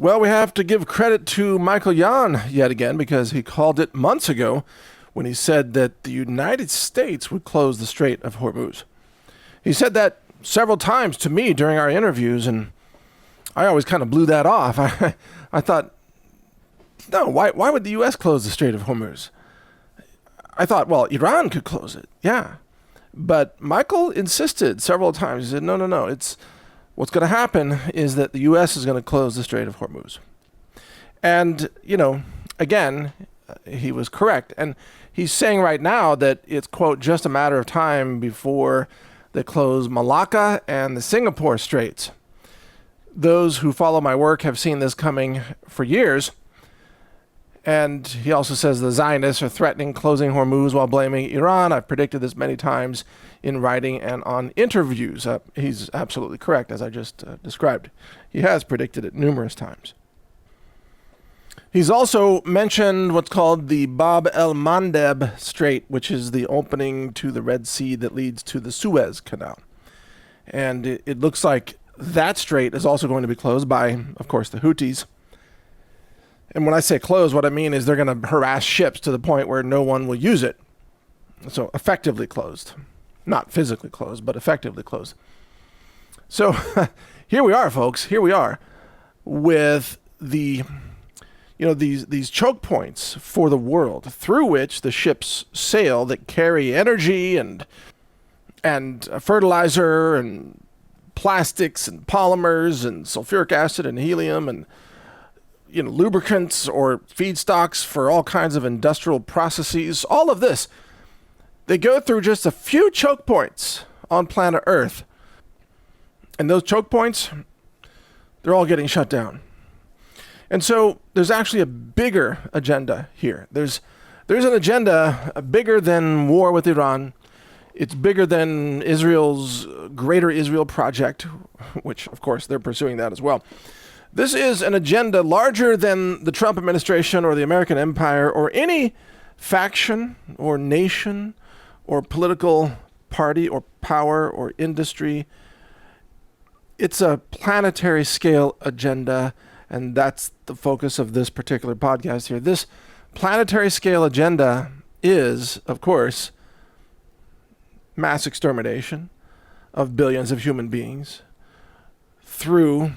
Well, we have to give credit to Michael Yon yet again because he called it months ago when he said that the United States would close the Strait of Hormuz. He said that several times to me during our interviews, and I always kind of blew that off. I thought, no, why would the U.S. close the Strait of Hormuz? I thought, well, Iran could close it, yeah. But Michael insisted several times. He said, no, it's what's going to happen is that the U.S. is going to close the Strait of Hormuz. And, again, he was correct. And he's saying right now that it's, quote, just a matter of time before they close Malacca and the Singapore Straits. Those who follow my work have seen this coming for years. And he also says the Zionists are threatening closing Hormuz while blaming Iran. I've predicted this many times in writing and on interviews. He's absolutely correct, as I just described. He has predicted it numerous times. He's also mentioned what's called the Bab el-Mandeb Strait, which is the opening to the Red Sea that leads to the Suez Canal. And it looks like that strait is also going to be closed by, of course, the Houthis. And when I say close, what I mean is they're going to harass ships to the point where no one will use it. So effectively closed. Not physically closed, but effectively closed. So here we are, folks. Here we are with these choke points for the world through which the ships sail that carry energy and fertilizer and plastics and polymers and sulfuric acid and helium and lubricants or feedstocks for all kinds of industrial processes. All of this, they go through just a few choke points on planet Earth. And those choke points, they're all getting shut down. And so there's actually a bigger agenda here. There's an agenda bigger than war with Iran. It's bigger than Israel's Greater Israel Project, which, of course, they're pursuing that as well. This is an agenda larger than the Trump administration or the American empire or any faction or nation or political party or power or industry. It's a planetary scale agenda, and that's the focus of this particular podcast here. This planetary scale agenda is, of course, mass extermination of billions of human beings through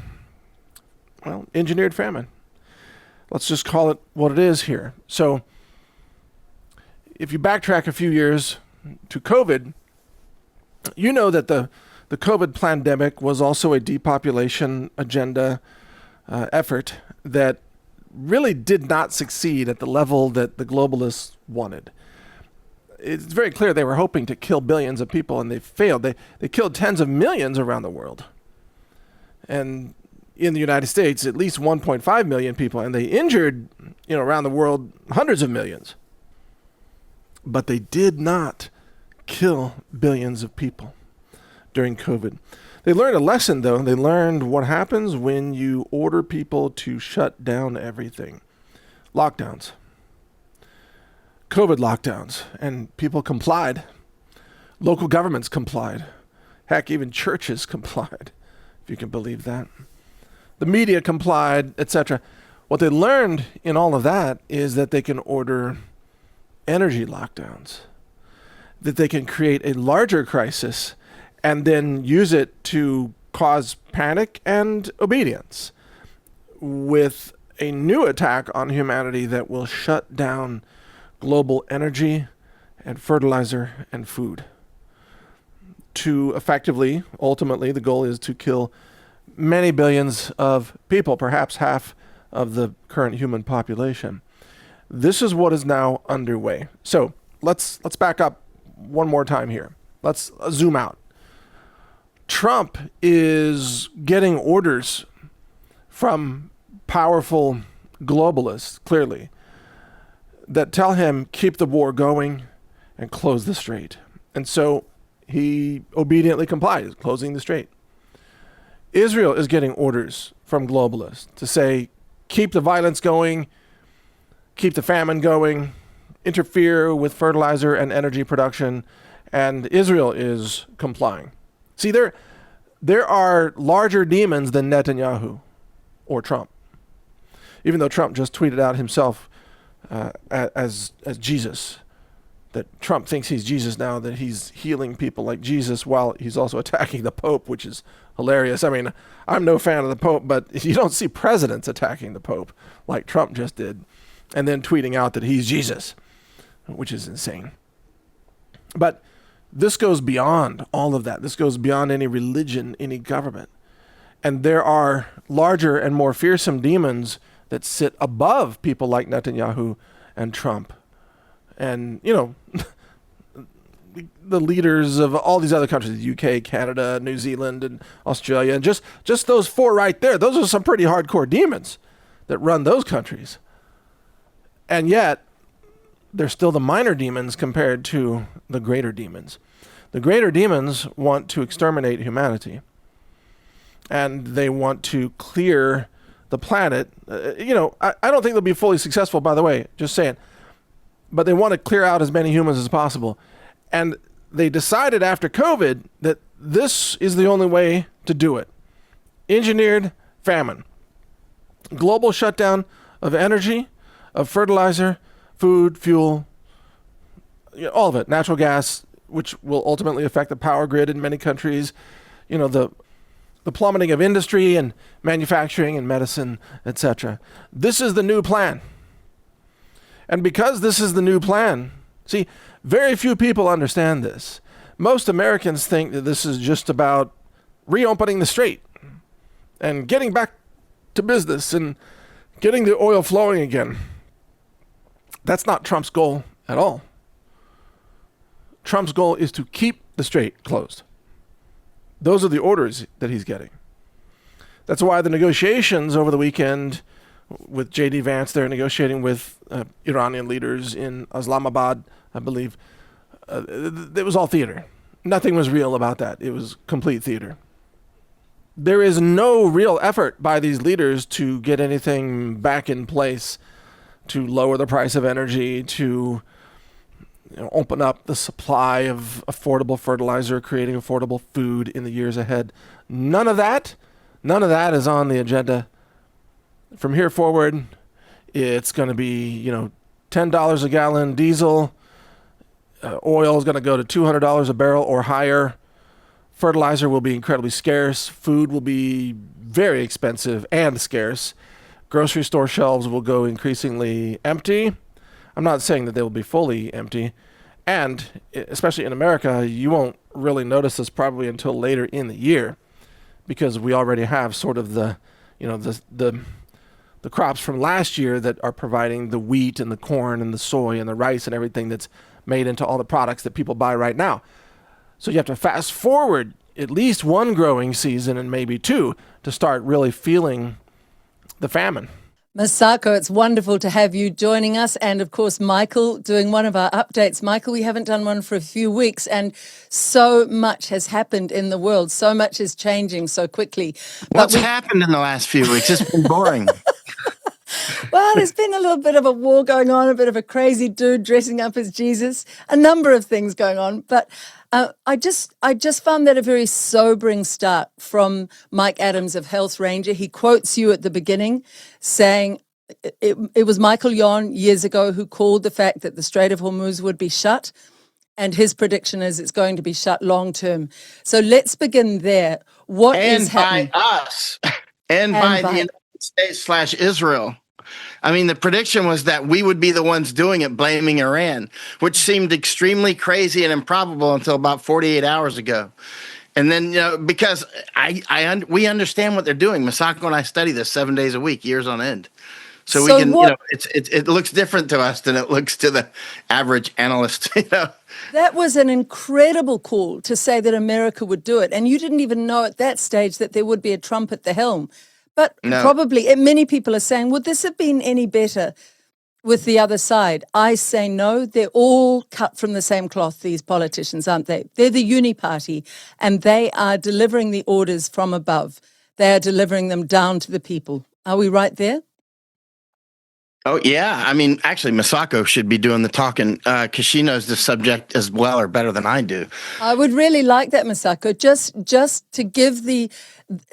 engineered famine. Let's just call it what it is here. So if you backtrack a few years to COVID, you know that the COVID pandemic was also a depopulation agenda effort that really did not succeed at the level that the globalists wanted. It's very clear they were hoping to kill billions of people, and they failed. They killed tens of millions around the world. And in the United States, at least 1.5 million people, and they injured, around the world, hundreds of millions. But they did not kill billions of people during COVID. They learned a lesson, though. They learned what happens when you order people to shut down everything. Lockdowns. COVID lockdowns. And people complied. Local governments complied. Heck, even churches complied, if you can believe that. The media complied, etc. What they learned in all of that is that they can order energy lockdowns, that they can create a larger crisis and then use it to cause panic and obedience with a new attack on humanity that will shut down global energy and fertilizer and food. To effectively, ultimately, the goal is to kill many billions of people, perhaps half of the current human population. This is what is now underway. So let's back up one more time here. Let's zoom out. Trump is getting orders from powerful globalists, clearly, that tell him keep the war going and close the strait. And so he obediently complies, closing the strait. Israel is getting orders from globalists to say, keep the violence going, keep the famine going, interfere with fertilizer and energy production, and Israel is complying. See, there are larger demons than Netanyahu or Trump. even though Trump just tweeted out himself as Jesus, that Trump thinks he's Jesus now, that he's healing people like Jesus while he's also attacking the Pope, which is hilarious. I mean, I'm no fan of the Pope, but you don't see presidents attacking the Pope like Trump just did, and then tweeting out that he's Jesus, which is insane. But this goes beyond all of that. This goes beyond any religion, any government. And there are larger and more fearsome demons that sit above people like Netanyahu and Trump. And, you know, the leaders of all these other countries, the UK, Canada, New Zealand, and Australia, and just those four right there, those are some pretty hardcore demons that run those countries. And yet, they're still the minor demons compared to the greater demons. The greater demons want to exterminate humanity. And they want to clear the planet. I don't think they'll be fully successful, by the way, just saying. But they want to clear out as many humans as possible. And they decided after COVID that this is the only way to do it. Engineered famine. Global shutdown of energy, of fertilizer, food, fuel, all of it. Natural gas, which will ultimately affect the power grid in many countries. The plummeting of industry and manufacturing and medicine, etc. This is the new plan. And because this is the new plan, see, very few people understand this. Most Americans think that this is just about reopening the strait and getting back to business and getting the oil flowing again. That's not Trump's goal at all. Trump's goal is to keep the strait closed. Those are the orders that he's getting. That's why the negotiations over the weekend with J.D. Vance, they're negotiating with Iranian leaders in Islamabad, I believe. It was all theater. Nothing was real about that. It was complete theater. There is no real effort by these leaders to get anything back in place, to lower the price of energy, to open up the supply of affordable fertilizer, creating affordable food in the years ahead. None of that is on the agenda. From here forward, it's going to be, $10 a gallon diesel. Oil is going to go to $200 a barrel or higher. Fertilizer will be incredibly scarce. Food will be very expensive and scarce. Grocery store shelves will go increasingly empty. I'm not saying that they will be fully empty. And especially in America, you won't really notice this probably until later in the year, because we already have sort of the crops from last year that are providing the wheat and the corn and the soy and the rice and everything that's made into all the products that people buy right now. So you have to fast forward at least one growing season and maybe two to start really feeling the famine. Masako, it's wonderful to have you joining us. And of course, Michael doing one of our updates. Michael, we haven't done one for a few weeks and so much has happened in the world. So much is changing so quickly. What's happened in the last few weeks? It's been boring. Well, there's been a little bit of a war going on, a bit of a crazy dude dressing up as Jesus, a number of things going on. But I just found that a very sobering start from Mike Adams of Health Ranger. He quotes you at the beginning saying it was Michael Yon years ago who called the fact that the Strait of Hormuz would be shut. And his prediction is it's going to be shut long term. So let's begin there. What is happening? By us and by the United States / Israel. I mean, the prediction was that we would be the ones doing it, blaming Iran, which seemed extremely crazy and improbable until about 48 hours ago. And then, because we understand what they're doing. Masako and I study this 7 days a week, years on end. So we can, it looks different to us than it looks to the average analyst, That was an incredible call to say that America would do it. And you didn't even know at that stage that there would be a Trump at the helm. But probably, many people are saying, would this have been any better with the other side? I say no. They're all cut from the same cloth, these politicians, aren't they? They're the uni party, and they are delivering the orders from above. They are delivering them down to the people. Are we right there? Oh, yeah. I mean, actually, Masako should be doing the talking because she knows the subject as well or better than I do. I would really like that, Masako, just to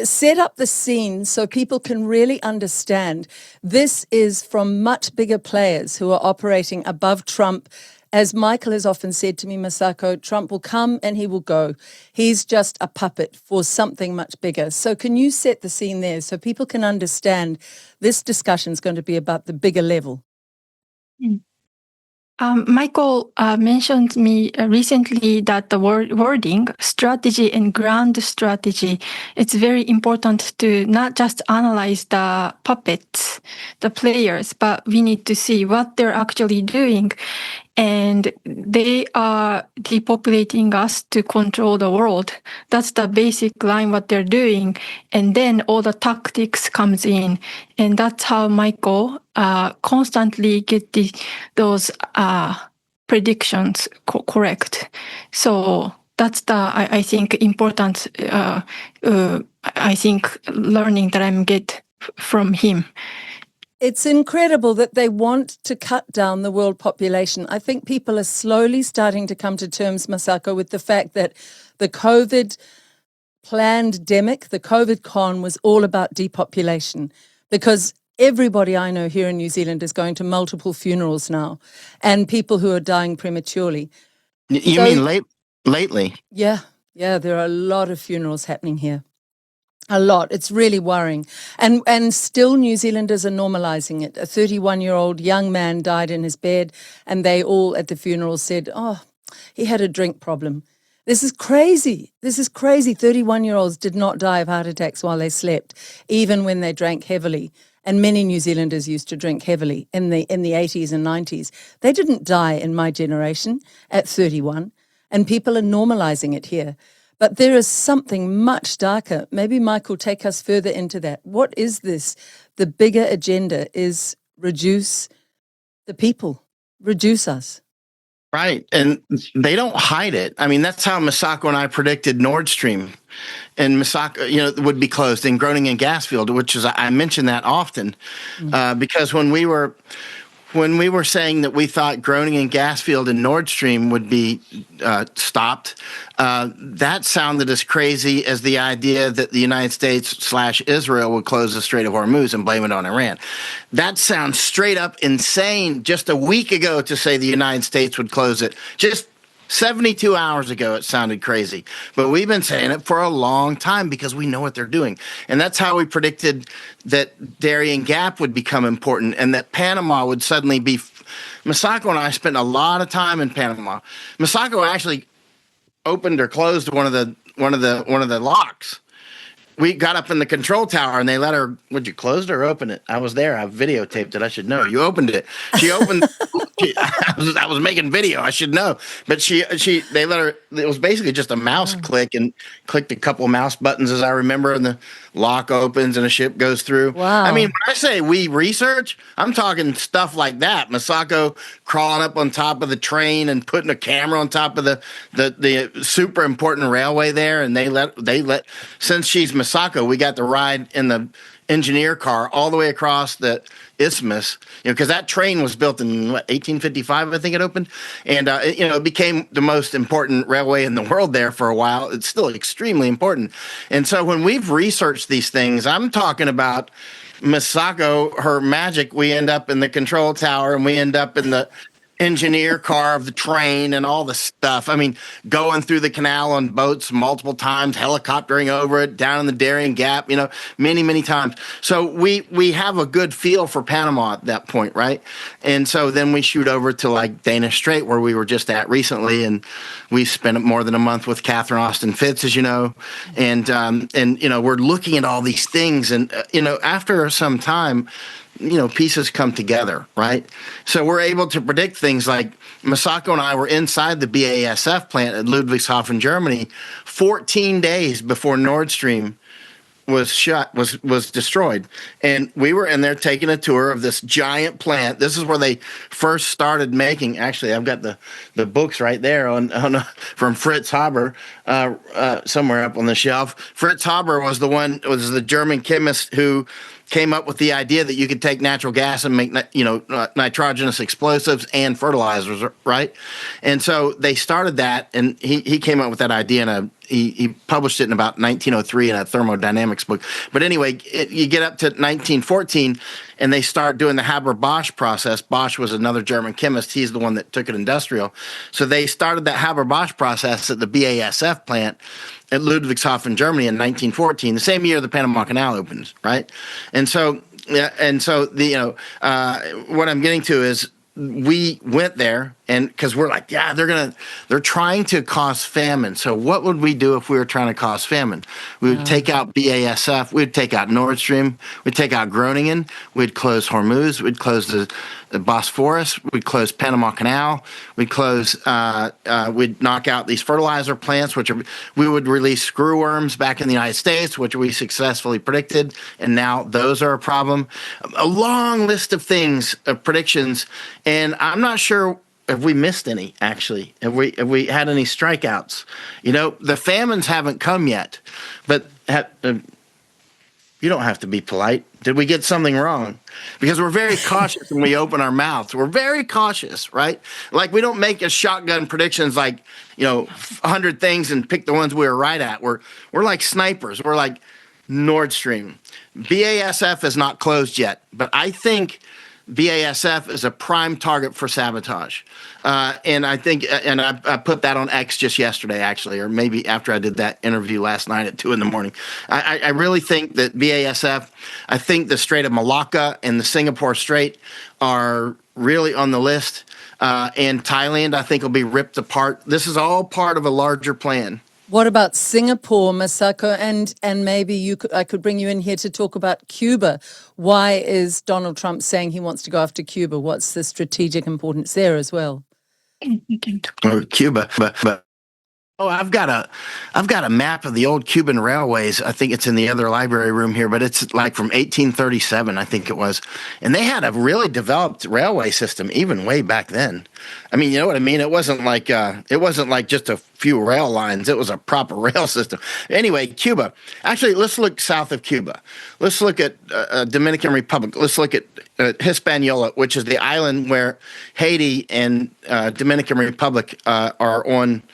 set up the scene so people can really understand. This is from much bigger players who are operating above Trump. As Michael has often said to me, Masako, Trump will come and he will go. He's just a puppet for something much bigger. So can you set the scene there so people can understand this discussion is going to be about the bigger level? Michael mentioned me recently that the wording, strategy and grand strategy, it's very important to not just analyze the puppets, the players, but we need to see what they're actually doing. And they are depopulating us to control the world. That's the basic line, what they're doing. And then all the tactics comes in. And that's how Michael constantly get those predictions correct. So that's I think, important, I think, learning that I'm get from him. It's incredible that they want to cut down the world population. I think people are slowly starting to come to terms, Masako, with the fact that the COVID pandemic, the COVID con, was all about depopulation, because everybody I know here in New Zealand is going to multiple funerals now, and people who are dying prematurely. You mean lately? Yeah, there are a lot of funerals happening here. A lot. It's really worrying. And still New Zealanders are normalizing it. A 31-year-old young man died in his bed, and they all at the funeral said, oh, he had a drink problem. This is crazy. 31-year-olds did not die of heart attacks while they slept, even when they drank heavily. And many New Zealanders used to drink heavily in the 80s and 90s. They didn't die in my generation at 31, and people are normalizing it here. But there is something much darker. Maybe Michael, take us further into that. What is this? The bigger agenda is reduce the people, reduce us. Right. And they don't hide it. I mean, that's how Masako and I predicted Nord Stream and Masako, would be closed, in Groningen and Gasfield, which is, I mention that often because when we were saying that we thought Groningen, Gasfield, and Nord Stream would be stopped, that sounded as crazy as the idea that the United States/Israel would close the Strait of Hormuz and blame it on Iran. That sounds straight up insane just a week ago to say the United States would close it. Just 72 hours ago, it sounded crazy. But we've been saying it for a long time because we know what they're doing. And that's how we predicted that Darien Gap would become important and that Panama would suddenly be. Masako and I spent a lot of time in Panama. Masako actually opened or closed one of the locks. We got up in the control tower and they let her. Would you close it or open it? I was there. I videotaped it. I should know. You opened it. She opened. I was making video. I should know. But they let her. It was basically just a mouse click and clicked a couple of mouse buttons, as I remember, and the lock opens and a ship goes through. Wow. I mean, when I say we research, I'm talking stuff like that. Masako crawling up on top of the train and putting a camera on top of the super important railway there, and they let since she's Masako, we got to ride in the engineer car all the way across the isthmus, because that train was built in 1855, I think it opened, and it became the most important railway in the world there for a while. It's still extremely important. And so when we've researched these things, I'm talking about Masako, her magic. We end up in the control tower and we end up in the engineer car of the train and all the stuff. I mean, going through the canal on boats multiple times, helicoptering over it, down in the Darien Gap, many, many times. So we have a good feel for Panama at that point, right? And so then we shoot over to like Danish Strait, where we were just at recently, and we spent more than a month with Catherine Austin Fitts, as you know, and we're looking at all these things, and after some time, pieces come together, right? So we're able to predict things like Masako and I were inside the BASF plant at Ludwigshafen, Germany, 14 days before Nord Stream was destroyed. And we were in there taking a tour of this giant plant. This is where they first started making. Actually, I've got the books right there from Fritz Haber somewhere up on the shelf. Fritz Haber was the German chemist who came up with the idea that you could take natural gas and make, nitrogenous explosives and fertilizers, right? And so they started that, and he came up with that idea, and he published it in about 1903 in a thermodynamics book. But anyway, you get up to 1914, and they start doing the Haber-Bosch process. Bosch was another German chemist. He's the one that took it industrial. So they started that Haber-Bosch process at the BASF plant at Ludwigshafen, Germany in 1914, the same year the Panama Canal opens, right? And so, what I'm getting to is we went there, and because we're like, yeah, they're trying to cause famine. So what would we do if we were trying to cause famine? We would take out BASF, we'd take out Nord Stream, we'd take out Groningen, we'd close Hormuz, we'd close the Bosphorus, we'd close Panama Canal, we'd knock out these fertilizer plants, we would release screwworms back in the United States, which we successfully predicted, and now those are a problem. A long list of things, of predictions, and I'm not sure if we missed any, actually. Have we had any strikeouts? The famines haven't come yet, but you don't have to be polite. Did we get something wrong? Because we're very cautious when we open our mouths. We're very cautious, right? Like, we don't make a shotgun predictions like, 100 things and pick the ones we were right at. We're like snipers. We're like Nord Stream. BASF is not closed yet, but I think BASF is a prime target for sabotage. And I think, and I put that on X just yesterday, actually, or maybe after I did that interview last night at 2 a.m. I really think that BASF, I think the Strait of Malacca and the Singapore Strait are really on the list. And Thailand, I think, will be ripped apart. This is all part of a larger plan. What about Singapore, Masako? And maybe I could bring you in here to talk about Cuba. Why is Donald Trump saying he wants to go after Cuba? What's the strategic importance there as well? Cuba, but I've got a map of the old Cuban railways. I think it's in the other library room here, but it's like from 1837, I think it was. And they had a really developed railway system even way back then. I mean, you know what I mean? It wasn't like just a few rail lines. It was a proper rail system. Anyway, Cuba. Actually, let's look south of Cuba. Let's look at Dominican Republic. Let's look at Hispaniola, which is the island where Haiti and Dominican Republic are on.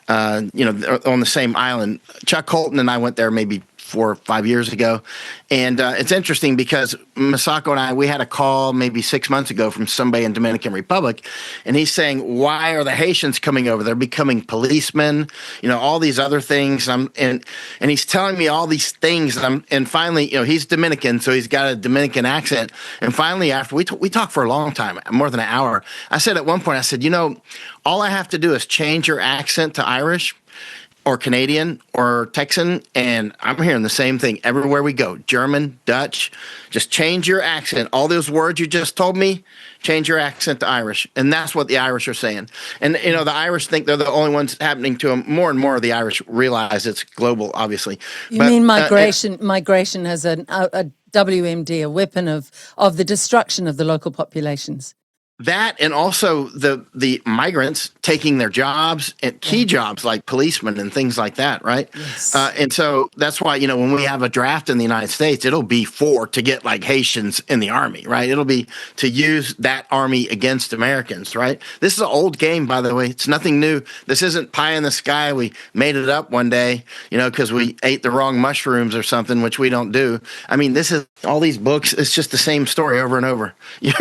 On the same island. Chuck Colton and I went there maybe 4 or 5 years ago. And it's interesting because Masako and we had a call maybe 6 months ago from somebody in Dominican Republic. And he's saying, why are the Haitians coming over? They're becoming policemen, all these other things. And he's telling me all these things. And finally, he's Dominican, so he's got a Dominican accent. And finally, after we talked for a long time, more than an hour, I said at one point, all I have to do is change your accent to Irish or Canadian or Texan, and I'm hearing the same thing everywhere we go. German, Dutch, just change your accent. All those words you just told me, change your accent to Irish. And that's what the Irish are saying. And, the Irish think they're the only ones happening to them. More and more of the Irish realize it's global, obviously. You mean migration? Migration has a WMD, a weapon of the destruction of the local populations. That, and also the migrants taking their jobs and key jobs like policemen and things like that, right? Yes. And so that's why, when we have a draft in the United States, it'll be to get like Haitians in the army, right? It'll be to use that army against Americans, right? This is an old game, by the way. It's nothing new. This isn't pie in the sky. We made it up one day, because we ate the wrong mushrooms or something, which we don't do. I mean, this is all these books. It's just the same story over and over. You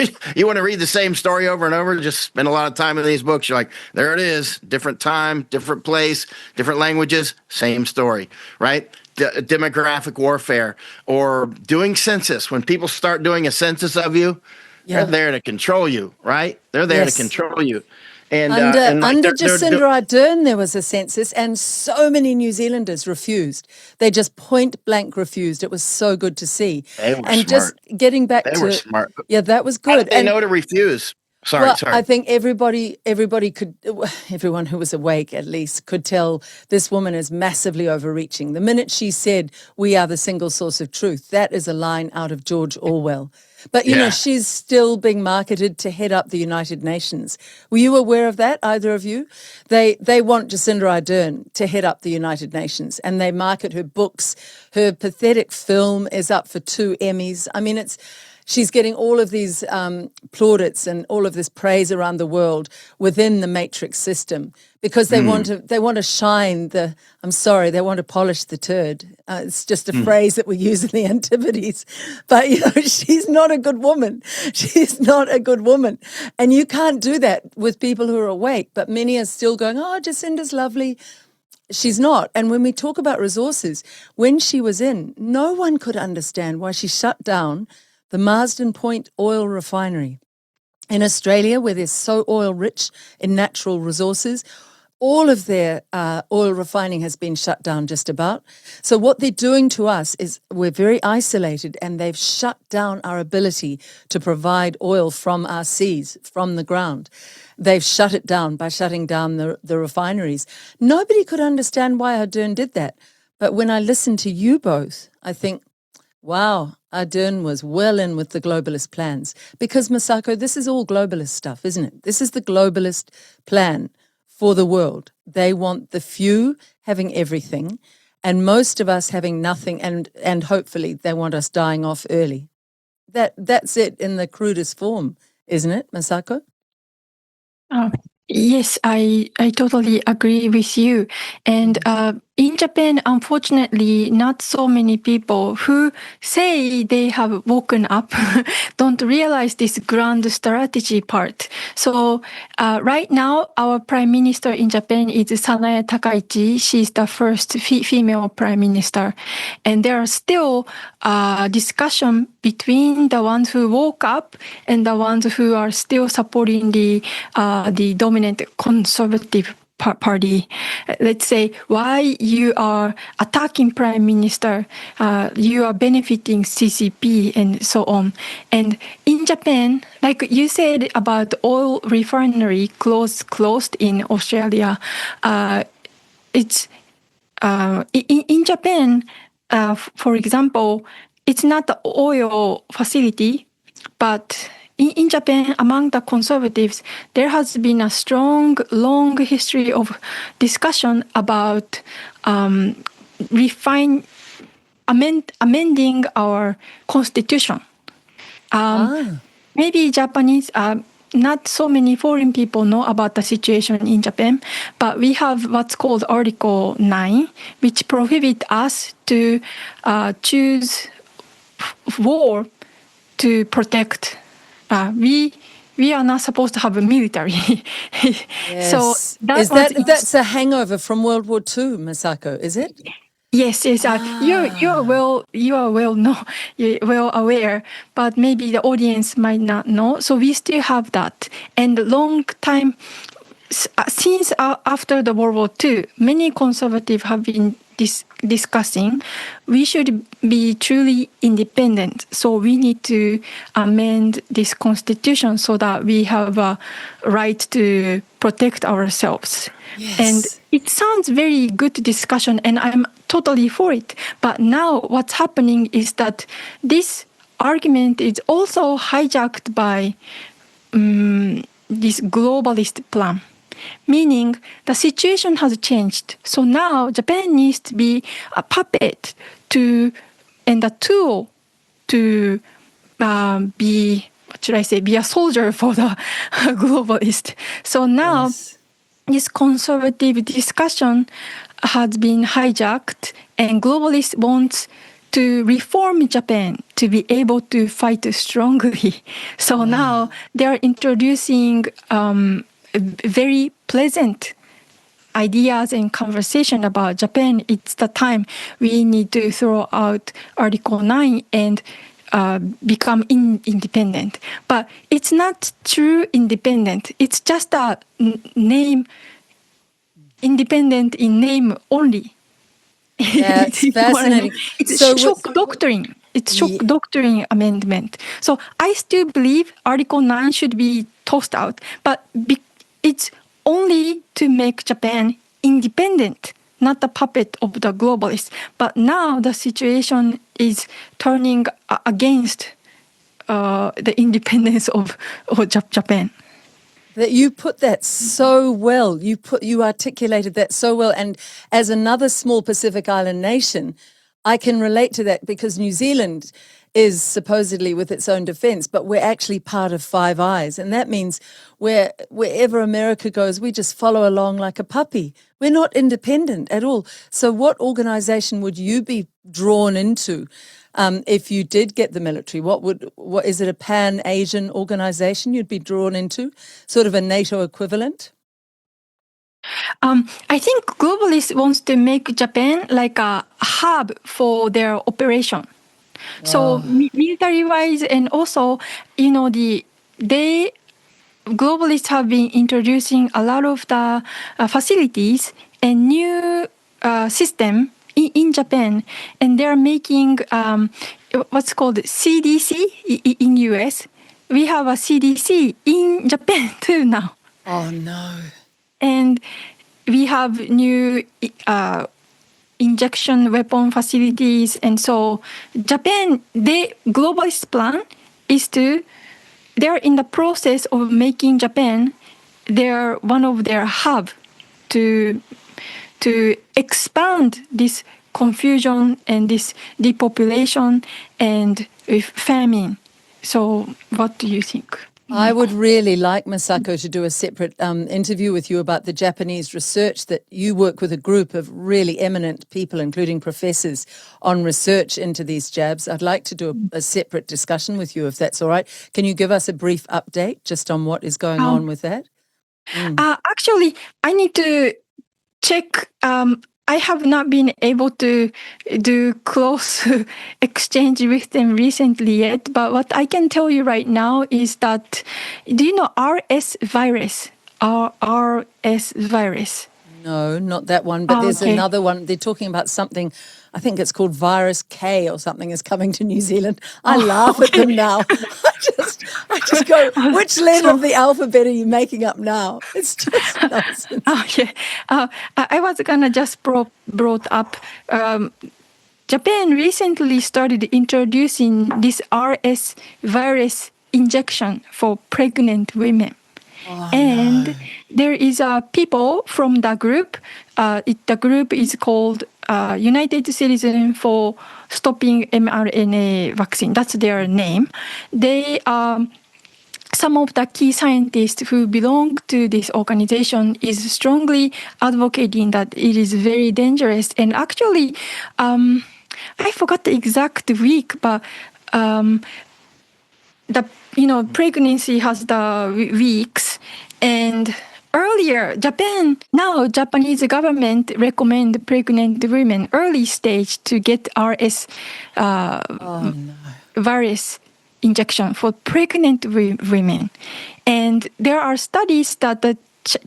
want to read the same story over and over, just spend a lot of time in these books. You're like, there it is, different time, different place, different languages, same story, right? Demographic warfare or doing census. When people start doing a census of you, they're there to control you, right? They're there to control you. And under Jacinda Ardern, there was a census, and so many New Zealanders refused. They just point blank refused. It was so good to see. They were and smart. Just getting back they were smart. Yeah, that was good. How did they know to refuse? Sorry. I think everybody could, everyone who was awake at least, could tell this woman is massively overreaching. The minute she said, "We are the single source of truth," that is a line out of George Orwell. But, you know, she's still being marketed to head up the United Nations. Were you aware of that, either of you? They want Jacinda Ardern to head up the United Nations, and they market her books. Her pathetic film is up for 2 Emmys. I mean, she's getting all of these plaudits and all of this praise around the world within the matrix system because they want to shine the. I'm sorry, they want to polish the turd. It's just a phrase that we use in the Antipodes. But you know, she's not a good woman. She's not a good woman, and you can't do that with people who are awake. But many are still going, "Oh, Jacinda's lovely." She's not. And when we talk about resources, when she was in, no one could understand why she shut down the Marsden Point oil refinery in Australia, where they're so oil rich in natural resources. All of their oil refining has been shut down just about. So what they're doing to us is we're very isolated, and they've shut down our ability to provide oil from our seas, from the ground. They've shut it down by shutting down the refineries. Nobody could understand why Ardern did that. But when I listen to you both, I think, wow, Ardern was well in with the globalist plans. Because, Masako, this is all globalist stuff, isn't it? This is the globalist plan for the world. They want the few having everything and most of us having nothing, and hopefully they want us dying off early. That's it in the crudest form, isn't it, Masako? Yes, I totally agree with you. And in Japan, unfortunately, not so many people who say they have woken up don't realize this grand strategy part. So right now, our prime minister in Japan is Sanae Takaichi. She's the first female prime minister. And there are still discussion between the ones who woke up and the ones who are still supporting the dominant conservative party. Let's say why you are attacking prime minister, you are benefiting CCP and so on. And in Japan, like you said about oil refinery closed in Australia, it's in Japan, for example, it's not the oil facility, but in Japan, among the conservatives, there has been a strong, long history of discussion about amending our constitution. Maybe Japanese, not so many foreign people know about the situation in Japan, but we have what's called Article 9, which prohibits us to choose war to protect. We are not supposed to have a military. Yes. So that's a hangover from World War II, Masako, is it? Yes. You are well aware, but maybe the audience might not know. So we still have that, and long time since after the World War II, many conservatives have been discussing we should be truly independent. So we need to amend this constitution so that we have a right to protect ourselves. Yes. And it sounds very good discussion, and I'm totally for it. But now what's happening is that this argument is also hijacked by this globalist plan. Meaning the situation has changed. So now Japan needs to be a puppet and a tool to be a soldier for the globalist. So now this conservative discussion has been hijacked, and globalists want to reform Japan to be able to fight strongly. So now they are introducing very pleasant ideas and conversation about Japan. It's the time we need to throw out Article 9 and become independent. But it's not true independent. It's just a name, independent in name only. That's fascinating. It's shock doctrine. It's shock doctrine amendment. So I still believe Article 9 should be tossed out. But it's only to make Japan independent, not the puppet of the globalists. But now the situation is turning against the independence of Japan. That you put that so well. You articulated that so well. And as another small Pacific Island nation, I can relate to that because New Zealand is supposedly with its own defense, but we're actually part of Five Eyes. And that means wherever America goes, we just follow along like a puppy. We're not independent at all. So what organization would you be drawn into if you did get the military? What is it, a Pan-Asian organization you'd be drawn into? Sort of a NATO equivalent? I think globalists wants to make Japan like a hub for their operation. So military-wise, and also, globalists have been introducing a lot of the facilities and new system in Japan, and they're making what's called CDC in US. We have a CDC in Japan too now. Oh no! And we have new injection weapon facilities, and so Japan, the globalist plan is they're in the process of making Japan one of their hub to expand this confusion and this depopulation and famine. So what do you think? I would really like, Masako, to do a separate interview with you about the Japanese research that you work with a group of really eminent people, including professors, on research into these jabs. I'd like to do a separate discussion with you, if that's all right. Can you give us a brief update just on what is going on with that? Actually, I need to check. I have not been able to do close exchange with them recently yet, but what I can tell you right now is that, do you know RS virus? RS virus. No, not that one, but there's another one. They're talking about something, I think it's called Virus K or something is coming to New Zealand. I laugh at them now. I just go, which letter of the alphabet are you making up now? It's just nonsense. I was gonna just brought up, Japan recently started introducing this RS virus injection for pregnant women. There is people from the group. The group is called United Citizens for Stopping mRNA Vaccine. That's their name. They some of the key scientists who belong to this organization is strongly advocating that it is very dangerous. And actually, I forgot the exact week, but pregnancy has the weeks, and earlier Japanese government recommend pregnant women early stage to get RS virus injection for pregnant women, and there are studies that the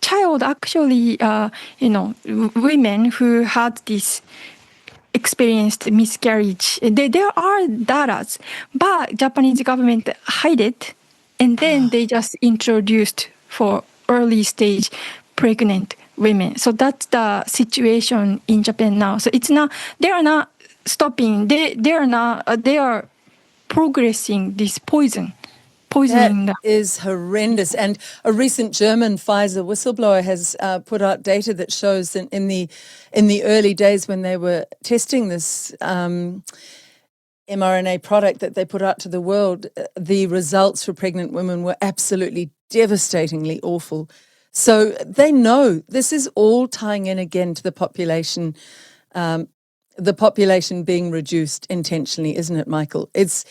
child actually women who had this experienced miscarriage. There are data, but Japanese government hide it, and then they just introduced for early stage pregnant women. So that's the situation in Japan now. So it's not, they are not stopping. They are progressing this poisoning. That is horrendous. And a recent German Pfizer whistleblower has put out data that shows that in the early days when they were testing this mRNA product that they put out to the world, the results for pregnant women were absolutely devastatingly awful. So they know this is all tying in again to the population being reduced intentionally, isn't it, Michael? It's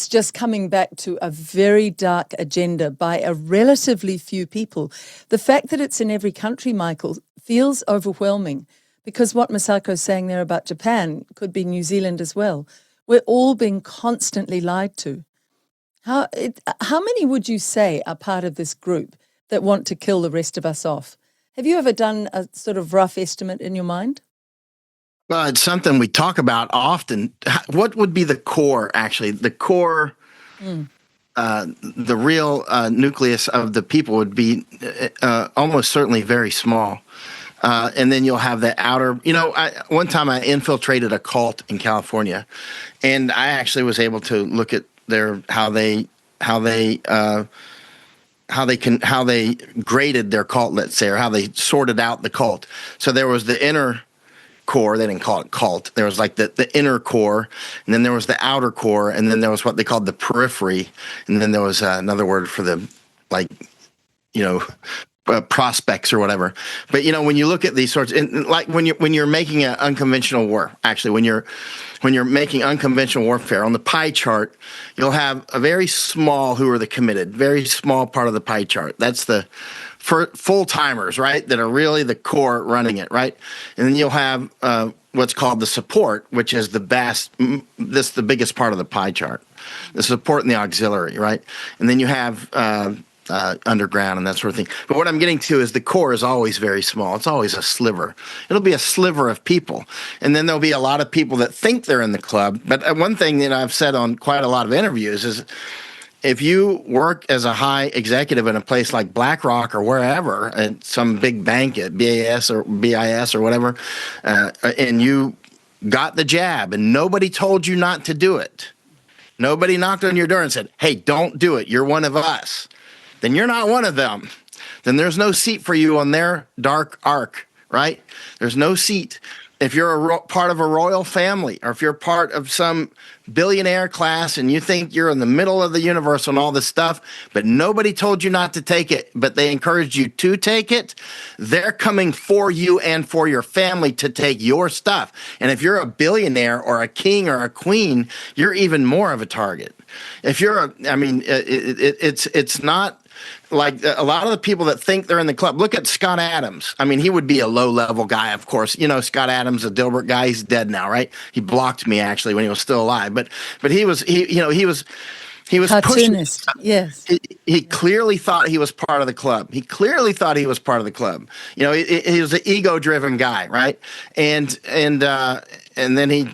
just coming back to a very dark agenda by a relatively few people. The fact that it's in every country, Michael, feels overwhelming, because what Masako's saying there about Japan could be New Zealand as well. We're all being constantly lied to. How many would you say are part of this group that want to kill the rest of us off? Have you ever done a sort of rough estimate in your mind? Well, it's something we talk about often. What would be the core, actually? The core the real nucleus of the people would be almost certainly very small. And then you'll have the outer, one time I infiltrated a cult in California, and I actually was able to look at how they graded their cult, let's say, or how they sorted out the cult. So there was the inner core. They didn't call it cult. There was like the inner core, and then there was the outer core, and then there was what they called the periphery, and then there was another word for the, like, prospects or whatever. But when you look at these sorts, and like when you're making an unconventional war, actually when you're making unconventional warfare, on the pie chart, you'll have a very small, who are the committed, very small part of the pie chart. That's the full timers, right? That are really the core running it, right? And then you'll have what's called the support, which is the biggest part of the pie chart, the support and the auxiliary, right? And then you have underground and that sort of thing. But what I'm getting to is the core is always very small. It's always a sliver. It'll be a sliver of people. And then there'll be a lot of people that think they're in the club. But one thing that I've said on quite a lot of interviews is, if you work as a high executive in a place like BlackRock or wherever, at some big bank at BIS or whatever, and you got the jab and nobody told you not to do it, nobody knocked on your door and said, hey, don't do it, you're one of us, then you're not one of them. Then there's no seat for you on their dark ark, right? There's no seat. If you're part of a royal family, or if you're part of some billionaire class and you think you're in the middle of the universe and all this stuff, but nobody told you not to take it, but they encouraged you to take it, they're coming for you and for your family to take your stuff. And if you're a billionaire or a king or a queen, you're even more of a target. If you're it's not like a lot of the people that think they're in the club. Look at Scott Adams. I mean, he would be a low-level guy, of course. Scott Adams, a Dilbert guy, he's dead now, right? He blocked me actually when he was still alive. But he was cartoonist. Pushing. Yes. He clearly thought he was part of the club. He was an ego-driven guy, right? And then he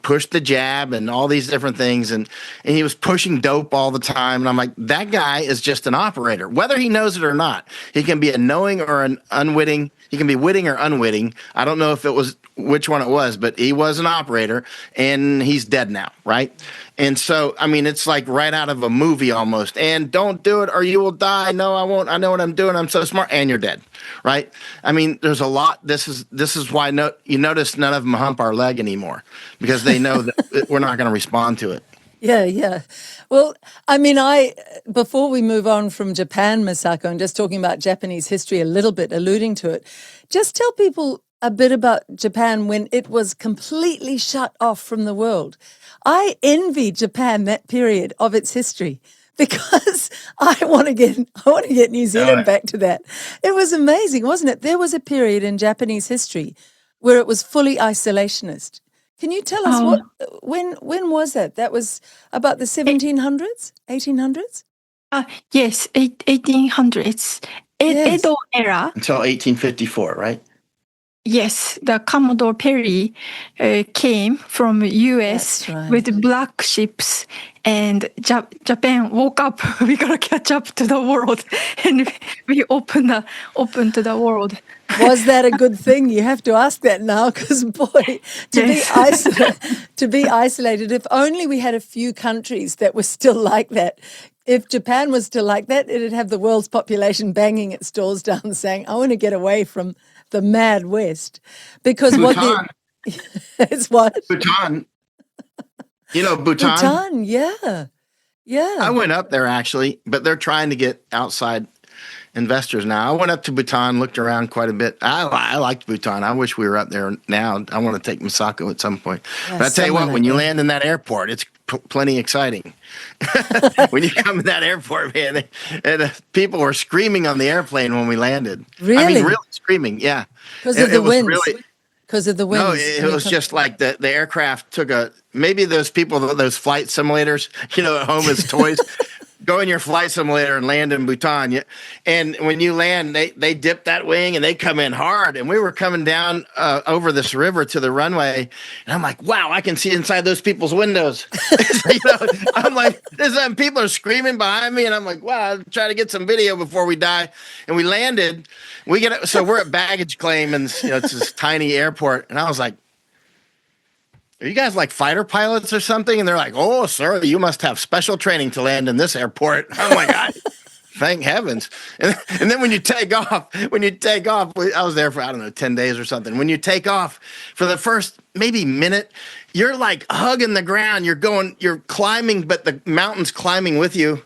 pushed the jab and all these different things, and he was pushing dope all the time. And I'm like, that guy is just an operator, whether he knows it or not. He can be a knowing or an unwitting. He can be witting or unwitting. I don't know if it was which one it was, but he was an operator, and he's dead now, right? And so, I mean, it's like right out of a movie almost. And don't do it or you will die. No, I won't. I know what I'm doing. I'm so smart. And you're dead, right? I mean, there's a lot. This is why you notice none of them hump our leg anymore, because they know that we're not going to respond to it. Yeah. Well, I mean, before we move on from Japan, Masako, and just talking about Japanese history a little bit, alluding to it, just tell people a bit about Japan when it was completely shut off from the world. I envy Japan that period of its history, because I want to get New Zealand back to that. It was amazing, wasn't it? There was a period in Japanese history where it was fully isolationist. Can you tell us when was that? That was about the 1700s, 1800s? Yes, 1800s. Yes. Edo era. Until 1854, right? Yes, the Commodore Perry came from U.S. Right. with black ships, and Japan woke up. We gotta catch up to the world, and we open to the world. Was that a good thing? You have to ask that now, because boy, to be isolated. If only we had a few countries that were still like that. If Japan was still like that, it'd have the world's population banging its doors down, saying, "I want to get away from the mad West," because Bhutan. It's what? Bhutan. Bhutan? Bhutan, yeah. I went up there actually, but they're trying to get outside investors now. I went up to Bhutan, looked around quite a bit. I liked Bhutan. I wish we were up there now. I want to take Masako at some point. But I tell you what, when you land in that airport, it's plenty exciting. When you come to that airport, man, people were screaming on the airplane when we landed. Really? I mean, really screaming, yeah. Because of the winds. Because of the winds. No, it was just like the aircraft took maybe those people, those flight simulators, at home as toys, go in your flight simulator and land in Bhutan. And when you land, they dip that wing and they come in hard. And we were coming down over this river to the runway. And I'm like, wow, I can see inside those people's windows. I'm like, people are screaming behind me. And I'm like, wow, I'll try to get some video before we die. And we landed. So we're at baggage claim and it's this tiny airport. And I was like, are you guys like fighter pilots or something? And they're like, oh, sir, you must have special training to land in this airport. Oh my God. Thank heavens. And then when you take off, I was there for, 10 days or something. When you take off for the first maybe minute, you're like hugging the ground. You're climbing, but the mountain's climbing with you.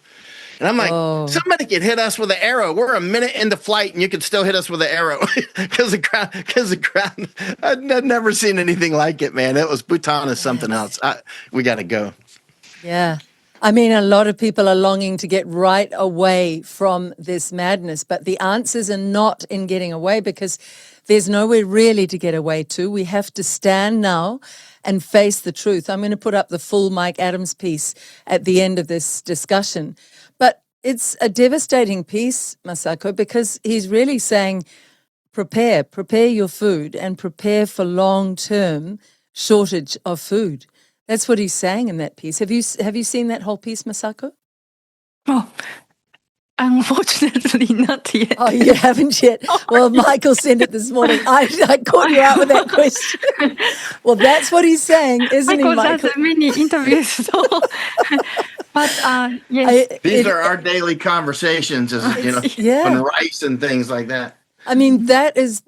And I'm like, somebody could hit us with an arrow. We're a minute into flight, and you could still hit us with an arrow because the ground. I've never seen anything like it, man. Bhutan is something else. We got to go. Yeah. I mean, a lot of people are longing to get right away from this madness, but the answers are not in getting away because there's nowhere really to get away to. We have to stand now and face the truth. I'm going to put up the full Mike Adams piece at the end of this discussion. But it's a devastating piece, Masako, because he's really saying, prepare your food and prepare for long-term shortage of food. That's what he's saying in that piece. Have you seen that whole piece, Masako? Oh, unfortunately, not yet. Oh, you haven't yet? Well, Michael sent it this morning. I caught you out with that question. Well, that's what he's saying, isn't he, Michael? Does many interviews, so. But yes. These are our daily conversations, on rice and things like that. I mean, that is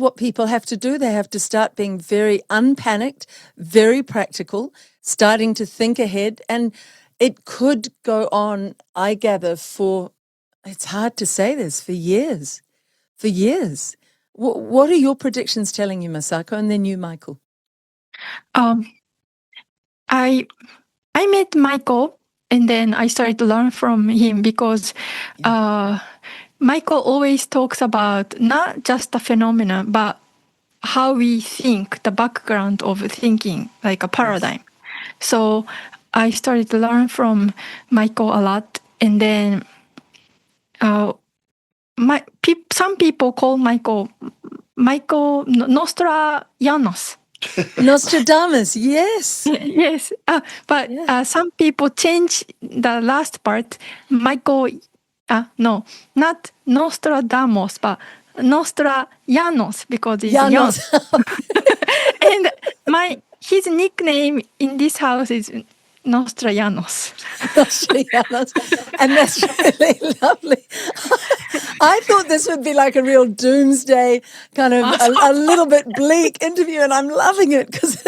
what people have to do. They have to start being very unpanicked, very practical, starting to think ahead. And it could go on, I gather, it's hard to say this, for years. For years. What are your predictions telling you, Masako, and then you, Michael? I met Michael, and then I started to learn from him because Michael always talks about not just the phenomena, but how we think, the background of thinking, like a paradigm. Yes. So I started to learn from Michael a lot, and then some people call Michael Nostradamus. Nostradamus, yes. Yes, but some people change the last part. Michael, no, not Nostradamus, but Nostradamus, because it's young. And his nickname in this house is Nostradamus. Nostradamus. And that's really lovely. I thought this would be like a real doomsday kind of a little bit bleak interview, and I'm loving it because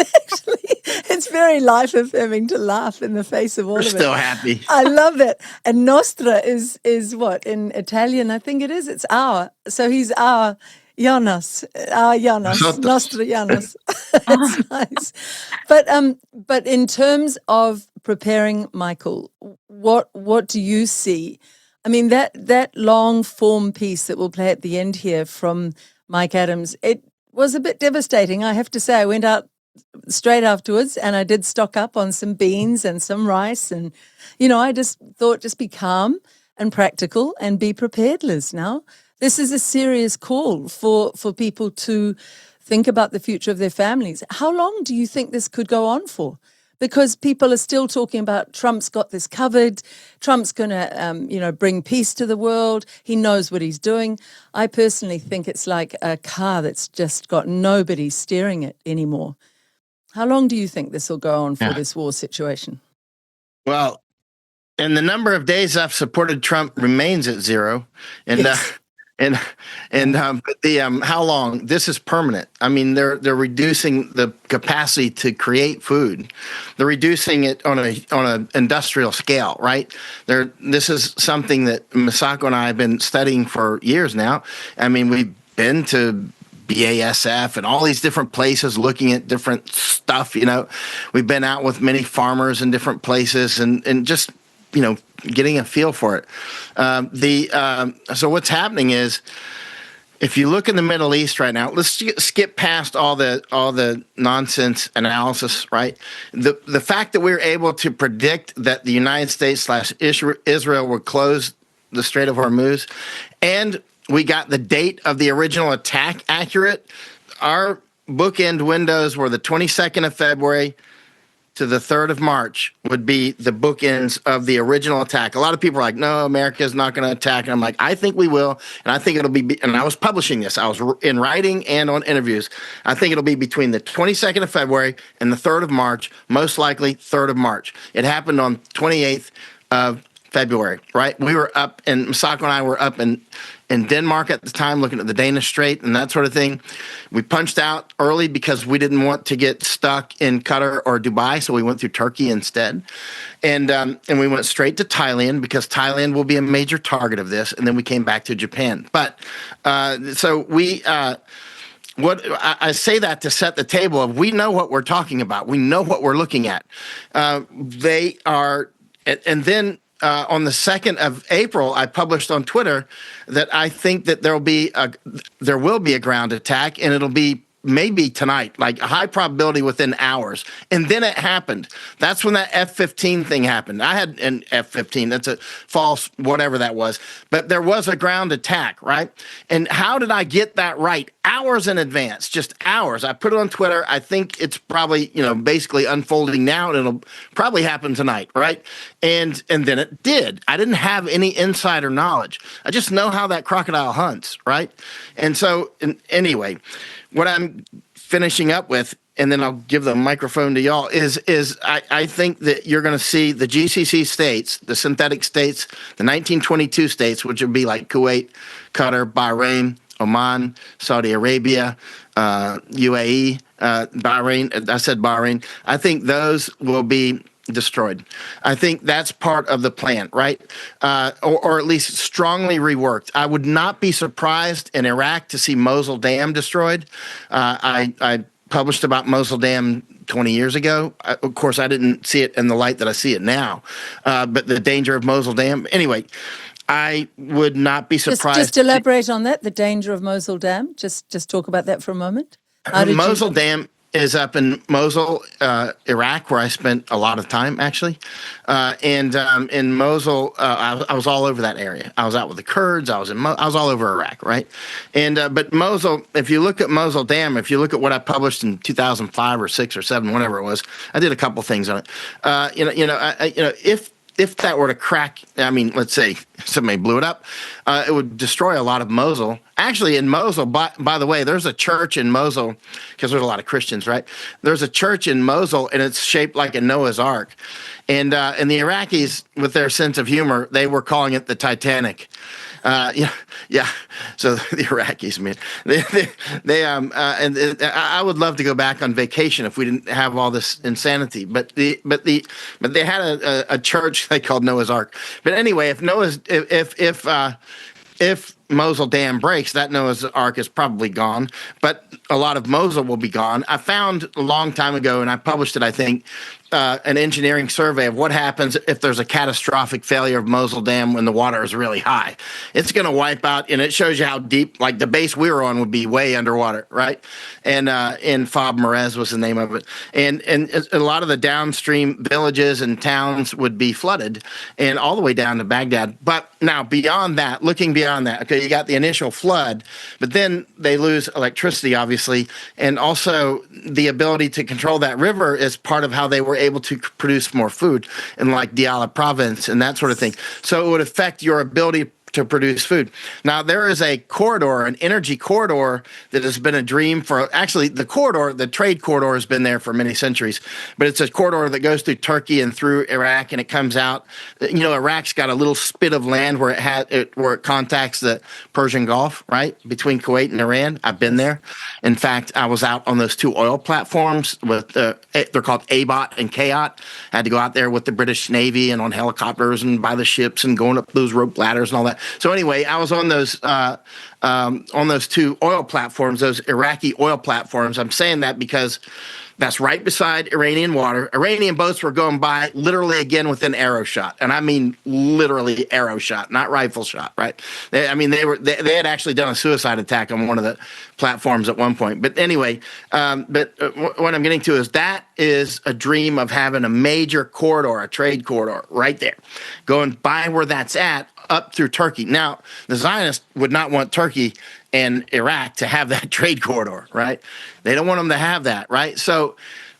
it's very life-affirming to laugh in the face of all of it. We're still happy. I love it. And Nostra is what? In Italian, I think it is. It's our. So he's our Janos, Nostradamus. That's nice. But in terms of preparing, Michael, what do you see? I mean, that long form piece that we'll play at the end here from Mike Adams, it was a bit devastating. I have to say, I went out straight afterwards and I did stock up on some beans and some rice. And, I just thought, just be calm and practical and be prepared, Liz. Now, this is a serious call for people to think about the future of their families. How long do you think this could go on for? Because people are still talking about Trump's got this covered. Trump's going to, bring peace to the world. He knows what he's doing. I personally think it's like a car that's just got nobody steering it anymore. How long do you think this will go on for this war situation? Well, and the number of days I've supported Trump remains at zero. And yes. How long? This is permanent. I mean, they're reducing the capacity to create food. They're reducing it on a industrial scale, right? This is something that Masako and I have been studying for years now. I mean, we've been to BASF and all these different places looking at different stuff. We've been out with many farmers in different places and just getting a feel for it. So what's happening is If you look in the Middle East right now, let's skip past all the nonsense analysis, right? The fact that we were able to predict that the United States slash Israel would close the Strait of Hormuz, and we got the date of the original attack accurate. Our bookend windows were the 22nd of February to the 3rd of March would be the bookends of the original attack. A lot of people are like, no, America's not going to attack. And I'm like, I think we will. And I think it'll be, and I was publishing this. I was in writing and on interviews. I think it'll be between the 22nd of February and the 3rd of March, most likely 3rd of March. It happened on 28th of February, right? We were up, and Masako and I were up in Denmark at the time, looking at the Danish Strait and that sort of thing. We punched out early because we didn't want to get stuck in Qatar or Dubai, so we went through Turkey instead. And we went straight to Thailand because Thailand will be a major target of this, and then we came back to Japan. But so we... What I say that to set the table of we know what we're talking about. We know what we're looking at. They are, and then on the 2nd of April, I published on Twitter that I think that there will be a ground attack, and it'll be maybe tonight, like a high probability within hours. And then it happened. That's when that F-15 thing happened. I had an F-15. That's a false whatever that was. But there was a ground attack, right? And how did I get that right? Hours in advance, just hours. I put it on Twitter. I think it's probably, basically unfolding now, and it'll probably happen tonight, right? And then it did. I didn't have any insider knowledge. I just know how that crocodile hunts, right? And so, anyway, what I'm finishing up with, and then I'll give the microphone to y'all, is I think that you're going to see the GCC states, the synthetic states, the 1922 states, which would be like Kuwait, Qatar, Bahrain, Oman, Saudi Arabia, UAE, Bahrain. I said Bahrain. I think those will be destroyed. I think that's part of the plan, right? Or at least strongly reworked. I would not be surprised in Iraq to see Mosul Dam destroyed. I published about Mosul Dam 20 years ago. Of course, I didn't see it in the light that I see it now. But the danger of Mosul Dam. Anyway, I would not be surprised. Just elaborate on that, the danger of Mosul Dam. Just talk about that for a moment. Mosul Dam is up in Mosul, Iraq, where I spent a lot of time, actually. And in Mosul, I was all over that area. I was out with the Kurds. I was all over Iraq, right? And but Mosul, if you look at Mosul Dam, if you look at what I published in 2005 or 6 or 7, whatever it was, I did a couple things on it. If that were to crack, I mean, let's say somebody blew it up, it would destroy a lot of Mosul. Actually, in Mosul, by the way, there's a church in Mosul, because there's a lot of Christians, right? There's a church in Mosul, and it's shaped like a Noah's Ark. And the Iraqis, with their sense of humor, they were calling it the Titanic. Yeah. So the Iraqis, man, and I would love to go back on vacation if we didn't have all this insanity. But they had a church they called Noah's Ark. But anyway, if Mosul Dam breaks, that Noah's Ark is probably gone, but a lot of Mosul will be gone. I found a long time ago, and I published it, I think, an engineering survey of what happens if there's a catastrophic failure of Mosul Dam when the water is really high. It's going to wipe out, and it shows you how deep, like the base we were on would be way underwater, right? And Fob Merez was the name of it. And a lot of the downstream villages and towns would be flooded, and all the way down to Baghdad. But now beyond that, looking beyond that, okay, you got the initial flood, but then they lose electricity, obviously, and also the ability to control that river is part of how they were able to produce more food in like Diyala province and that sort of thing. So it would affect your ability to produce food. Now, there is a corridor, an energy corridor that has been a dream for, actually, the trade corridor has been there for many centuries, but it's a corridor that goes through Turkey and through Iraq, and it comes out. Iraq's got a little spit of land where it contacts the Persian Gulf, right, between Kuwait and Iran. I've been there. In fact, I was out on those two oil platforms with they're called ABOT and KOT. I had to go out there with the British Navy and on helicopters and by the ships and going up those rope ladders and all that. So anyway, I was on those two oil platforms, those Iraqi oil platforms. I'm saying that because that's right beside Iranian water. Iranian boats were going by literally again within arrow shot, and I mean literally arrow shot, not rifle shot. Right? They had actually done a suicide attack on one of the platforms at one point. But anyway, what I'm getting to is that is a dream of having a major corridor, a trade corridor, right there, going by where that's at up through Turkey. Now, the Zionists would not want Turkey and Iraq to have that trade corridor, right? They don't want them to have that, right? So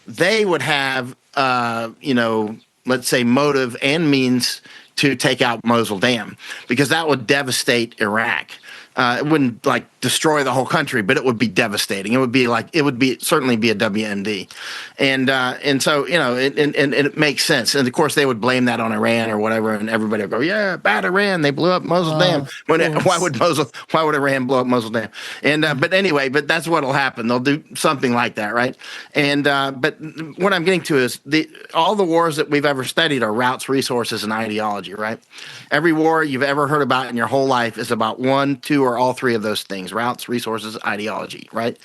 they would have, let's say motive and means to take out Mosul Dam, because that would devastate Iraq. It wouldn't like destroy the whole country, but it would be devastating. It would certainly be a WMD, and so it makes sense. And of course they would blame that on Iran or whatever, and everybody would go, yeah, bad Iran, they blew up Mosul Dam. Why would Iran blow up Mosul Dam? And but anyway, but that's what'll happen. They'll do something like that, right? And but what I'm getting to is all the wars that we've ever studied are routes, resources, and ideology, right? Every war you've ever heard about in your whole life is about one, two, or all three of those things: routes, resources, ideology, right?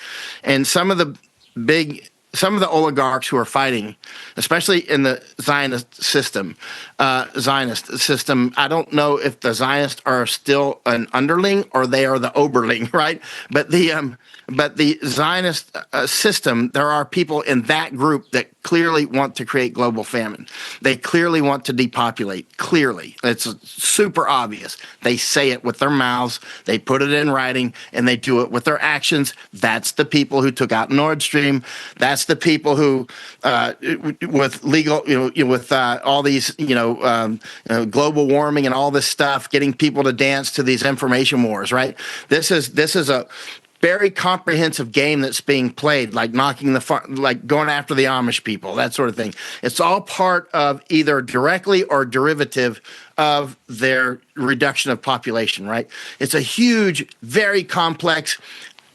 And some of the oligarchs who are fighting, especially in the Zionist system, I don't know if the Zionists are still an underling or they are the Oberling, right? But the Zionist system, there are people in that group that clearly want to create global famine. They clearly want to depopulate. Clearly, it's super obvious. They say it with their mouths, they put it in writing, and they do it with their actions. That's the people who took out Nord Stream. That's the people who, with legal, with all these, global warming and all this stuff, getting people to dance to these information wars. Right? This is a very comprehensive game that's being played, like going after the Amish people, that sort of thing. It's all part of either directly or derivative of their reduction of population, right? It's a huge, very complex,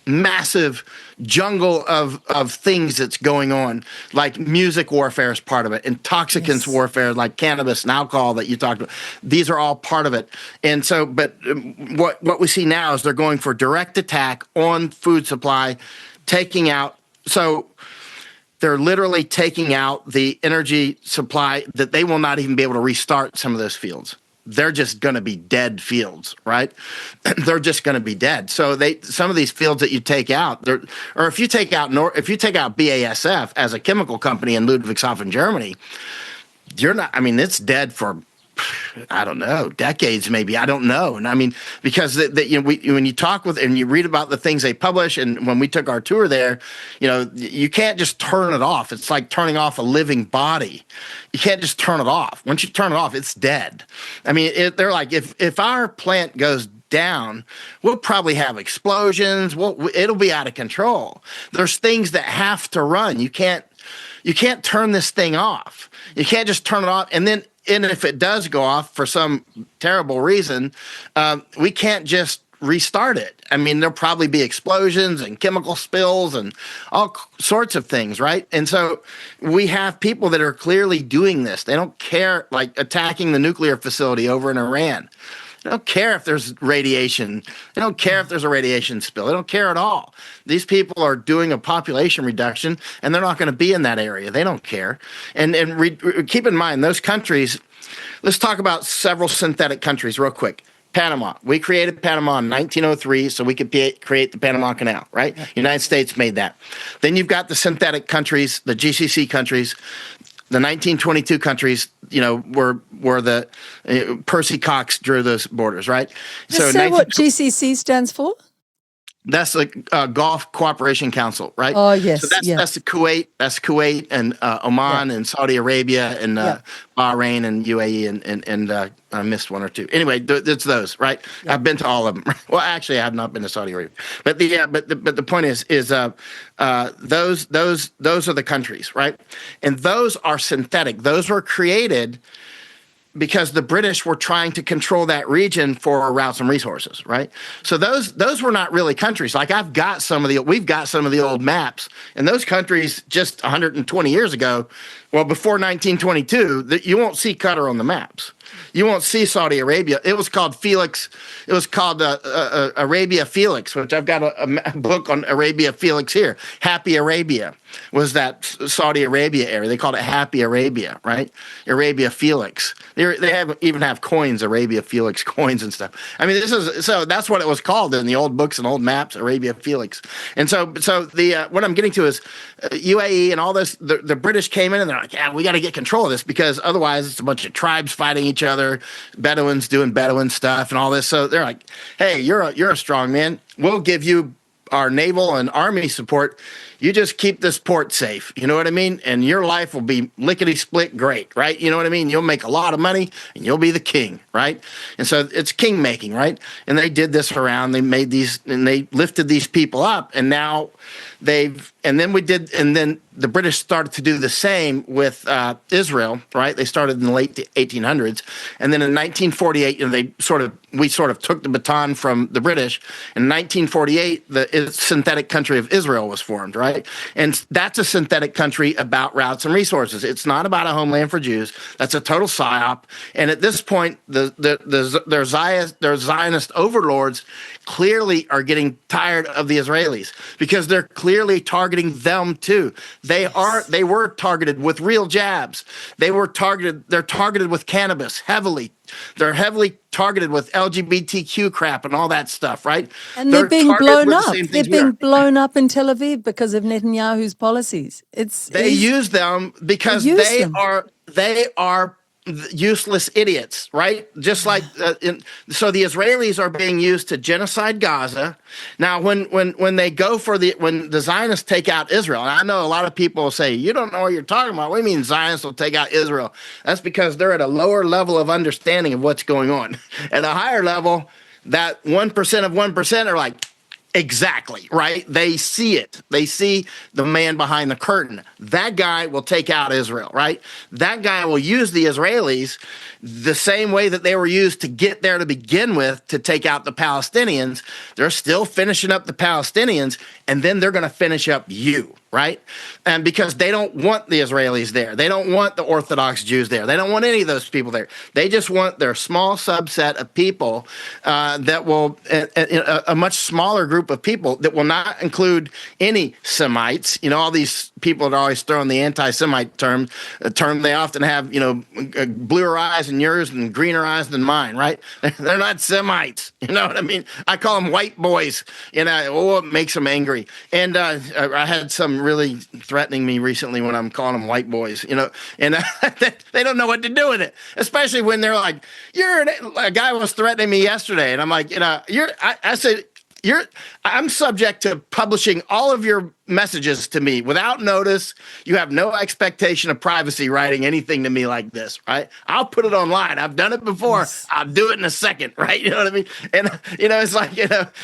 massive jungle of things that's going on, like music warfare is part of it, intoxicants warfare like cannabis and alcohol that you talked about. These are all part of it. And so, but what we see now is they're going for direct attack on food supply, so they're literally taking out the energy supply that they will not even be able to restart some of those fields. They're just going to be dead fields, right? They're just going to be dead. So some of these fields that you take out, or if you take out BASF as a chemical company in Ludwigshafen, Germany, it's dead for, I don't know, decades maybe. I don't know. And I mean, because when you talk with and you read about the things they publish, and when we took our tour there, you can't just turn it off. It's like turning off a living body. You can't just turn it off. Once you turn it off, it's dead. I mean, they're like, if our plant goes down, we'll probably have explosions. It'll be out of control. There's things that have to run. You can't turn this thing off. You can't just turn it off and if it does go off for some terrible reason, we can't just restart it. I mean, there'll probably be explosions and chemical spills and all sorts of things, right? And so we have people that are clearly doing this. They don't care, like attacking the nuclear facility over in Iran. They don't care if there's radiation. They don't care if there's a radiation spill. They don't care at all. These people are doing a population reduction, and they're not going to be in that area. They don't care. And keep in mind, those countries, let's talk about several synthetic countries real quick. Panama. We created Panama in 1903 so we could create the Panama Canal, right? Yeah. United States made that. Then you've got the synthetic countries, the GCC countries. The 1922 countries, were the Percy Cox drew those borders, right? Just say what GCC stands for. That's the Gulf Cooperation Council, right? Oh, yes. So that's the Kuwait. That's Kuwait and Oman and Saudi Arabia and Bahrain and UAE and I missed one or two. Anyway, it's those, right? Yeah. I've been to all of them. Well, actually, I have not been to Saudi Arabia. But the point is those are the countries, right? And those are synthetic. Those were created because the British were trying to control that region for routes and resources, right? So those were not really countries. Like we've got some of the old maps, and those countries just 120 years ago, well, before 1922, that you won't see Qatar on the maps. You won't see Saudi Arabia. It was called Felix. It was called Arabia Felix, which I've got a book on Arabia Felix here. Happy Arabia was that Saudi Arabia area. They called it Happy Arabia, right? Arabia Felix. They even have coins, Arabia Felix coins and stuff. I mean, so that's what it was called in the old books and old maps, Arabia Felix. And so the what I'm getting to is UAE and all this. The British came in and they're like, yeah, we got to get control of this because otherwise it's a bunch of tribes fighting each other, Bedouins doing Bedouin stuff and all this. So they're like, hey, you're a strong man. We'll give you our naval and army support. You just keep this port safe. You know what I mean? And your life will be lickety-split great, right? You know what I mean? You'll make a lot of money and you'll be the king, right? And so it's king making, right? And they did this around. They made these and they lifted these people up. And now and then the British started to do the same with Israel, right? They started in the late 1800s. And then in 1948, we sort of took the baton from the British. In 1948, the synthetic country of Israel was formed, right? And that's a synthetic country about routes and resources. It's not about a homeland for Jews. That's a total psyop. And at this point, their Zionist overlords clearly are getting tired of the Israelis because they're clearly targeting them too. They were targeted with real jabs. They're targeted with cannabis heavily. They're heavily targeted with LGBTQ crap and all that stuff, right? And they're being blown up. They're being blown up in Tel Aviv because of Netanyahu's policies. They use them because they are useless idiots, right? Just like so the Israelis are being used to genocide Gaza. Now when the Zionists take out Israel, and I know a lot of people will say, you don't know what you're talking about. What do you mean Zionists will take out Israel? That's because they're at a lower level of understanding of what's going on. At a higher level, that 1% of 1% are like, exactly, right? They see it. They see the man behind the curtain. That guy will take out Israel, right? That guy will use the Israelis the same way that they were used to get there to begin with to take out the Palestinians. They're still finishing up the Palestinians, and then they're going to finish up you, right? And because they don't want the Israelis there. They don't want the Orthodox Jews there. They don't want any of those people there. They just want their small subset of people that will, a much smaller group of people that will not include any Semites. You know, all these people that are always throwing the anti-Semite term, they often have, bluer eyes than yours and greener eyes than mine, right? They're not Semites. You know what I mean? I call them white boys. It makes them angry. And I had some really threatening me recently when I'm calling them white boys, and they don't know what to do with it, especially when they're like, a guy was threatening me yesterday. And I'm like, I said, I'm subject to publishing all of your messages to me without notice. You have no expectation of privacy writing anything to me like this, right? I'll put it online. I've done it before. Yes. I'll do it in a second, right? You know what I mean? And, it's like,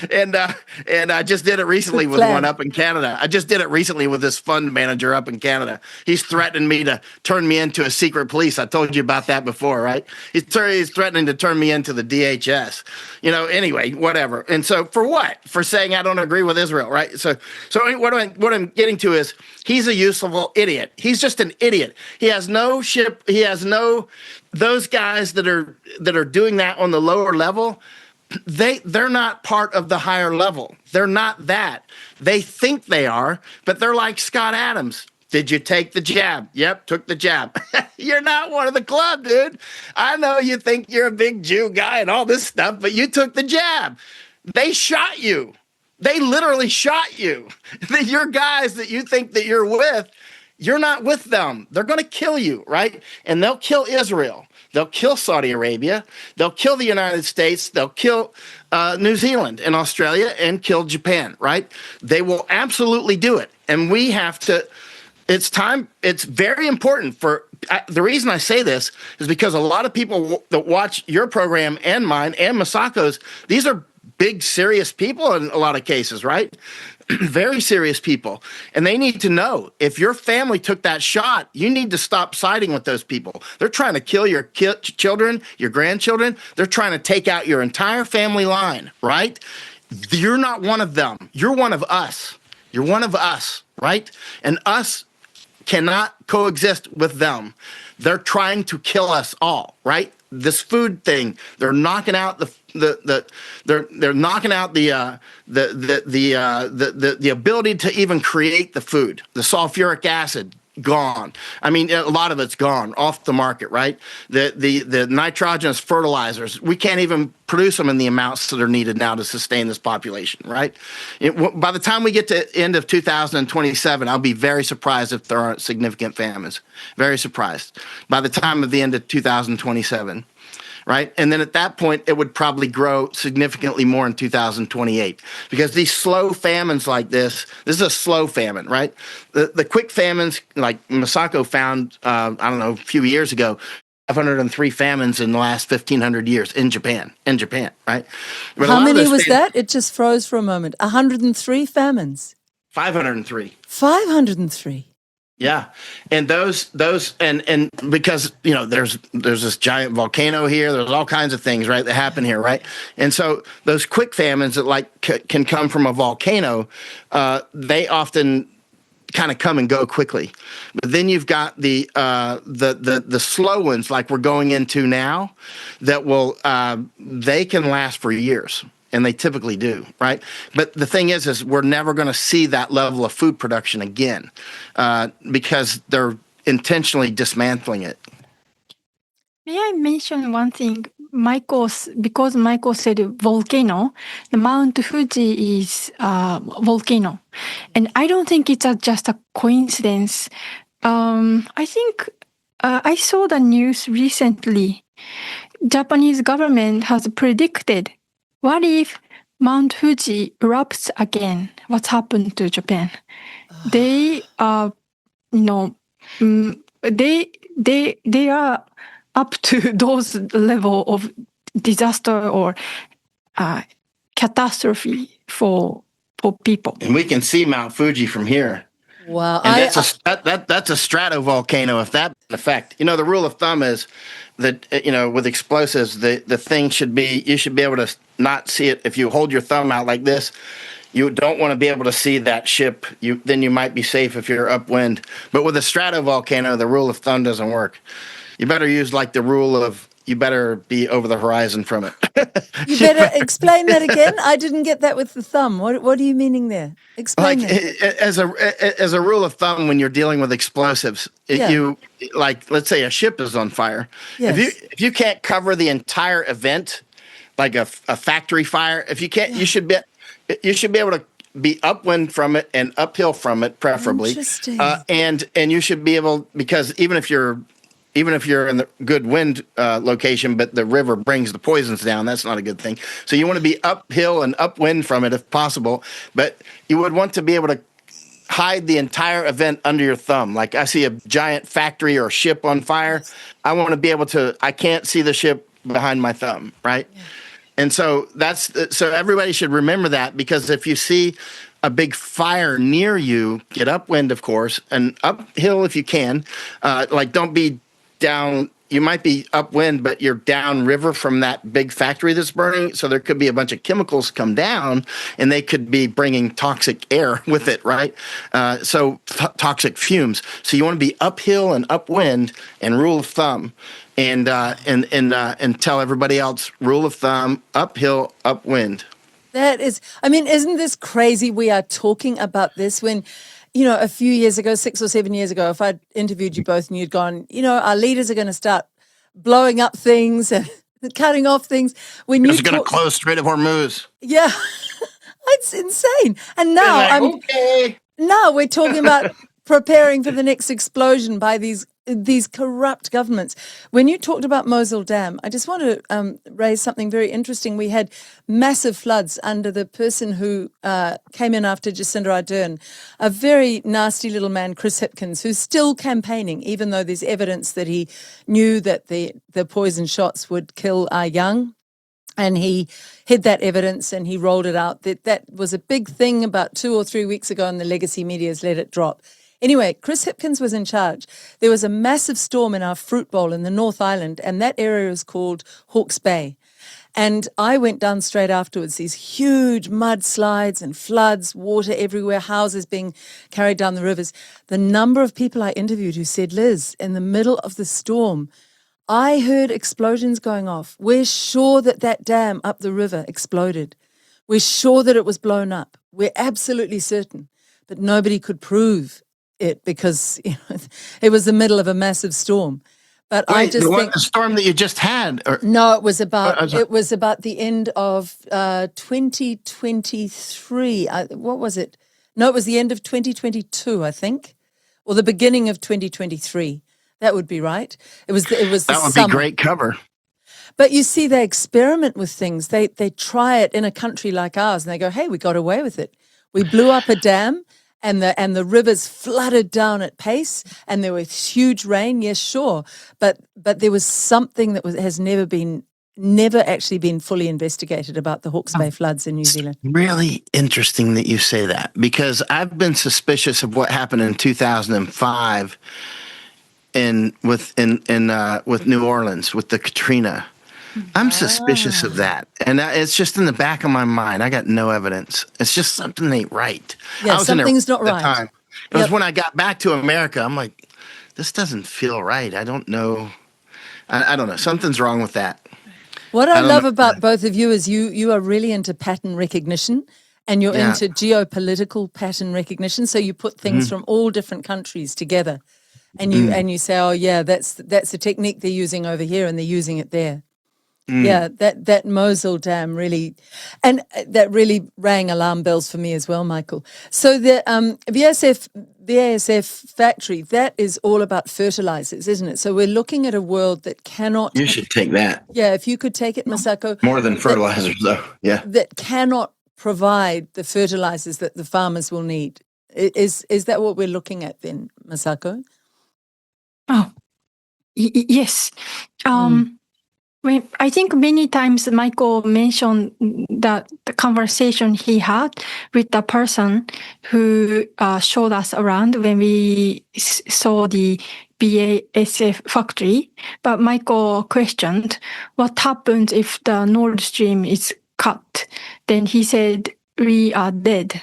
and I just did it recently with one up in Canada. I just did it recently with this fund manager up in Canada. He's threatening me to turn me into a secret police. I told you about that before, right? He's threatening to turn me into the DHS, anyway, whatever. And so for what? For saying I don't agree with Israel, right? So what I'm getting to is he's a useful idiot. He's just an idiot. He has no ship. He has no, those guys that are doing that on the lower level, they're not part of the higher level. They're not that. They think they are, but they're like Scott Adams. Did you take the jab? Yep, took the jab. You're not one of the club, dude. I know you think you're a big Jew guy and all this stuff, but you took the jab. They shot you. They literally shot you. Your guys that you think that you're with, you're not with them. They're going to kill you, right? And they'll kill Israel. They'll kill Saudi Arabia. They'll kill the United States. They'll kill New Zealand and Australia and kill Japan, right? They will absolutely do it. And we have to, it's time, it's very important the reason I say this is because a lot of people that watch your program and mine and Masako's, these are big, serious people in a lot of cases, right? Very serious people. And they need to know if your family took that shot, you need to stop siding with those people. They're trying to kill your children, your grandchildren. They're trying to take out your entire family line, right? You're not one of them. You're one of us. You're one of us, right? And us cannot coexist with them. They're trying to kill us all, right? this food thing. They're knocking out they're knocking out the ability to even create the food. The sulfuric acid gone. I mean, a lot of it's gone off the market, right? The nitrogenous fertilizers, we can't even produce them in the amounts that are needed now to sustain this population, right? By the time we get to end of 2027, I'll be very surprised if there aren't significant famines. Very surprised. By the time of the end of 2027. Right? And then at that point, it would probably grow significantly more in 2028 because these slow famines like this is a slow famine, right? The quick famines, like Masako found, I don't know, a few years ago, 503 famines in the last 1,500 years in Japan, right? But how many was that? It just froze for a moment. 103 famines. 503. 503. Yeah, and those and because there's this giant volcano here. There's all kinds of things, right, that happen here, right? And so those quick famines that can come from a volcano, they often kind of come and go quickly. But then you've got the slow ones like we're going into now that will they can last for years. And they typically do, right? But the thing is we're never going to see that level of food production again because they're intentionally dismantling it. May I mention one thing? Because Michael said volcano, the Mount Fuji is a volcano. And I don't think it's just a coincidence. I think I saw the news recently. Japanese government has predicted, what if Mount Fuji erupts again? What's happened to Japan? They are, they are up to those level of disaster or catastrophe for people. And we can see Mount Fuji from here. Wow, and that's a stratovolcano. If that effect, the rule of thumb is that with explosives, the thing you should be able to not see it. If you hold your thumb out like this, you don't want to be able to see that ship. Then you might be safe if you're upwind. But with a stratovolcano, the rule of thumb doesn't work. You better use the rule of you better be over the horizon from it. You better explain that again. I didn't get that with the thumb. What are you meaning there? Explain that. As a rule of thumb, when you're dealing with explosives, let's say a ship is on fire. Yes. If you can't cover the entire event, like a factory fire, if you can't, you should be able to be upwind from it and uphill from it, preferably. Interesting. And you should be able, because even if you're in the good wind location, but the river brings the poisons down, that's not a good thing. So you want to be uphill and upwind from it if possible, but you would want to be able to hide the entire event under your thumb. Like I see a giant factory or ship on fire, I want to be able to, I can't see the ship behind my thumb, right? Yeah. And so so everybody should remember that, because if you see a big fire near you, get upwind, of course, and uphill if you can. Don't be down. You might be upwind, but you're downriver from that big factory that's burning. So there could be a bunch of chemicals come down, and they could be bringing toxic air with it, right? Toxic fumes. So you want to be uphill and upwind, and rule of thumb, and tell everybody else, rule of thumb, uphill, upwind. That is, isn't this crazy? We are talking about this when, a few years ago, 6 or 7 years ago, if I'd interviewed you both and you'd gone, our leaders are going to start blowing up things and cutting off things. When you're going to close Strait of Hormuz. Yeah, it's insane. And now now we're talking about preparing for the next explosion by these corrupt governments. When you talked about Mosul Dam, I just want to raise something very interesting. We had massive floods under the person who came in after Jacinda Ardern, a very nasty little man, Chris Hipkins, who's still campaigning, even though there's evidence that he knew that the poison shots would kill our young. And he hid that evidence and he rolled it out. That was a big thing about 2 or 3 weeks ago, and the legacy media's let it drop. Anyway, Chris Hipkins was in charge. There was a massive storm in our fruit bowl in the North Island, and that area is called Hawke's Bay. And I went down straight afterwards, these huge mudslides and floods, water everywhere, houses being carried down the rivers. The number of people I interviewed who said, Liz, in the middle of the storm, I heard explosions going off. We're sure that that dam up the river exploded. We're sure that it was blown up. We're absolutely certain, but nobody could prove it because it was the middle of a massive storm. But Wait, I just think the storm that you just had. no, it was about the end of 2023. What was it? No, it was the end of 2022, I think, or the beginning of 2023. That would be right. It was the that would summer. be great cover. But you see, they experiment with things. They try it in a country like ours, and they go, "Hey, we got away with it. We blew up a dam, and the rivers flooded down at pace, and there was huge rain. Yes, sure, but there was something that has never actually been fully investigated about the Hawke's Bay floods in New Zealand." Really interesting that you say that, because I've been suspicious of what happened in 2005 with New Orleans with the Katrina. I'm suspicious of that, and it's just in the back of my mind. I got no evidence. It's just something ain't right. Yeah, I was something's in not right. Time. It was when I got back to America. I'm like, this doesn't feel right. I don't know. I don't know. Something's wrong with that. What I love about both of you is you are really into pattern recognition, and you're into geopolitical pattern recognition. So you put things from all different countries together, and you say, oh yeah, that's the technique they're using over here, and they're using it there. Yeah, that Mosul dam really, and that really rang alarm bells for me as well, Michael. So the ASF factory, that is all about fertilizers, isn't it? So we're looking at a world that cannot. You should take that. Yeah, if you could take it, Masako. More than fertilizers, though. Yeah, that cannot provide the fertilizers that the farmers will need. Is that what we're looking at then, Masako? Oh, yes. I think many times Michael mentioned that the conversation he had with the person who showed us around when we saw the BASF factory. But Michael questioned what happens if the Nord Stream is cut. Then he said, we are dead.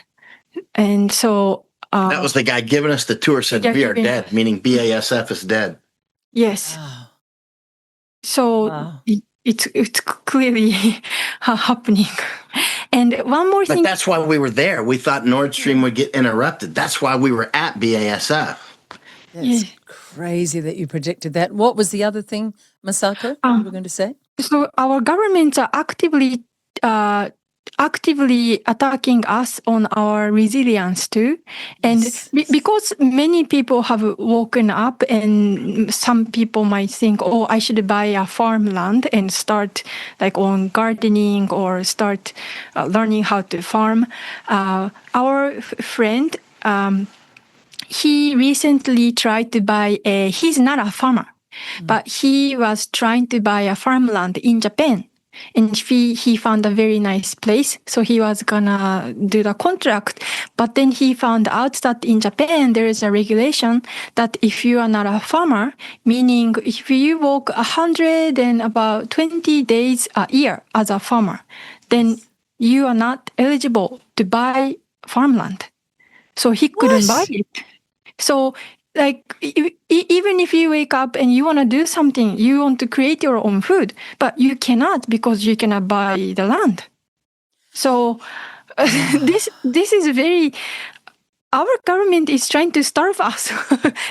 And so... that was the guy giving us the tour said, we are dead, meaning BASF is dead. Yes. Wow. So it's clearly happening. And one more thing. But that's why we were there. We thought Nord Stream would get interrupted. That's why we were at BASF. That's crazy that you predicted that. What was the other thing, Masako, you were going to say? So our governments are actively attacking us on our resilience too. And because many people have woken up, and some people might think, oh, I should buy a farmland and start like on gardening or start learning how to farm. Our friend, he recently tried to buy he's not a farmer, but he was trying to buy a farmland in Japan. And he found a very nice place, so he was gonna do the contract. But then he found out that in Japan there is a regulation that if you are not a farmer, meaning if you work 120 days a year as a farmer, then you are not eligible to buy farmland. So he couldn't buy it. So like, even if you wake up and you want to do something, you want to create your own food, but you cannot because you cannot buy the land. So this is very, our government is trying to starve us.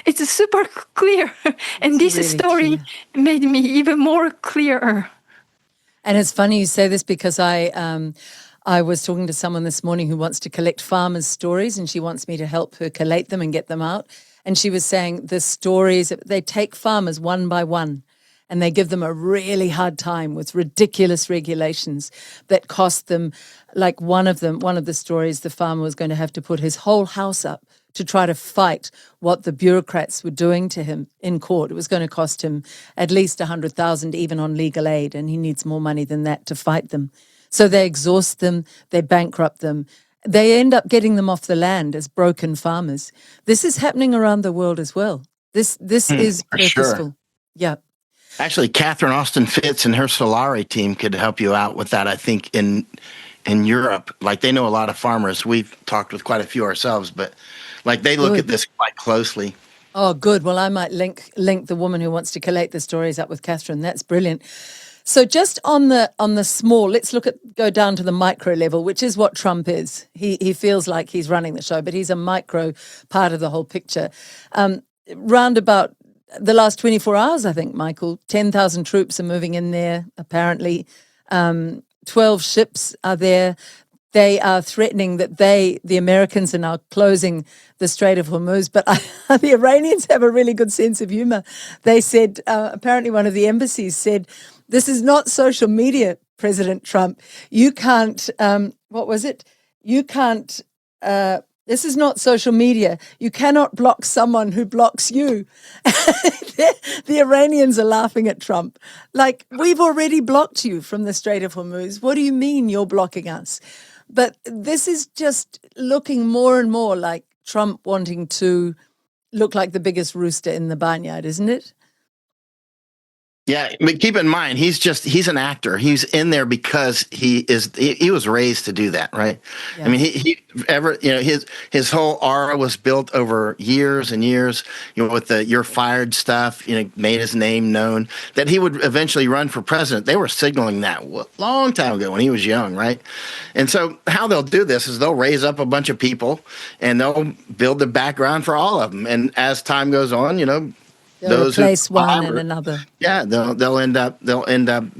It's super clear. And this really story made me even more clearer. And it's funny you say this because I was talking to someone this morning who wants to collect farmers' stories, and she wants me to help her collate them and get them out. And she was saying the stories, they take farmers one by one and they give them a really hard time with ridiculous regulations that cost them, like one of the stories, the farmer was going to have to put his whole house up to try to fight what the bureaucrats were doing to him in court. It was going to cost him at least 100,000 even on legal aid, and he needs more money than that to fight them. So they exhaust them, they bankrupt them. They end up getting them off the land as broken farmers. This is happening around the world as well. This is purposeful. Sure. Yeah. Actually, Catherine Austin Fitz and her Solari team could help you out with that, I think, in Europe. Like, they know a lot of farmers. We've talked with quite a few ourselves, but like they look at this quite closely. Oh, good. Well, I might link the woman who wants to collate the stories up with Catherine. That's brilliant. So just on the small, let's go down to the micro level, which is what Trump is. He feels like he's running the show, but he's a micro part of the whole picture. Round about the last 24 hours, I think, Michael, 10,000 troops are moving in there, apparently. 12 ships are there. They are threatening that the Americans are now closing the Strait of Hormuz. But the Iranians have a really good sense of humor. They said, apparently one of the embassies said, this is not social media, President Trump. You can't, what was it? You can't, this is not social media. You cannot block someone who blocks you. The Iranians are laughing at Trump. Like, we've already blocked you from the Strait of Hormuz. What do you mean you're blocking us? But this is just looking more and more like Trump wanting to look like the biggest rooster in the barnyard, isn't it? Yeah, but keep in mind, he's an actor. He's in there because he was raised to do that, right? Yeah. I mean, his whole aura was built over years and years, with the "you're fired" stuff, made his name known, that he would eventually run for president. They were signaling that a long time ago when he was young, right? And so how they'll do this is they'll raise up a bunch of people and they'll build the background for all of them. And as time goes on, they'll replace one and another. Yeah, they'll end up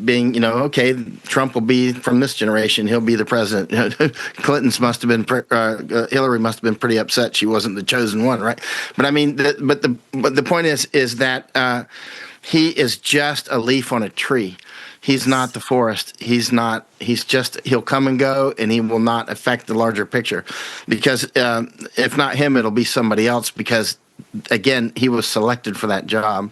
being, okay, Trump will be from this generation. He'll be the president. Clinton's must have been Hillary must have been pretty upset she wasn't the chosen one, right? But I mean, but the point is that he is just a leaf on a tree. He's not the forest. He'll come and go, and he will not affect the larger picture, because if not him, it'll be somebody else, because again, he was selected for that job.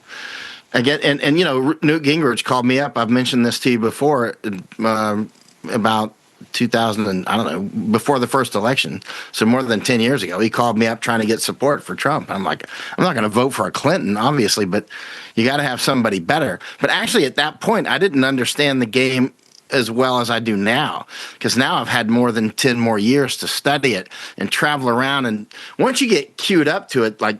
Again, and Newt Gingrich called me up. I've mentioned this to you before, about 2000, and I don't know, before the first election, so more than 10 years ago. He called me up trying to get support for Trump. I'm like, I'm not going to vote for a Clinton, obviously, but you got to have somebody better. But actually, at that point, I didn't understand the game as well as I do now, because now I've had more than 10 more years to study it and travel around. And once you get queued up to it, like,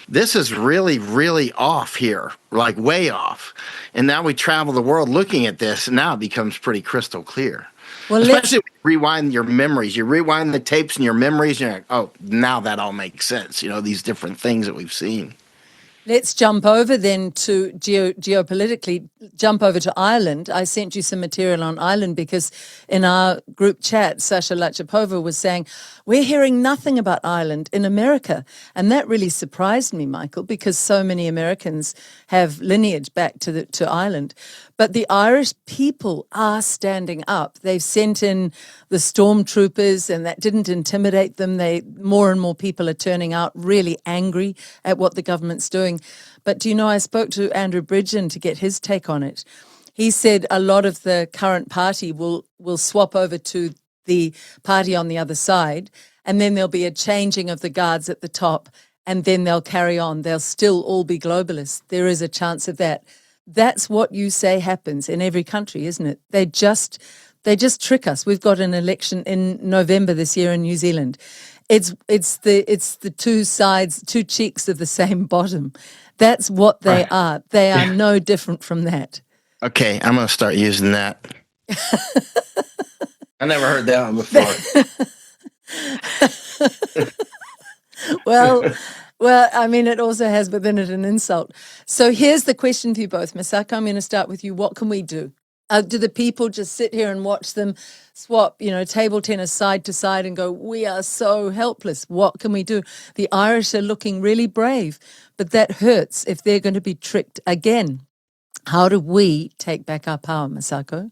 this is really, really off here, like way off. And now we travel the world looking at this, and now it becomes pretty crystal clear. Well, especially when you rewind your memories. You rewind the tapes in your memories, and you're like, oh, now that all makes sense. These different things that we've seen. Let's jump over then to geopolitically, jump over to Ireland. I sent you some material on Ireland because in our group chat, Sasha Lachapova was saying, we're hearing nothing about Ireland in America. And that really surprised me, Michael, because so many Americans have lineage back to Ireland. But the Irish people are standing up. They've sent in the stormtroopers, and that didn't intimidate them. More and more people are turning out really angry at what the government's doing. But do you know, I spoke to Andrew Bridgen to get his take on it. He said a lot of the current party will swap over to the party on the other side, and then there'll be a changing of the guards at the top, and then they'll carry on. They'll still all be globalists. There is a chance of that. That's what you say happens in every country, isn't it? They just trick us. We've got an election in November this year in New Zealand. It's the two sides, two cheeks of the same bottom. That's what they are. They are no different from that. Okay, I'm going to start using that. I never heard that one before. Well, I mean, it also has within it an insult. So here's the question for you both. Masako, I'm going to start with you. What can we do? Do the people just sit here and watch them swap, table tennis side to side and go, we are so helpless. What can we do? The Irish are looking really brave, but that hurts if they're going to be tricked again. How do we take back our power, Masako?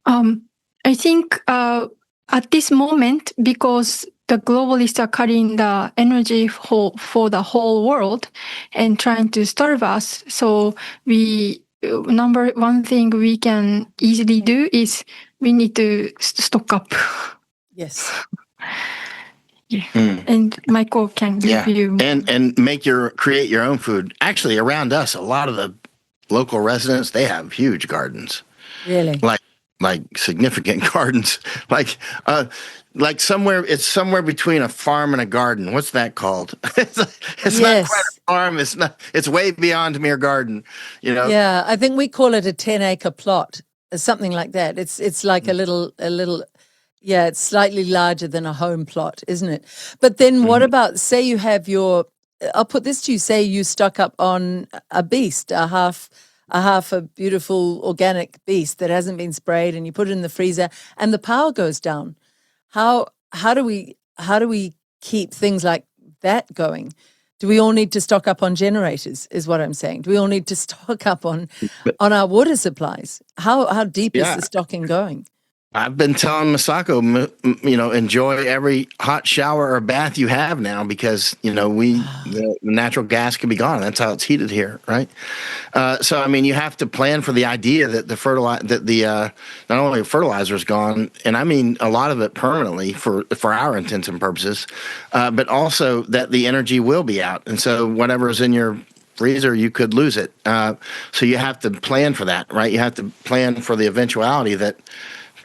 I think at this moment, because the globalists are carrying the energy for the whole world and trying to starve us, so number one thing we can easily do is we need to stock up. Yes. Yeah. And Michael can give you and create your own food. Actually, around us, a lot of the local residents, they have huge gardens. Really? Like like significant gardens, like somewhere, it's somewhere between a farm and a garden. What's that called? It's not quite a farm. It's way beyond mere garden, you know? Yeah, I think we call it a 10-acre plot, something like that. It's like a little, yeah, it's slightly larger than a home plot, isn't it? But then what about, say you have I'll put this to you, say you stock up on a beast, a half a beautiful organic beast that hasn't been sprayed, and you put it in the freezer and the power goes down. How do we keep things like that going? Do we all need to stock up on generators, is what I'm saying? Do we all need to stock up on our water supplies? How deep is the stocking going? I've been telling Masako, enjoy every hot shower or bath you have now, because, the natural gas can be gone. That's how it's heated here, right? So, I mean, you have to plan for the idea that not only fertilizer is gone, and I mean a lot of it permanently for our intents and purposes, but also that the energy will be out. And so whatever is in your freezer, you could lose it. So you have to plan for that, right? You have to plan for the eventuality that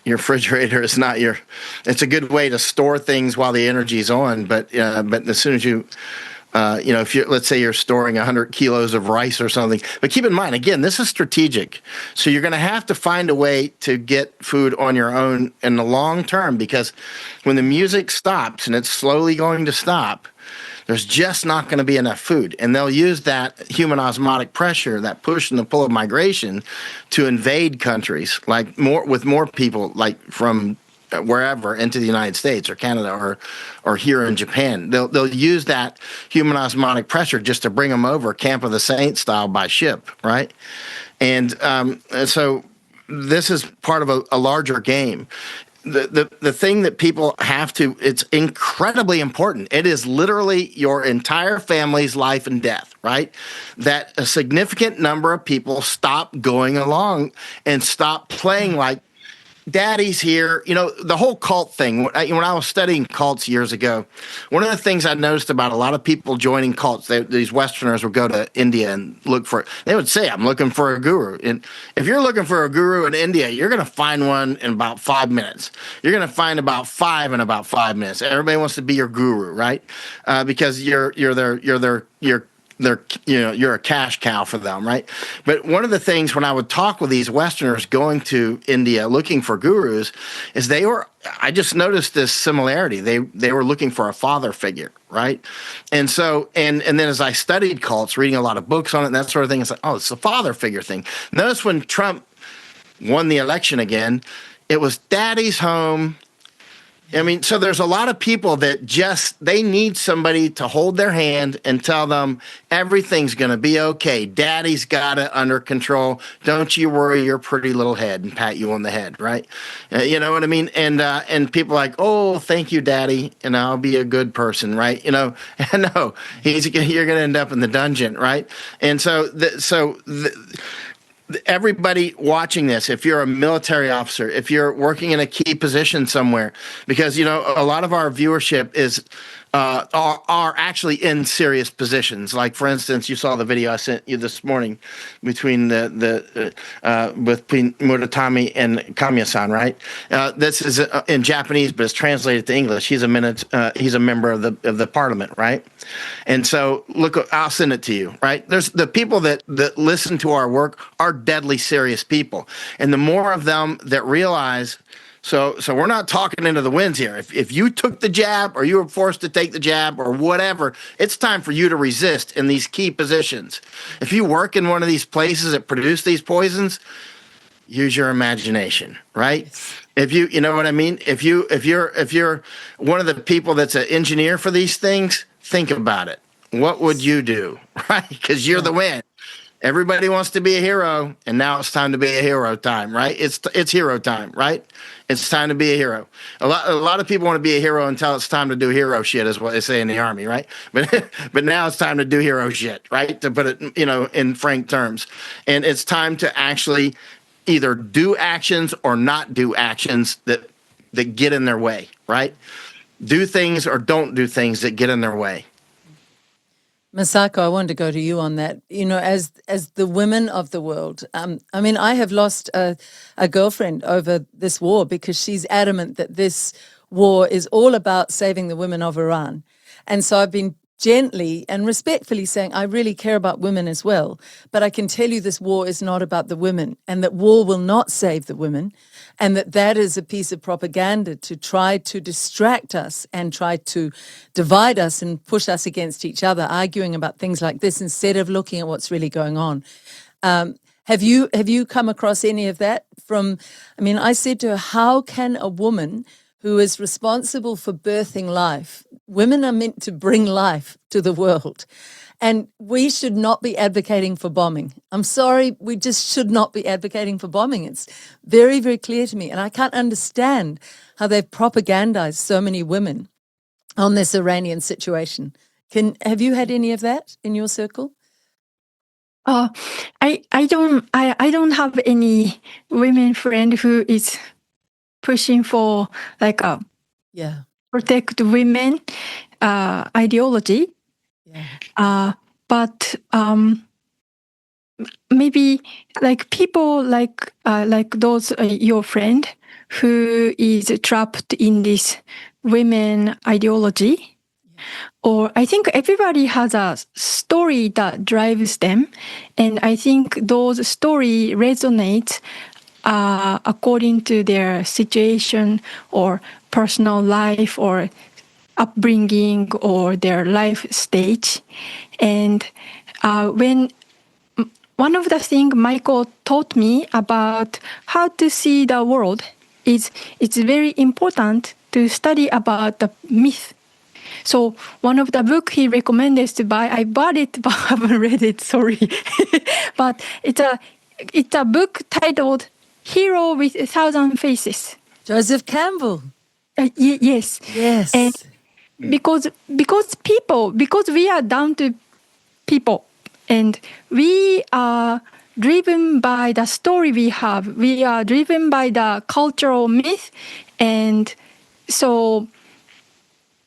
your refrigerator is not it's a good way to store things while the energy's on, but as soon as if let's say you're storing 100 kilos of rice or something, but keep in mind, again, this is strategic. So you're going to have to find a way to get food on your own in the long term, because when the music stops, and it's slowly going to stop, there's just not going to be enough food. And they'll use that human osmotic pressure, that push and the pull of migration, to invade countries, with more people, like from wherever into the United States or Canada or here in Japan. They'll use that human osmotic pressure just to bring them over, Camp of the Saints style, by ship, right? And so this is part of a larger game. The thing that people have to, it's incredibly important. It is literally your entire family's life and death, right? That a significant number of people stop going along and stop playing like daddy's here. The whole cult thing. When I was studying cults years ago, one of the things I noticed about a lot of people joining cults, these Westerners would go to India and look for it. They would say, I'm looking for a guru. And if you're looking for a guru in India, you're going to find one in about 5 minutes. You're going to find about 5 in about 5 minutes. Everybody wants to be your guru, right? Because you're a cash cow for them, right? But one of the things when I would talk with these Westerners going to India looking for gurus is I just noticed this similarity. They were looking for a father figure, right? And so, and then as I studied cults, reading a lot of books on it and that sort of thing, it's like, it's the father figure thing. Notice when Trump won the election again, it was daddy's home. I mean, so there's a lot of people that they need somebody to hold their hand and tell them everything's going to be okay. Daddy's got it under control. Don't you worry your pretty little head, and pat you on the head, right? You know what I mean? And people are like, oh, thank you, Daddy, and I'll be a good person, right? No, you're going to end up in the dungeon, right? And everybody watching this, if you're a military officer, if you're working in a key position somewhere, because a lot of our viewership is are actually in serious positions. Like, for instance, you saw the video I sent you this morning between between Muratami and Kamiya-san, right? This is in Japanese, but it's translated to English. He's a member of the parliament, right? And so, look, I'll send it to you, right? There's the people that listen to our work are deadly serious people, and the more of them that realize. So we're not talking into the winds here. If you took the jab, or you were forced to take the jab, or whatever, it's time for you to resist in these key positions. If you work in one of these places that produce these poisons, use your imagination, right? If you know what I mean? If you're one of the people that's an engineer for these things, think about it. What would you do, right? Because you're the win. Everybody wants to be a hero, and now it's time to be a hero time, right? It's hero time, right? It's time to be a hero. A lot of people want to be a hero until it's time to do hero shit, is what they say in the Army, right? But now it's time to do hero shit, right? To put it, in frank terms. And it's time to actually either do actions or not do actions that get in their way, right? Do things or don't do things that get in their way. Masako, I wanted to go to you on that. You know, as the women of the world, I mean, I have lost a girlfriend over this war because she's adamant that this war is all about saving the women of Iran. And so I've been gently and respectfully saying, I really care about women as well, but I can tell you this war is not about the women, and that war will not save the women, and that is a piece of propaganda to try to distract us and try to divide us and push us against each other, arguing about things like this instead of looking at what's really going on. Have you come across any of that I said to her, how can a woman who is responsible for birthing life, women are meant to bring life to the world, and we should not be advocating for bombing. I'm sorry, we just should not be advocating for bombing. It's very, very clear to me, and I can't understand how they've propagandized so many women on this Iranian situation. Have you had any of that in your circle? I don't have any women friend who is pushing for like a protect women ideology. Yeah. But maybe like people like those your friend who is trapped in this women ideology. Or I think everybody has a story that drives them, and I think those story resonates according to their situation or personal life or upbringing or their life stage. And when one of the things Michael taught me about how to see the world is it's very important to study about the myth. So one of the book he recommended to buy, I bought it but I haven't read it, sorry. But it's a book titled Hero with 1,000 Faces. Joseph Campbell. Yes. Yes. And because we are down to people, and we are driven by the story we have. We are driven by the cultural myth, and so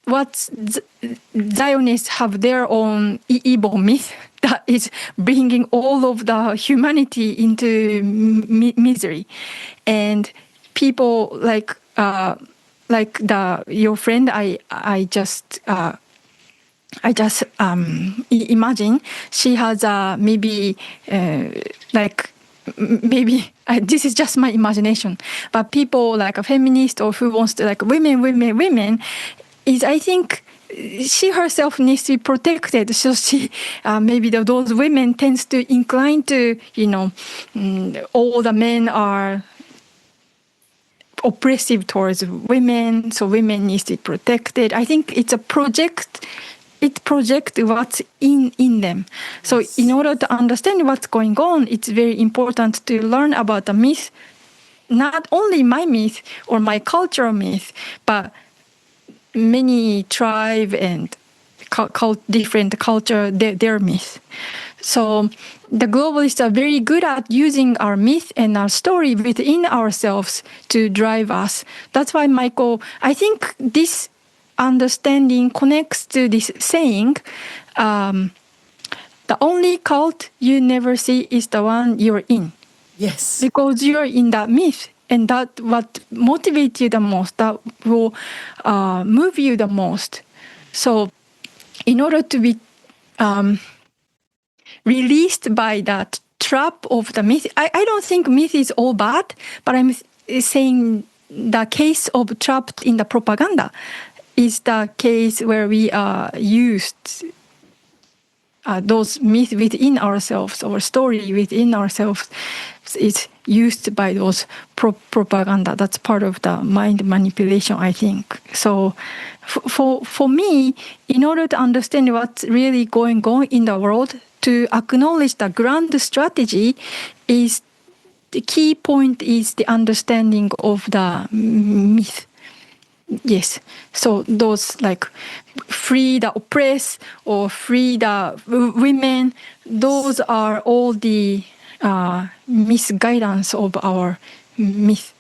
what Zionists have their own evil myth that is bringing all of the humanity into misery, and people like your friend. I just imagine she has maybe maybe this is just my imagination, but people like a feminist or who wants to like women is, I think she herself needs to be protected. So she maybe those women tends to incline to all the men are oppressive towards women, so women need to be protected. I think it's a project. It projects what's in them. So yes. In order to understand what's going on, it's very important to learn about the myth, not only my myth or my cultural myth, but many tribe and different culture, their myth. So the globalists are very good at using our myth and our story within ourselves to drive us. That's why, Michael, I think this understanding connects to this saying, the only cult you never see is the one you're in. Yes. Because you're in that myth. And that what motivates you the most, that will move you the most. So in order to be released by that trap of the myth, I don't think myth is all bad, but I'm saying the case of trapped in the propaganda is the case where we are used those myths within ourselves or story within ourselves is used by those propaganda. That's part of the mind manipulation, I think. So for me, in order to understand what's really going on in the world, to acknowledge the grand strategy is the key point is the understanding of the myth. Yes. So those like free the oppressed or free the women, those are all the misguidance of our myth.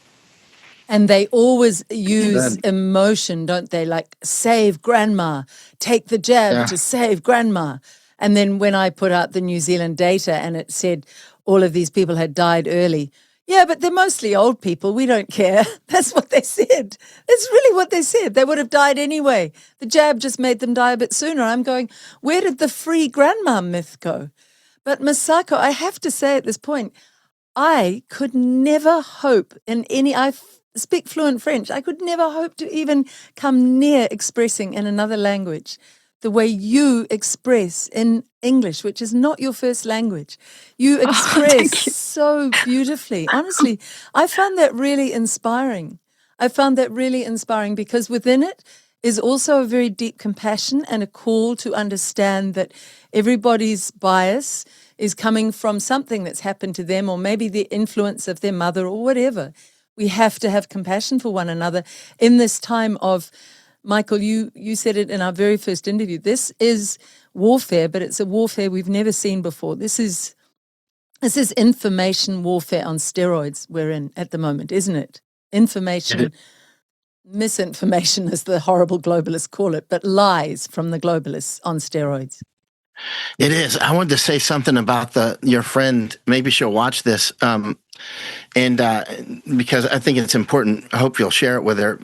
And they always use emotion, don't they? Like, save grandma, take the jab to save grandma. And then when I put out the New Zealand data and it said all of these people had died early, yeah, but they're mostly old people. We don't care. That's what they said. That's really what they said. They would have died anyway. The jab just made them die a bit sooner. I'm going, where did the free grandma myth go? But Masako, I have to say at this point, I could never hope in any, I speak fluent French, I could never hope to even come near expressing in another language the way you express in English, which is not your first language. You express so beautifully. Honestly, I found that really inspiring. I found that really inspiring because within it is also a very deep compassion and a call to understand that everybody's bias is coming from something that's happened to them or maybe the influence of their mother or whatever. We have to have compassion for one another in this time of, Michael, you said it in our very first interview. This is warfare, but it's a warfare we've never seen before. This is information warfare on steroids we're in at the moment, isn't it? Information, misinformation as the horrible globalists call it, but lies from the globalists on steroids. It is. I wanted to say something about your friend. Maybe she'll watch this. And because I think it's important. I hope you'll share it with her.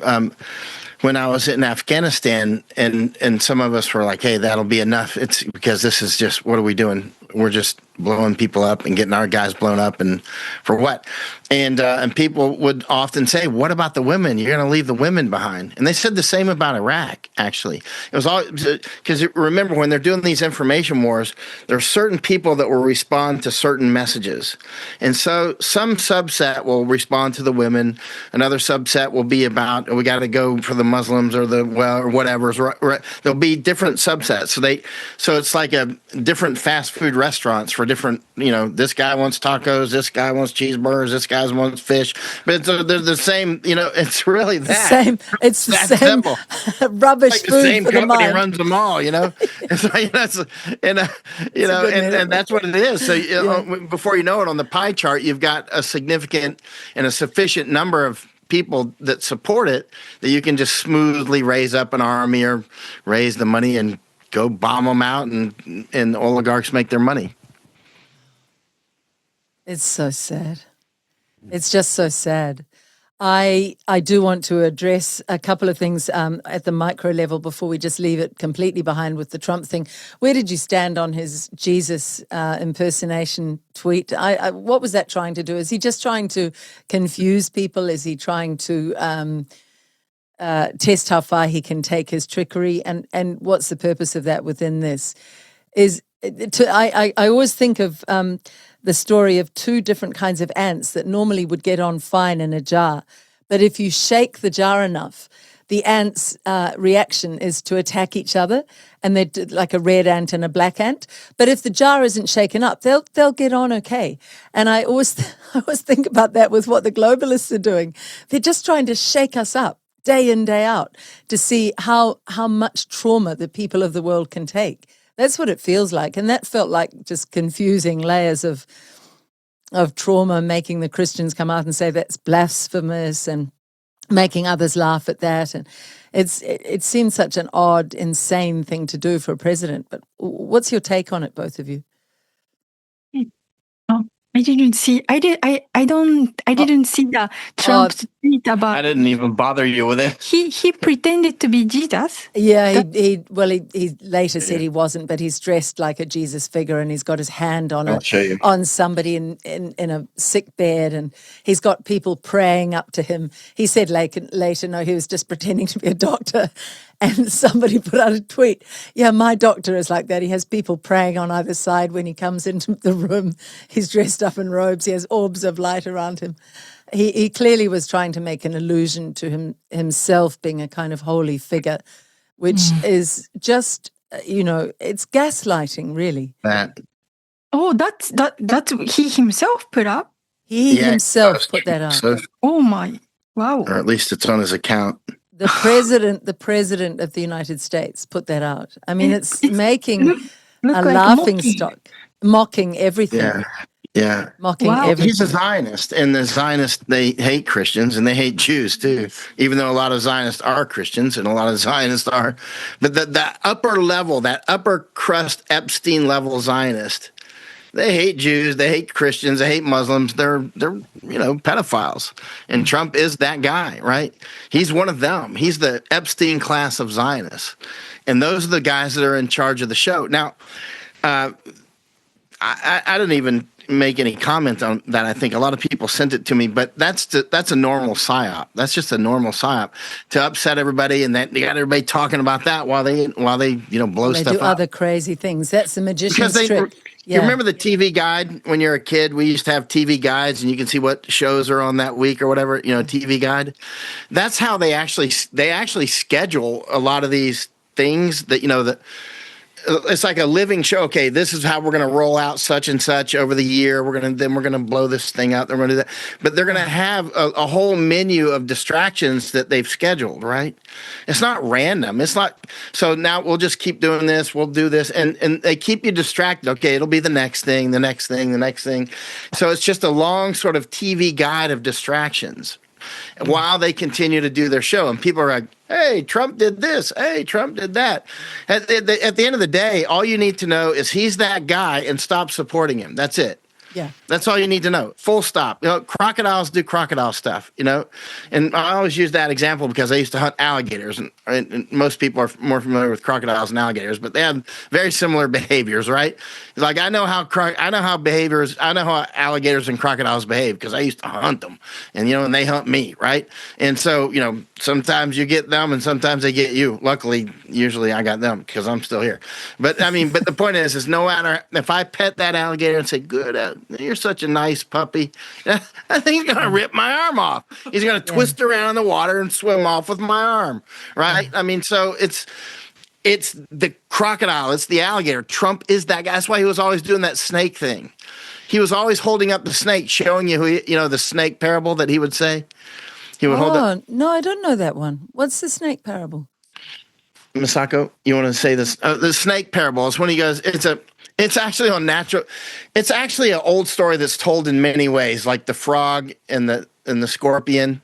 When I was in Afghanistan and some of us were like, hey, that'll be enough. It's because this is just, what are we doing? We're just blowing people up and getting our guys blown up, and for what? And people would often say, what about the women? You're going to leave the women behind. And they said the same about Iraq, actually. It was all because remember, when they're doing these information wars, there are certain people that will respond to certain messages. And so some subset will respond to the women. Another subset will be about, we got to go for the Muslims or or whatever. There'll be different subsets. So it's like a different fast food restaurants for different, this guy wants tacos, this guy wants cheeseburgers, this guy wants fish, but they're the same, it's really that. Same. It's the that same simple. Rubbish Like food the same for the company mind. runs them all, It's like, and that's what it is. So, before you know it, on the pie chart, you've got a significant and a sufficient number of people that support it that you can just smoothly raise up an army or raise the money and go bomb them out, and oligarchs make their money. It's so sad. It's just so sad. I do want to address a couple of things at the micro level before we just leave it completely behind with the Trump thing. Where did you stand on his Jesus impersonation tweet? What was that trying to do? Is he just trying to confuse people? Is he trying to test how far he can take his trickery? And what's the purpose of that within this? I always think of the story of two different kinds of ants that normally would get on fine in a jar. But if you shake the jar enough, the ants' reaction is to attack each other, and they're like a red ant and a black ant. But if the jar isn't shaken up, they'll get on okay. And I always think about that with what the globalists are doing. They're just trying to shake us up day in, day out to see how much trauma the people of the world can take. That's what it feels like. And that felt like just confusing layers of trauma, making the Christians come out and say that's blasphemous and making others laugh at that. And it seems such an odd, insane thing to do for a president. But what's your take on it, both of you? I didn't see. I didn't see the Trump's tweet about. I didn't even bother you with it. He pretended to be Jesus. Yeah, he later said he wasn't, but he's dressed like a Jesus figure, and he's got his hand on somebody in a sick bed, and he's got people praying up to him. He said later, no, he was just pretending to be a doctor. And somebody put out a tweet, yeah, my doctor is like that. He has people praying on either side when he comes into the room. He's dressed up in robes. He has orbs of light around him. He clearly was trying to make an allusion to himself being a kind of holy figure, which is just, it's gaslighting, really. That. Oh, that's he himself put up? He himself put that up. So, oh, my. Wow. Or at least it's on his account. The president of the United States put that out. I mean, it's making a laughing stock, mocking everything. Yeah. Yeah. mocking Wow. everything. He's a Zionist, and the Zionists, they hate Christians and they hate Jews too, even though a lot of Zionists are Christians and a lot of Zionists are. But that upper level, that upper crust Epstein level Zionist, they hate Jews, they hate Christians, they hate Muslims. They're pedophiles. And Trump is that guy, right? He's one of them. He's the Epstein class of Zionists. And those are the guys that are in charge of the show. Now, I didn't even make any comment on that. I think a lot of people sent it to me, but that's a normal psyop. That's just a normal psyop to upset everybody, and that they got everybody talking about that while they blow They stuff do up. other crazy things. That's the magician's Because trick. you remember the TV guide when you're a kid? We used to have TV guides, and you can see what shows are on that week or whatever. TV guide. That's how they actually schedule a lot of these things that it's like a living show. Okay, this is how we're going to roll out such and such over the year. We're going to blow this thing out. They're going to do that, but they're going to have a whole menu of distractions that they've scheduled. Right? It's not random. It's not. So now we'll just keep doing this. We'll do this, and they keep you distracted. Okay, it'll be the next thing, the next thing, the next thing. So it's just a long sort of TV guide of distractions while they continue to do their show. And people are like, hey, Trump did this. Hey, Trump did that. At the end of the day, all you need to know is he's that guy and stop supporting him. That's it. Yeah. That's all you need to know. Full stop. Crocodiles do crocodile stuff, and I always use that example because I used to hunt alligators, and most people are more familiar with crocodiles and alligators, but they have very similar behaviors, right? It's like I know how alligators and crocodiles behave because I used to hunt them, and they hunt me, right? And so, sometimes you get them and sometimes they get you. Luckily, usually I got them because I'm still here. But but the point is no matter if I pet that alligator and say, good, you're such a nice puppy, I think he's going to rip my arm off. He's going to twist around in the water and swim off with my arm, right? So it's the crocodile, it's the alligator. Trump is that guy. That's why he was always doing that snake thing. He was always holding up the snake, showing you the snake parable that he would say. He would hold up. No, I don't know that one. What's the snake parable? Masako, you want to say this? The snake parable is when he goes, it's actually on natural. It's actually an old story that's told in many ways, like the frog and the scorpion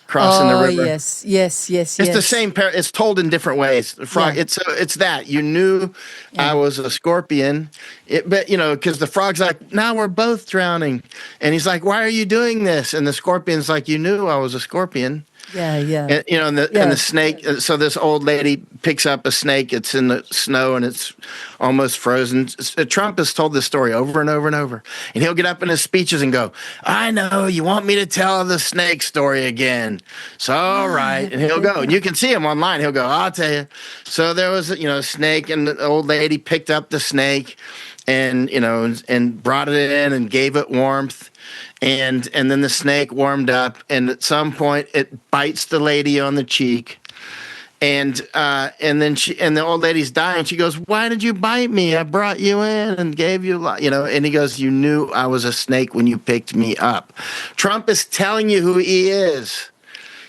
crossing the river. Yes. It's the same it's told in different ways. The frog. Yeah. It's that you knew I was a scorpion, but because the frog's like, now we're both drowning, and he's like, why are you doing this? And the scorpion's like, you knew I was a scorpion. Yeah. And the snake. So this old lady picks up a snake. It's in the snow and it's almost frozen. Trump has told this story over and over and over. And he'll get up in his speeches and go, I know you want me to tell the snake story again. So, all right. And he'll go. And you can see him online. He'll go, I'll tell you. So there was, a snake, and the old lady picked up the snake and brought it in and gave it warmth. And then the snake warmed up, and at some point it bites the lady on the cheek, and then the old lady's dying. She goes, "Why did you bite me? I brought you in and gave you, And he goes, "You knew I was a snake when you picked me up." Trump is telling you who he is.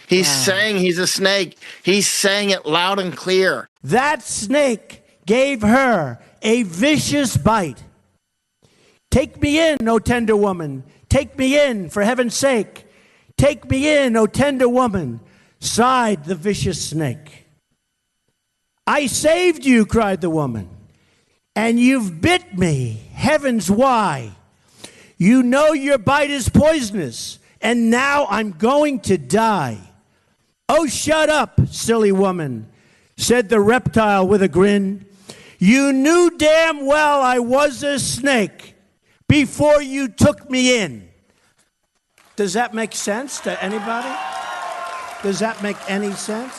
He's saying he's a snake. He's saying it loud and clear. That snake gave her a vicious bite. Take me in, O tender woman. Take me in, for heaven's sake. Take me in, O tender woman, sighed the vicious snake. I saved you, cried the woman, and you've bit me. Heavens, why? You know your bite is poisonous, and now I'm going to die. Oh, shut up, silly woman, said the reptile with a grin. You knew damn well I was a snake before you took me in. Does that make sense to anybody? Does that make any sense?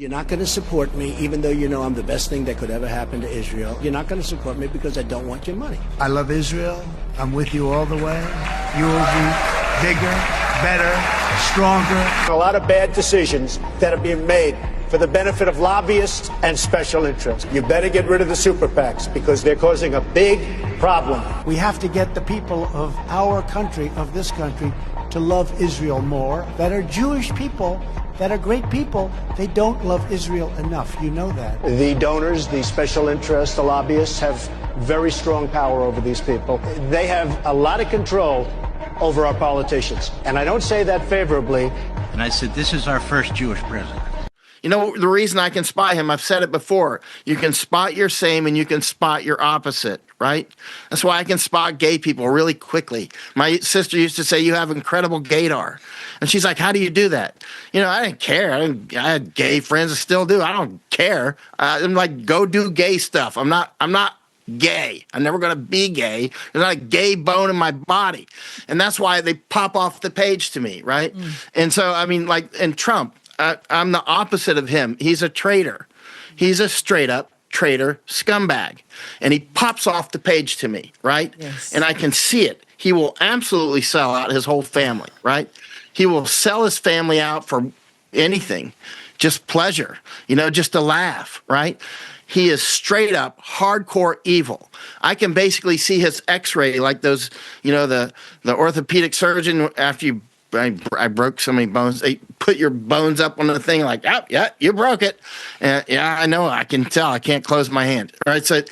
You're not going to support me, even though you know I'm the best thing that could ever happen to Israel. You're not going to support me because I don't want your money. I love Israel. I'm with you all the way. You will be bigger, better, stronger. A lot of bad decisions that are being made for the benefit of lobbyists and special interests. You better get rid of the super PACs because they're causing a big problem. We have to get the people of our country, of this country, to love Israel more, that are Jewish people, that are great people. They don't love Israel enough. You know that. The donors, the special interests, the lobbyists have very strong power over these people. They have a lot of control over our politicians. And I don't say that favorably. And I said, this is our first Jewish president. You know, the reason I can spot him, I've said it before, you can spot your same and you can spot your opposite, right? That's why I can spot gay people really quickly. My sister used to say, you have incredible gaydar. And she's like, how do you do that? You know, I didn't care. I had gay friends, I still do. I don't care. I'm like, go do gay stuff. I'm not gay. I'm never going to be gay. There's not a gay bone in my body. And that's why they pop off the page to me, right? And so, I mean, like, and Trump, I'm the opposite of him. He's a traitor. He's a straight up traitor scumbag. And he pops off the page to me, right? Yes. And I can see it. He will absolutely sell out his whole family, right? He will sell his family out for anything, just pleasure, you know, just a laugh, right? He is straight up hardcore evil. I can basically see his x-ray like those, you know, the orthopedic surgeon after I broke so many bones. They put your bones up on the thing like, oh, yeah, you broke it. Yeah, I know. I can tell. I can't close my hand. Right. So and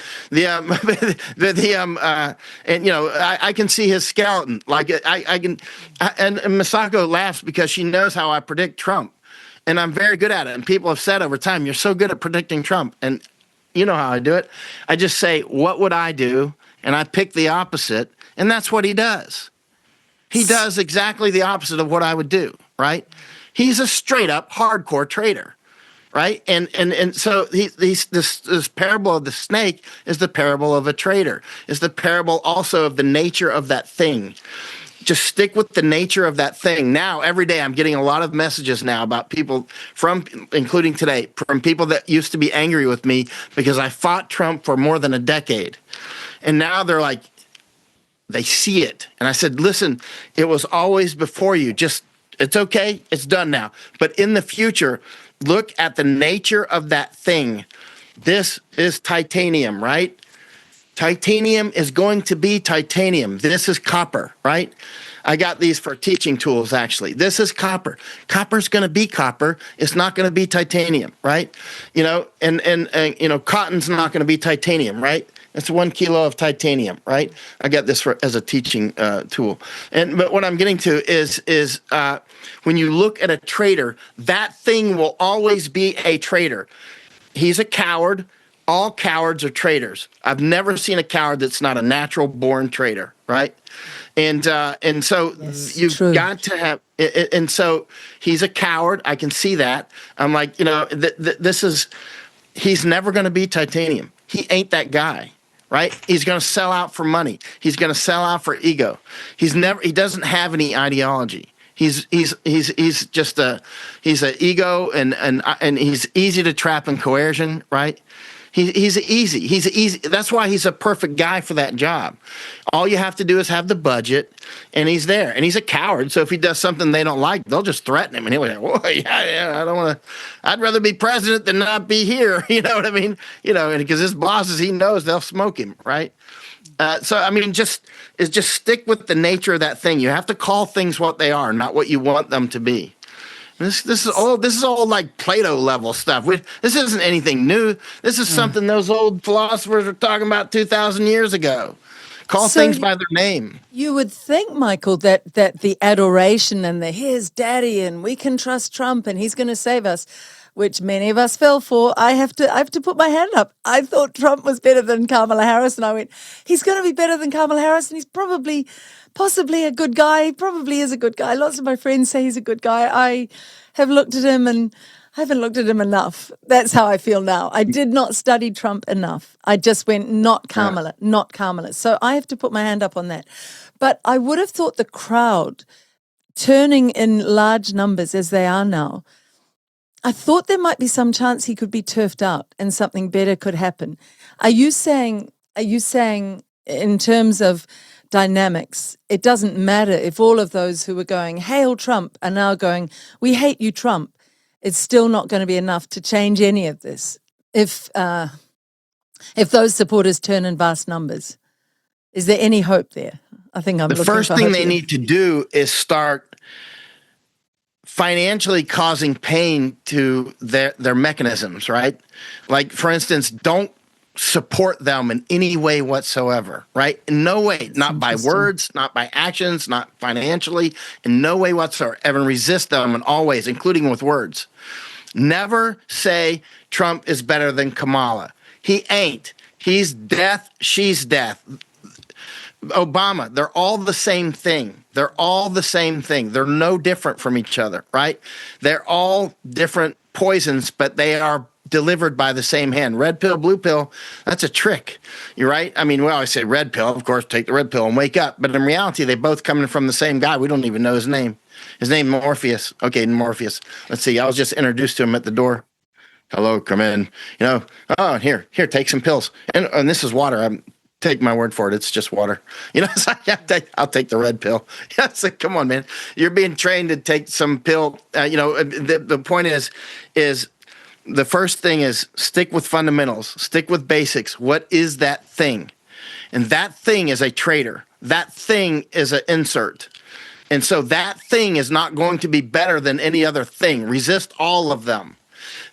you know, I can see his skeleton. Like I can, and Masako laughs because she knows how I predict Trump, and I'm very good at it. And people have said over time, you're so good at predicting Trump, and you know how I do it. I just say, what would I do? And I pick the opposite, and that's what he does. He does exactly the opposite of what I would do, right? He's a straight up hardcore traitor, right? And so this parable of the snake is the parable of a traitor. Is the parable also of the nature of that thing. Just stick with the nature of that thing. Now, every day I'm getting a lot of messages now about people including today, from people that used to be angry with me because I fought Trump for more than a decade. And now they're like, they see it. And I said, listen, it was always before you. Just, it's okay. It's done now. But in the future, look at the nature of that thing. This is titanium, right? Titanium is going to be titanium. This is copper, right? I got these for teaching tools, actually. This is copper. Copper's going to be copper. It's not going to be titanium, right? You know, and you know, cotton's not going to be titanium, right? It's 1 kilo of titanium, right? I got this as a teaching tool. But what I'm getting to is when you look at a traitor, that thing will always be a traitor. He's a coward. All cowards are traitors. I've never seen a coward that's not a natural-born traitor, right? And so you've got to have. And so he's a coward. I can see that. I'm like, you know, he's never going to be titanium. He ain't that guy. Right? He's going to sell out for money. He's going to sell out for ego. He doesn't have any ideology. He's just he's an ego and he's easy to trap in coercion, right? He's easy. That's why he's a perfect guy for that job. All you have to do is have the budget, and he's there. And he's a coward, so if he does something they don't like, they'll just threaten him. And he'll be like, "Whoa, yeah, I don't want to. I'd rather be president than not be here." You know what I mean? You know, and because his bosses, he knows they'll smoke him, right? So I mean, just stick with the nature of that thing. You have to call things what they are, not what you want them to be. This is all like Plato level stuff. This isn't anything new. This is something those old philosophers were talking about 2,000 years ago. Call things by their name. You would think, Michael, that the adoration and the here's daddy and we can trust Trump and he's going to save us, which many of us fell for. I have to put my hand up. I thought Trump was better than Kamala Harris, and I went, he's going to be better than Kamala Harris, and he's possibly a good guy. He probably is a good guy. Lots of my friends say he's a good guy. I have looked at him and I haven't looked at him enough. That's how I feel now. I did not study Trump enough. I just went, not Kamala, not Kamala. So I have to put my hand up on that. But I would have thought the crowd turning in large numbers as they are now, I thought there might be some chance he could be turfed out and something better could happen. Are you saying in terms of dynamics, it doesn't matter if all of those who were going, hail Trump, are now going, we hate you, Trump? it's still not going to be enough to change any of this if those supporters turn in vast numbers. Is there any hope there? I think I'm the looking first for thing hope they here. need to do is start financially causing pain to their mechanisms, right? Like, for instance, don't support them in any way whatsoever, right? In no way, not by words, not by actions, not financially, in no way whatsoever. And resist them in all ways, including with words. Never say Trump is better than Kamala. He ain't. He's death, she's death. Obama, they're all the same thing. They're all the same thing. They're no different from each other, right? They're all different poisons, but they are delivered by the same hand. Red pill, blue pill, that's a trick. You're right. I mean, we always say red pill, of course, take the red pill and wake up. But in reality, they both coming from the same guy. We don't even know his name. His name, Morpheus. Okay, Morpheus. Let's see. I was just introduced to him at the door. Hello, come in. Oh, here, take some pills. And this is water. Take my word for it. It's just water. It's like, I'll take the red pill. It's like, come on, man. You're being trained to take some pill. The point is the first thing is stick with fundamentals, stick with basics. What is that thing? And that thing is a traitor. That thing is an insert. And so that thing is not going to be better than any other thing. Resist all of them.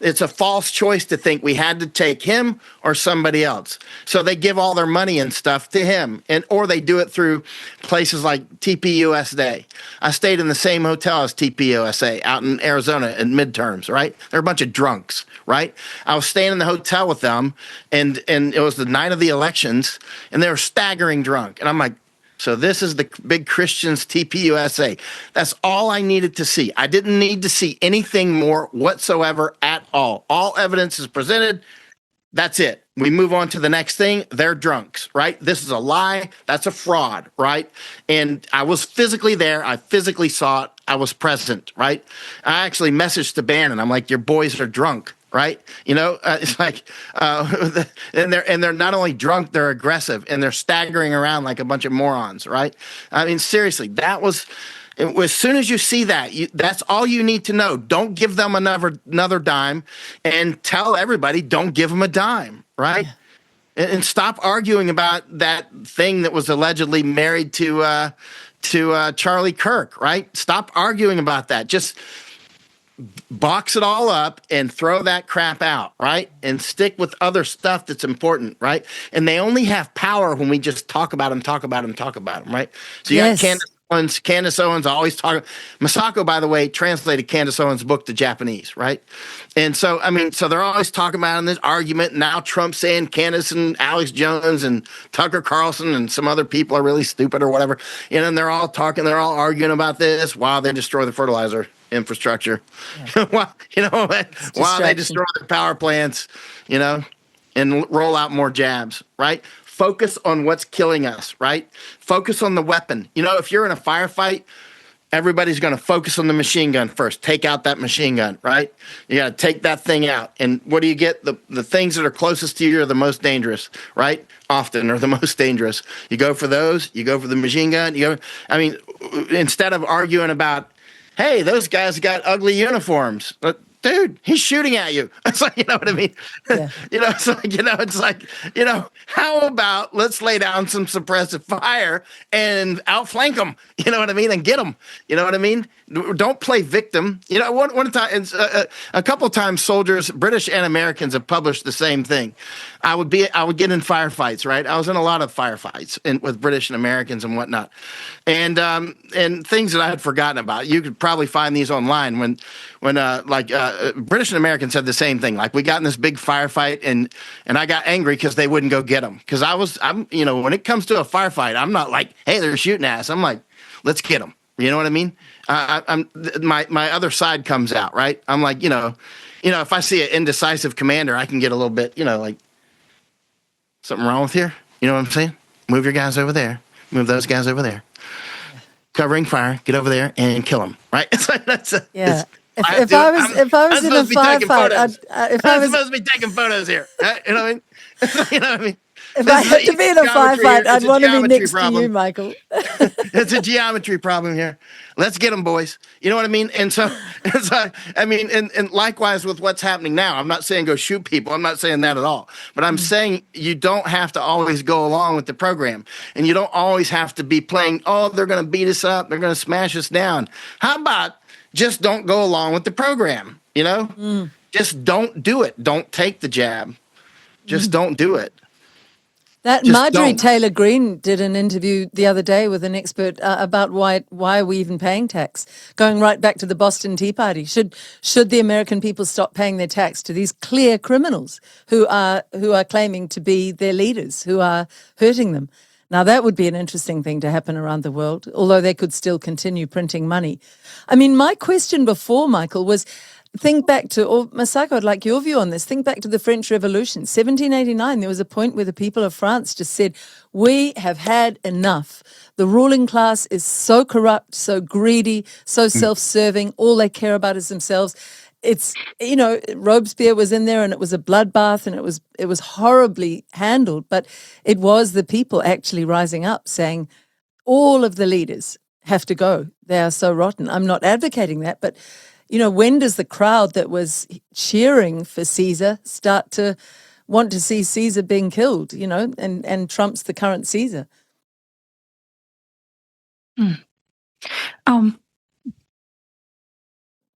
It's a false choice to think we had to take him or somebody else. So they give all their money and stuff to him, or they do it through places like TPUSA. I stayed in the same hotel as TPUSA out in Arizona in midterms, right? They're a bunch of drunks, right? I was staying in the hotel with them, and it was the night of the elections, and they were staggering drunk. And I'm like, so this is the big Christians TPUSA. That's all I needed to see. I didn't need to see anything more whatsoever at all. All evidence is presented. That's it. We move on to the next thing. They're drunks, right? This is a lie. That's a fraud, right? And I was physically there. I physically saw it. I was present, right? I actually messaged to Bannon. I'm like, your boys are drunk. Right? It's like, and they're not only drunk, they're aggressive, and they're staggering around like a bunch of morons, right? I mean, seriously, as soon as you see that, that's all you need to know. Don't give them another dime, and tell everybody, don't give them a dime, right? Yeah. And stop arguing about that thing that was allegedly married to Charlie Kirk, right? Stop arguing about that. Just box it all up and throw that crap out, right? And stick with other stuff that's important, right? And they only have power when we just talk about them, right? So you got Candace Owens always talking. Masako, by the way, translated Candace Owens' book to Japanese, right? And so, so they're always talking about in this argument. Now Trump's saying Candace and Alex Jones and Tucker Carlson and some other people are really stupid or whatever. And they're all arguing about this while they destroy the fertilizer infrastructure. Yeah. while they destroy the power plants, and roll out more jabs, right? Focus on what's killing us, right? Focus on the weapon. If you're in a firefight, everybody's going to focus on the machine gun first. Take out that machine gun, right? You got to take that thing out. And what do you get? The things that are closest to you are the most dangerous, right? Often are the most dangerous. You go for those. You go for the machine gun. Instead of arguing about, hey, those guys got ugly uniforms. Dude, he's shooting at you. It's like, you know what I mean? Yeah. It's like, how about let's lay down some suppressive fire and outflank them, you know what I mean? And get them, you know what I mean? Don't play victim. One time, a couple of times soldiers, British and Americans, have published the same thing. I would get in firefights, right? I was in a lot of firefights with British and Americans and whatnot. And things that I had forgotten about. You could probably find these online when British and Americans had the same thing. Like, we got in this big firefight and I got angry because they wouldn't go get them. Because I'm when it comes to a firefight, I'm not like, hey, they're shooting at us. I'm like, let's get them. You know what I mean? My other side comes out, right? I'm like, if I see an indecisive commander, I can get a little bit, like, something wrong with here. You know what I'm saying? Move your guys over there. Move those guys over there. Covering fire. Get over there and kill them. Right? It's like, If I was in a firefight, I'm supposed to be taking photos here. Right? You know what I mean? You know what I mean? If I had to be in a firefight, I'd want to be next to you, Michael. It's a geometry problem here. Let's get them, boys. You know what I mean? And so and likewise with what's happening now. I'm not saying go shoot people. I'm not saying that at all. But I'm saying you don't have to always go along with the program. And you don't always have to be playing, oh, they're going to beat us up. They're going to smash us down. How about just don't go along with the program, you know? Just don't do it. Don't take the jab. Just don't do it. That Just Marjorie don't. Taylor Greene did an interview the other day with an expert about why are we even paying tax? Going right back to the Boston Tea Party, should the American people stop paying their tax to these clear criminals who are claiming to be their leaders, who are hurting them? Now that would be an interesting thing to happen around the world, although they could still continue printing money. I mean, my question before, Michael, was. Think back to, or Masako, I'd like your view on this. Think back to the French Revolution, 1789. There was a point where the people of France just said, we have had enough. The ruling class is so corrupt, so greedy, so self-serving. All they care about is themselves. It's, you know, Robespierre was in there and it was a bloodbath and it was horribly handled. But it was the people actually rising up saying, all of the leaders have to go. They are so rotten. I'm not advocating that, but you know, when does the crowd that was cheering for Caesar start to want to see Caesar being killed, you know, and Trump's the current Caesar?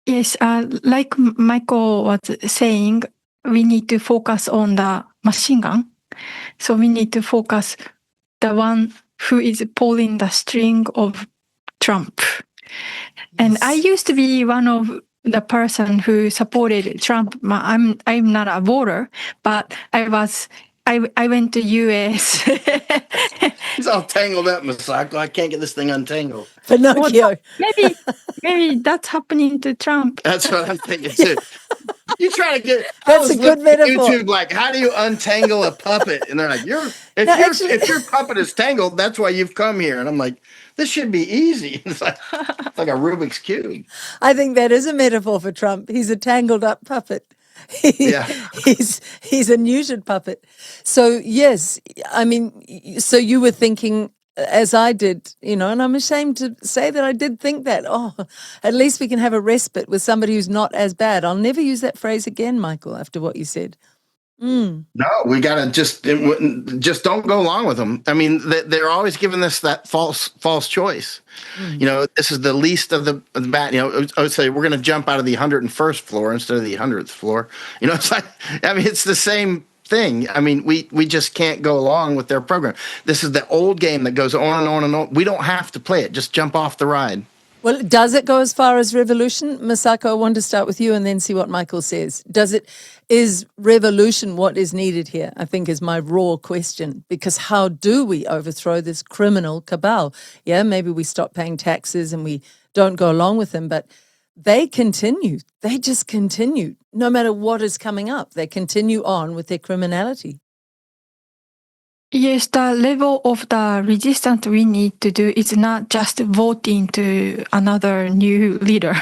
Yes, like Michael was saying, we need to focus on the machine gun. So we need to focus the one who is pulling the string of Trump. And I used to be one of the person who supported Trump. I'm not a voter, but I went to US. He's all tangled up, Masako. I can't get this thing untangled. Pinocchio. Well, maybe that's happening to Trump. That's what I'm thinking too. You try to get. That's a good metaphor. YouTube, like, how do you untangle a puppet? And they're like, if your puppet is tangled, that's why you've come here. And I'm like, this should be easy. It's like a Rubik's Cube. I think that is a metaphor for Trump. He's a tangled up puppet. Yeah. He's a neutered puppet. So, yes, I mean, so you were thinking, as I did, you know, and I'm ashamed to say that I did think that, at least we can have a respite with somebody who's not as bad. I'll never use that phrase again, Michael, after what you said. No, we got to just don't go along with them. I mean, they're always giving us that false choice. You know, this is the least of the bad. You know, I would say we're going to jump out of the 101st floor instead of the 100th floor. You know, it's like, I mean, it's the same thing. I mean, we just can't go along with their program. This is the old game that goes on and on and on. We don't have to play it. Just jump off the ride. Well, does it go as far as revolution? Masako, I want to start with you and then see what Michael says. Is revolution what is needed here? I think is my raw question, because how do we overthrow this criminal cabal? Yeah, maybe we stop paying taxes and we don't go along with them, but they continue. They just continue. No matter what is coming up, they continue on with their criminality. Yes, the level of the resistance we need to do is not just voting to another new leader.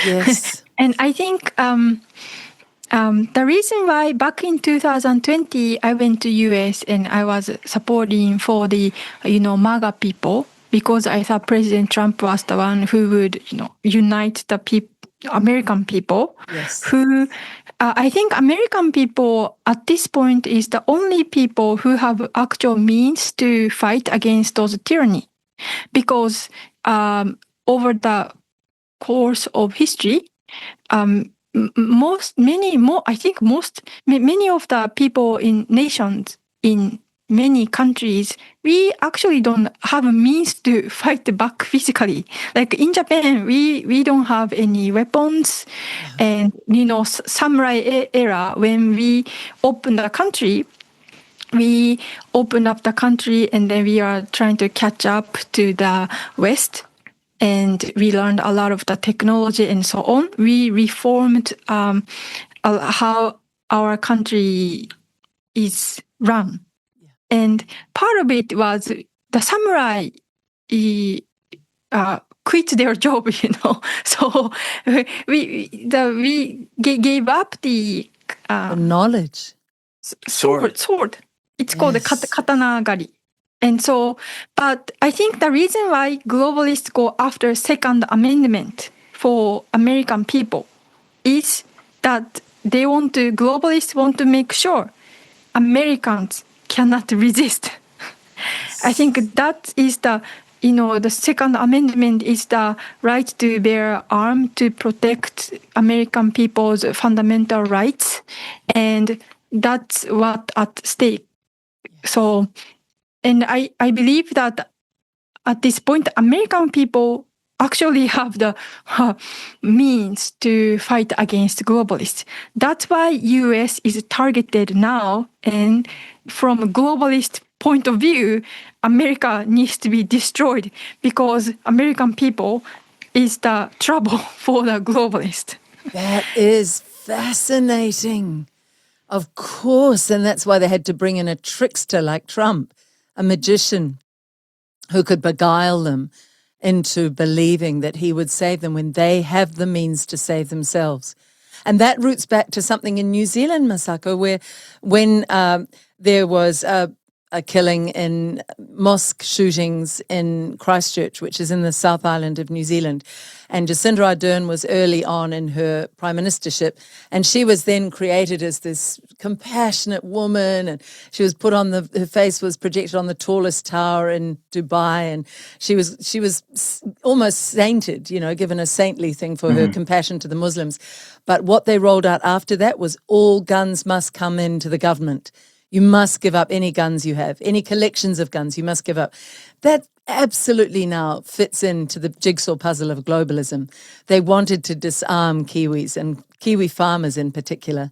Yes. And I think the reason why back in 2020 I went to US and I was supporting for the MAGA people, because I thought President Trump was the one who would unite the American people. Yes. Who I think American people at this point is the only people who have actual means to fight against those tyranny, because over the course of history, many of the people in nations in many countries, we actually don't have a means to fight back physically. Like in Japan, we don't have any weapons. And, samurai era, when we opened the country, we opened up the country and then we are trying to catch up to the West. And we learned a lot of the technology and so on. We reformed how our country is run. And part of it was the samurai quit their job, So we gave up the knowledge. Sword. It's called katana gari. And so, but I think the reason why globalists go after Second Amendment for American people is that globalists want to make sure Americans cannot resist. I think that is the Second Amendment is the right to bear arms to protect American people's fundamental rights. And that's what at stake. So, and I believe that at this point, American people actually have the means to fight against globalists. That's why US is targeted now, and from a globalist point of view, America needs to be destroyed because American people is the trouble for the globalist. That is fascinating. Of course, and that's why they had to bring in a trickster like Trump, a magician who could beguile them into believing that he would save them when they have the means to save themselves. And that roots back to something in New Zealand, Masako, where when there was a killing in mosque shootings in Christchurch, which is in the South Island of New Zealand. And Jacinda Ardern was early on in her prime ministership, and she was then created as this compassionate woman, and she was put on her face was projected on the tallest tower in Dubai, and she was almost sainted, given a saintly thing for her compassion to the Muslims. But what they rolled out after that was all guns must come into the government. You must give up any guns you have, any collections of guns you must give up. That absolutely now fits into the jigsaw puzzle of globalism. They wanted to disarm Kiwis and Kiwi farmers in particular.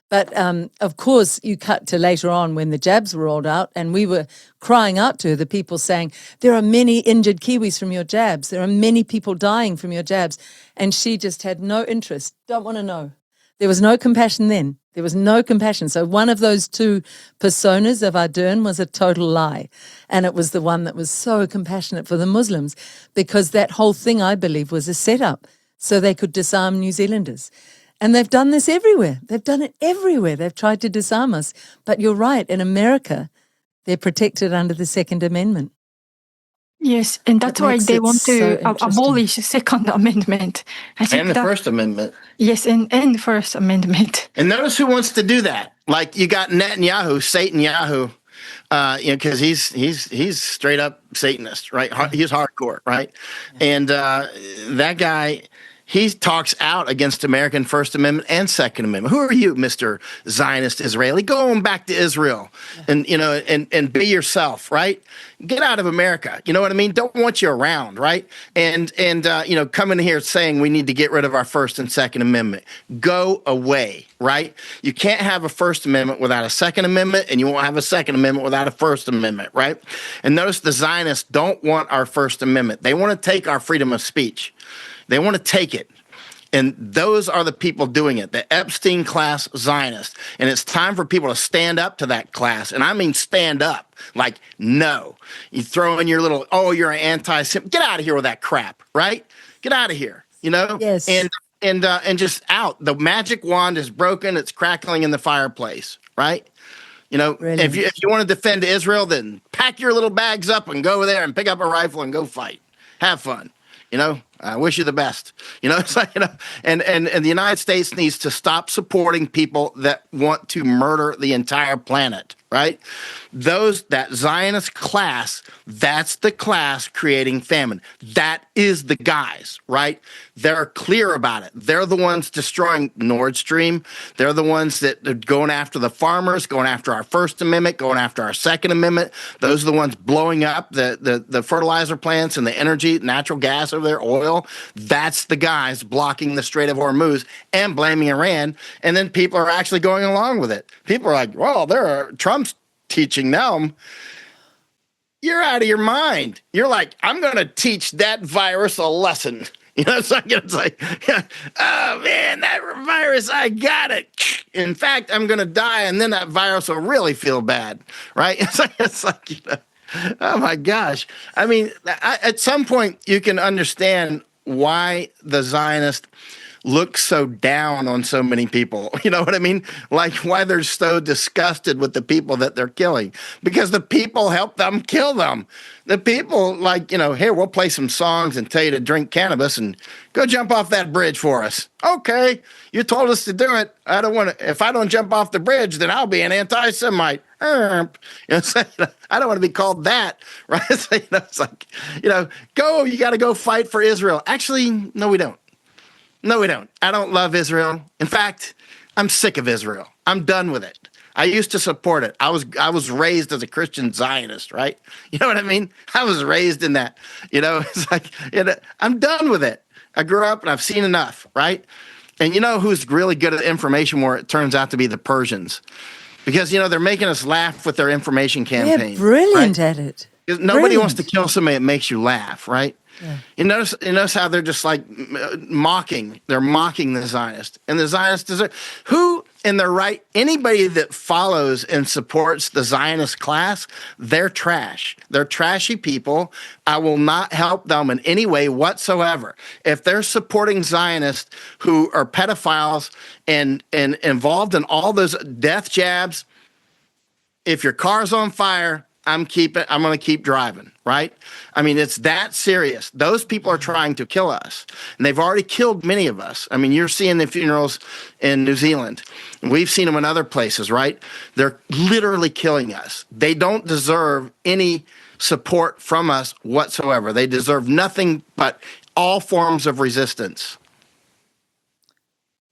But of course, you cut to later on when the jabs were rolled out, and we were crying out to her, the people saying, there are many injured Kiwis from your jabs. There are many people dying from your jabs. And she just had no interest, don't want to know. There was no compassion then. There was no compassion. So one of those two personas of Ardern was a total lie. And it was the one that was so compassionate for the Muslims, because that whole thing, I believe, was a setup so they could disarm New Zealanders. And they've done this everywhere. They've done it everywhere. They've tried to disarm us. But you're right, in America, they're protected under the Second Amendment. Yes, and that's why they want to abolish Second Amendment. And the First Amendment. Yes, and First Amendment. And notice who wants to do that. Like you got Netanyahu, Satan Yahoo, because he's straight up Satanist, right? He's hardcore, right? And that guy, he talks out against American First Amendment and Second Amendment. Who are you, Mr. Zionist Israeli? Go on back to Israel and and be yourself, right? Get out of America. You know what I mean? Don't want you around, right? And coming here saying we need to get rid of our First and Second Amendment. Go away, right? You can't have a First Amendment without a Second Amendment, and you won't have a Second Amendment without a First Amendment, right? And notice the Zionists don't want our First Amendment. They want to take our freedom of speech. They want to take it. And those are the people doing it, the Epstein class Zionists. And it's time for people to stand up to that class. And I mean stand up. Like, no. You throw in your little, you're an anti-Semite. Get out of here with that crap, right? Get out of here, Yes. And just out. The magic wand is broken. It's crackling in the fireplace, right? If you want to defend Israel, then pack your little bags up and go there and pick up a rifle and go fight. Have fun. I wish you the best. It's like, and the United States needs to stop supporting people that want to murder the entire planet, right? That Zionist class, that's the class creating famine. That is the guys, right? They're clear about it. They're the ones destroying Nord Stream. They're the ones that are going after the farmers, going after our First Amendment, going after our Second Amendment. Those are the ones blowing up the fertilizer plants and the energy, natural gas over there, oil. That's the guys blocking the Strait of Hormuz and blaming Iran. And then people are actually going along with it. People are like, well, Trump's teaching them. You're out of your mind. You're like, I'm going to teach that virus a lesson. It's like, oh man, that virus, I got it. In fact, I'm going to die, and then that virus will really feel bad, right? It's like oh my gosh. I mean, at some point, you can understand why the Zionists look so down on so many people. You know what I mean? Like why they're so disgusted with the people that they're killing, because the people help them kill them. The people like, here, we'll play some songs and tell you to drink cannabis and go jump off that bridge for us. Okay. You told us to do it. I don't want to, if I don't jump off the bridge, then I'll be an anti-Semite. I don't want to be called that, right? It's like, go, you got to go fight for Israel. Actually, no, we don't. No, we don't. I don't love Israel. In fact, I'm sick of Israel. I'm done with it. I used to support it. I was raised as a Christian Zionist, right? You know what I mean? I was raised in that. It's like, I'm done with it. I grew up and I've seen enough, right? And who's really good at information war? It turns out to be the Persians. Because, they're making us laugh with their information campaign. They're brilliant right? at it. Nobody wants to kill somebody that makes you laugh, right? Yeah. You notice how they're just like mocking. They're mocking the Zionists. And the Zionists, who in their right, anybody that follows and supports the Zionist class, they're trash. They're trashy people. I will not help them in any way whatsoever. If they're supporting Zionists who are pedophiles and involved in all those death jabs, if your car's on fire, I'm going to keep driving, right? I mean, it's that serious. Those people are trying to kill us, and they've already killed many of us. I mean, you're seeing the funerals in New Zealand. We've seen them in other places, right? They're literally killing us. They don't deserve any support from us whatsoever. They deserve nothing but all forms of resistance.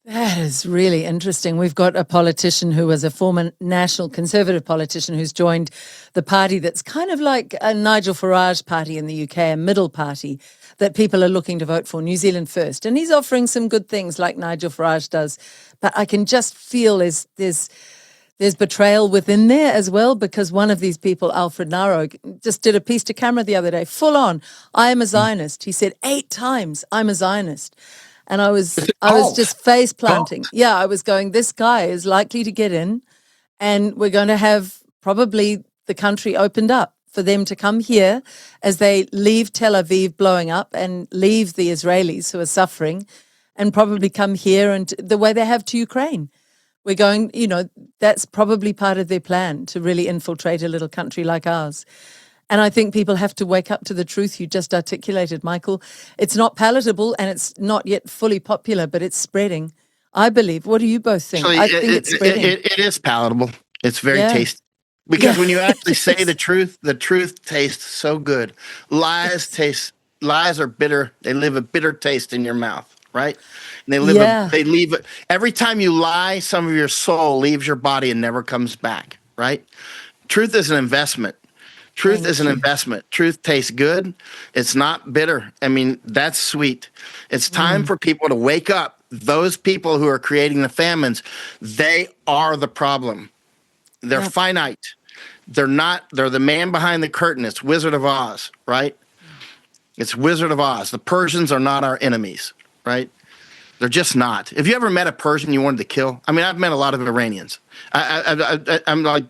That is really interesting. We've got a politician who was a former National Conservative politician who's joined the party that's kind of like a Nigel Farage party in the UK, a middle party that people are looking to vote for, New Zealand First. And he's offering some good things like Nigel Farage does. But I can just feel there's betrayal within there as well, because one of these people, Alfred Naro, just did a piece to camera the other day, full on, I am a Zionist. He said 8 times, I'm a Zionist. And I was just face planting. Yeah, I was going, this guy is likely to get in, and we're going to have probably the country opened up for them to come here as they leave Tel Aviv blowing up and leave the Israelis who are suffering, and probably come here and the way they have to Ukraine. We're going, that's probably part of their plan, to really infiltrate a little country like ours. And I think people have to wake up to the truth you just articulated, Michael. It's not palatable and it's not yet fully popular, but it's spreading, I believe. What do you both think? Actually, I think it's spreading. It is palatable. It's very tasty. Because when you actually say the truth tastes so good. Lies are bitter. They leave a bitter taste in your mouth, right? And they leave it. Every time you lie, some of your soul leaves your body and never comes back, right? Truth is an investment. Truth is an investment. Truth tastes good. It's not bitter. I mean, that's sweet. It's time for people to wake up. Those people who are creating the famines, they are the problem. They're finite. They're the man behind the curtain. It's Wizard of Oz, right? It's Wizard of Oz. The Persians are not our enemies, right? They're just not. Have you ever met a Persian you wanted to kill? I mean, I've met a lot of Iranians. I'm like,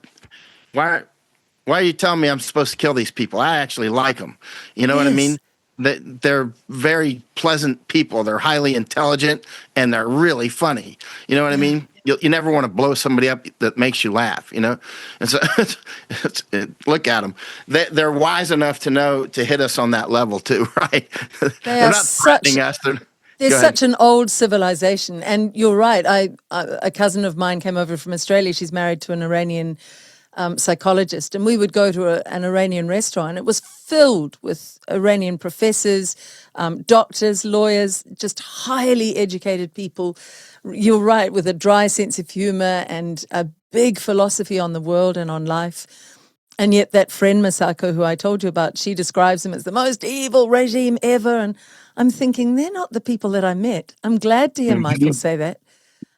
why are you telling me I'm supposed to kill these people? I actually like them. You know what I mean? They're very pleasant people. They're highly intelligent, and they're really funny. You know what I mean? You never want to blow somebody up that makes you laugh, And so look at them. They're wise enough to know to hit us on that level too, right? They're not threatening us. There's such an old civilization. And you're right. A cousin of mine came over from Australia. She's married to an Iranian psychologist, and we would go to an Iranian restaurant. It was filled with Iranian professors, doctors, lawyers, just highly educated people. You're right, with a dry sense of humor and a big philosophy on the world and on life. And yet that friend Masako, who I told you about, she describes them as the most evil regime ever. And I'm thinking, they're not the people that I met. I'm glad to hear Michael say that.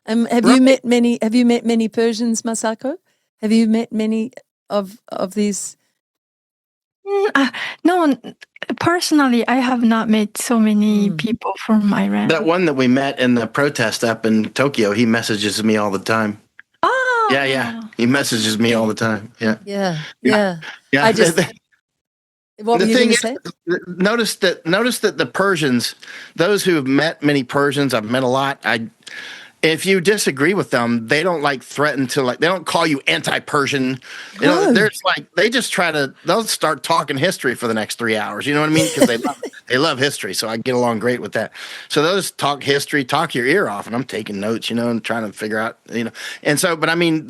Have you met many Persians, Masako? Have you met many of these? No, personally, I have not met so many people from Iran. That one that we met in the protest up in Tokyo, he messages me all the time. Oh, yeah. He messages me all the time. Yeah. I just What were The you going thing to say? is, notice that the Persians, those who have met many Persians, I've met a lot. If you disagree with them, they don't like threaten to like. They don't call you anti-Persian. You know, No. there's like they just try to. They'll start talking history for the next 3 hours. You know what I mean? Because they love history, so I get along great with that. So they'll just talk history, talk your ear off, and I'm taking notes, you know, and trying to figure out, you know. And so, but I mean,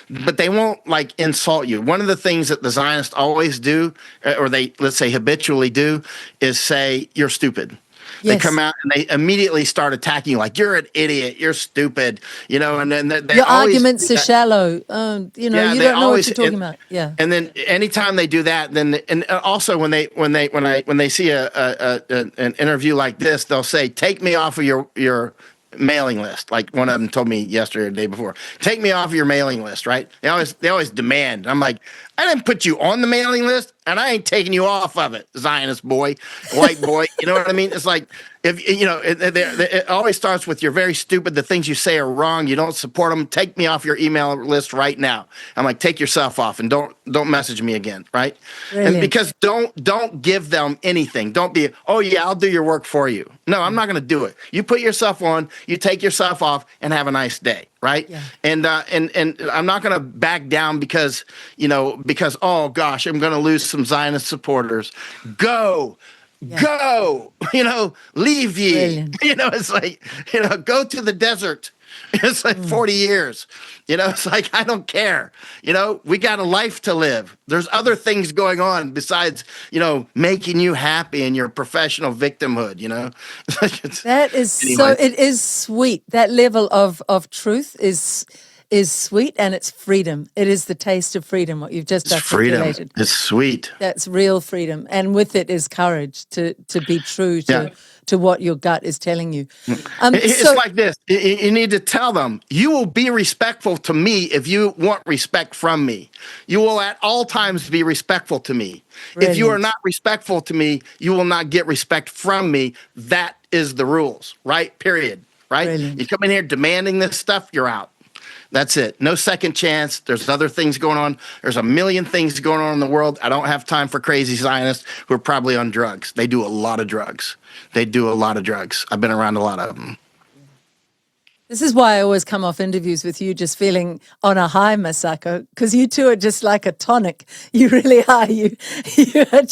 but they won't like insult you. One of the things that the Zionists always do, or they let's say habitually do, is say you're stupid. They Yes. come out and they immediately start attacking you like you're an idiot, you're stupid, you know, and then they Your always arguments do are that. shallow. You know, Yeah, you they don't know what always- you're talking and- about. Yeah. And then anytime they do that, then and also when they see an interview like this, they'll say, "Take me off of your mailing list." Like one of them told me yesterday or the day before, "Take me off of your mailing list." Right? They always demand. I'm like, I didn't put you on the mailing list, and I ain't taking you off of it, Zionist boy, white boy. You know what I mean? It's like if you know, it always starts with you're very stupid. The things you say are wrong. You don't support them. Take me off your email list right now. I'm like, take yourself off and don't message me again, right? Brilliant. And because don't give them anything. Don't be, oh yeah, I'll do your work for you. No, I'm not going to do it. You put yourself on. You take yourself off and have a nice day. Right. Yeah. And I'm not going to back down because, oh gosh, I'm going to lose some Zionist supporters. Go, leave ye. Brilliant. It's like, go to the desert. It's like 40 years. It's like, I don't care. We got a life to live. There's other things going on besides, making you happy in your professional victimhood, That is Anyway. it is sweet. That level of truth is sweet, and it's freedom. It is the taste of freedom, what you've just It's freedom. articulated. It's sweet. That's real freedom. And with it is courage to be true to what your gut is telling you. It's like this. You need to tell them, you will be respectful to me if you want respect from me. You will at all times be respectful to me. If you are Brilliant. not respectful to me, you will not get respect from me. That is the rules, right? Period. Right? Brilliant. You come in here demanding this stuff, you're out. That's it. No second chance. There's other things going on. There's a million things going on in the world. I don't have time for crazy Zionists who are probably on drugs. They do a lot of drugs. I've been around a lot of them. This is why I always come off interviews with you just feeling on a high, Masako, because you two are just like a tonic. You really are. You're I'm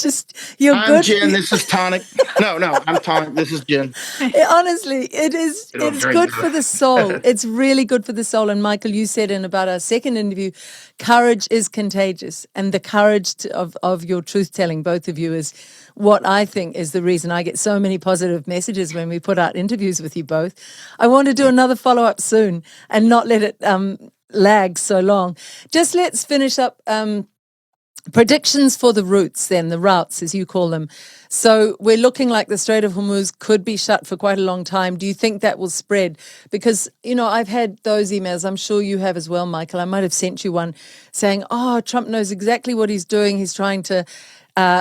good. gin. This is tonic. No, I'm tonic. This is gin. Honestly, it's drink good it. for the soul. It's really good for the soul. And Michael, you said in about our second interview, courage is contagious. And the courage of your truth-telling, both of you, is what I think is the reason I get so many positive messages when we put out interviews with you both. I want to do another follow-up soon and not let it lag so long. Just let's finish up predictions for the routes then, the routes as you call them. So we're looking like the Strait of Hormuz could be shut for quite a long time. Do you think that will spread? Because, I've had those emails. I'm sure you have as well, Michael. I might have sent you one saying, oh, Trump knows exactly what he's doing. He's trying to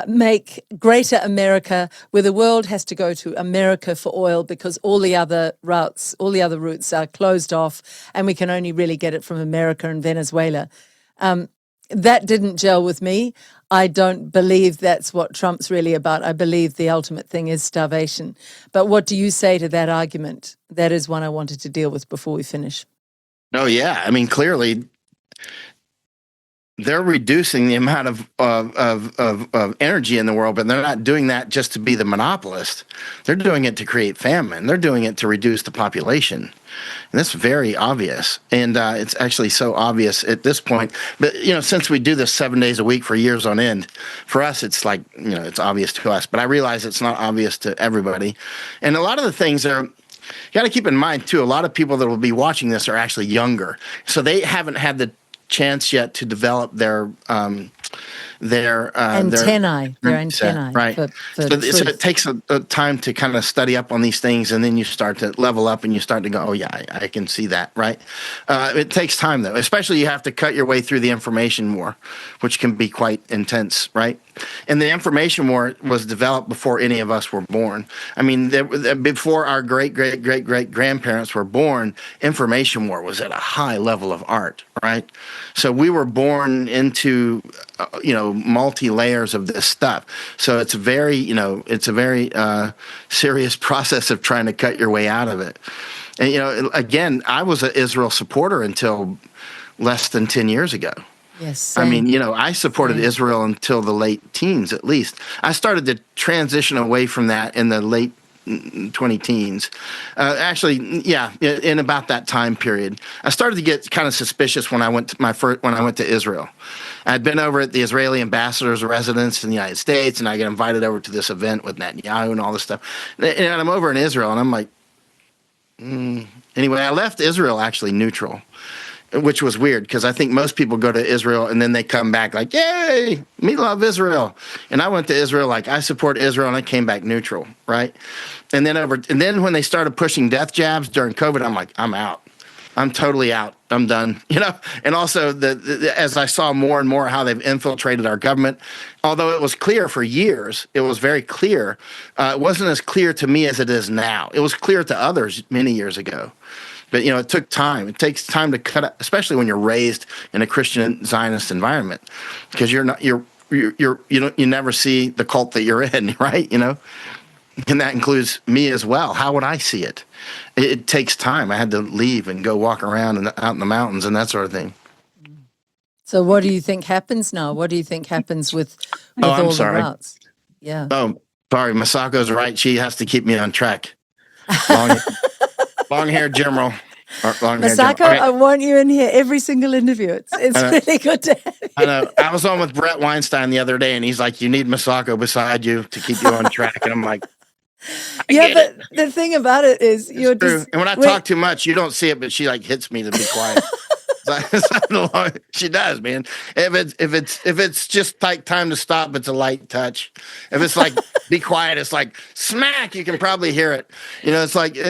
make greater America, where the world has to go to America for oil because all the other routes are closed off and we can only really get it from America and Venezuela. That didn't gel with me. I don't believe that's what Trump's really about. I believe the ultimate thing is starvation. But what do you say to that argument? That is one I wanted to deal with before we finish. Oh, yeah. I mean, clearly, they're reducing the amount of energy in the world, but they're not doing that just to be the monopolist. They're doing it to create famine. They're doing it to reduce the population. And that's very obvious. And it's actually so obvious at this point. But, since we do this 7 days a week for years on end, for us, it's like, it's obvious to us. But I realize it's not obvious to everybody. And a lot of the things are, you got to keep in mind, too, a lot of people that will be watching this are actually younger. So they haven't had the chance yet to develop their antennae. right? For so it takes a time to kind of study up on these things, and then you start to level up, and you start to go, oh yeah, I can see that, right? It takes time though, especially you have to cut your way through the information war, which can be quite intense, right? And the information war was developed before any of us were born. I mean, before our great grandparents were born, information war was at a high level of art, right? So we were born into, multi layers of this stuff. So it's it's a very serious process of trying to cut your way out of it. And again, I was an Israel supporter until less than 10 years ago. Yes, same. I mean, I supported Israel until the late teens, at least. I started to transition away from that in the late 20 teens. In about that time period. I started to get kind of suspicious when I went to Israel. I'd been over at the Israeli ambassador's residence in the United States, and I get invited over to this event with Netanyahu and all this stuff. And I'm over in Israel, and I'm like, Anyway, I left Israel actually neutral, which was weird because I think most people go to Israel and then they come back like, yay, me love Israel. And I went to Israel like, I support Israel, and I came back neutral, right? And then when they started pushing death jabs during COVID, I'm like, I'm out. I'm totally out. I'm done. And also as I saw more and more how they've infiltrated our government, although it was clear for years, it was very clear. It wasn't as clear to me as it is now. It was clear to others many years ago. But, it took time. It takes time to cut out, especially when you're raised in a Christian Zionist environment, because you never see the cult that you're in, right? And that includes me as well. How would I see it? It takes time. I had to leave and go walk around and out in the mountains and that sort of thing. So what do you think happens now? What do you think happens with all the routes? Yeah. Oh, sorry. Masako's right. She has to keep me on track. Long-haired general. Masako, okay. I want you in here every single interview. It's really good to have you. I know. I was on with Brett Weinstein the other day, and he's like, you need Masako beside you to keep you on track. And I'm like, but the thing about it is you're just... And when I talk too much, you don't see it, but she like hits me to be quiet. She does, man. If it's just like time to stop, it's a light touch. If it's like be quiet, it's like smack. You can probably hear it. It's like. No.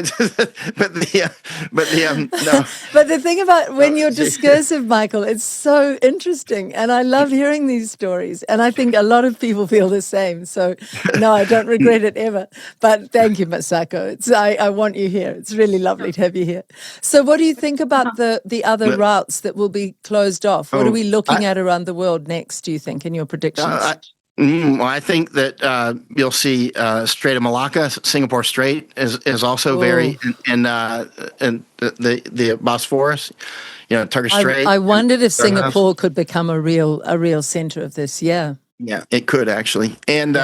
But the thing about when you're discursive, Michael, it's so interesting, and I love hearing these stories. And I think a lot of people feel the same. So no, I don't regret it ever. But thank you, Masako. I want you here. It's really lovely to have you here. So what do you think about the other routes that will be closed off? What are we looking at around the world next, do you think, in your predictions? I think that you'll see Strait of Malacca, Singapore Strait is also very, and the Bosphorus, Turkish Strait. I wondered if Singapore could become a real center of this. Yeah. Yeah, it could actually. And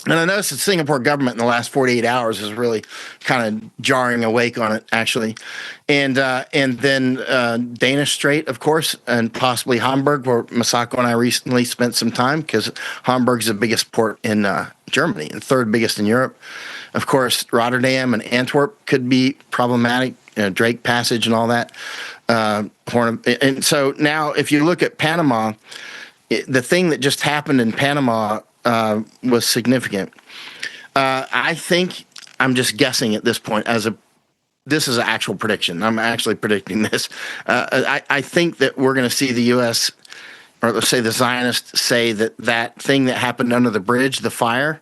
I noticed the Singapore government in the last 48 hours is really kind of jarring awake on it, actually. And then Danish Strait, of course, and possibly Hamburg, where Masako and I recently spent some time, because Hamburg's the biggest port in Germany and third biggest in Europe. Of course, Rotterdam and Antwerp could be problematic, Drake Passage and all that. And so now if you look at Panama, the thing that just happened in Panama was significant. I think I'm just guessing at this point this is an actual prediction. I'm actually predicting this. I think that we're going to see the U.S. or let's say the Zionists say that thing that happened under the bridge, the fire,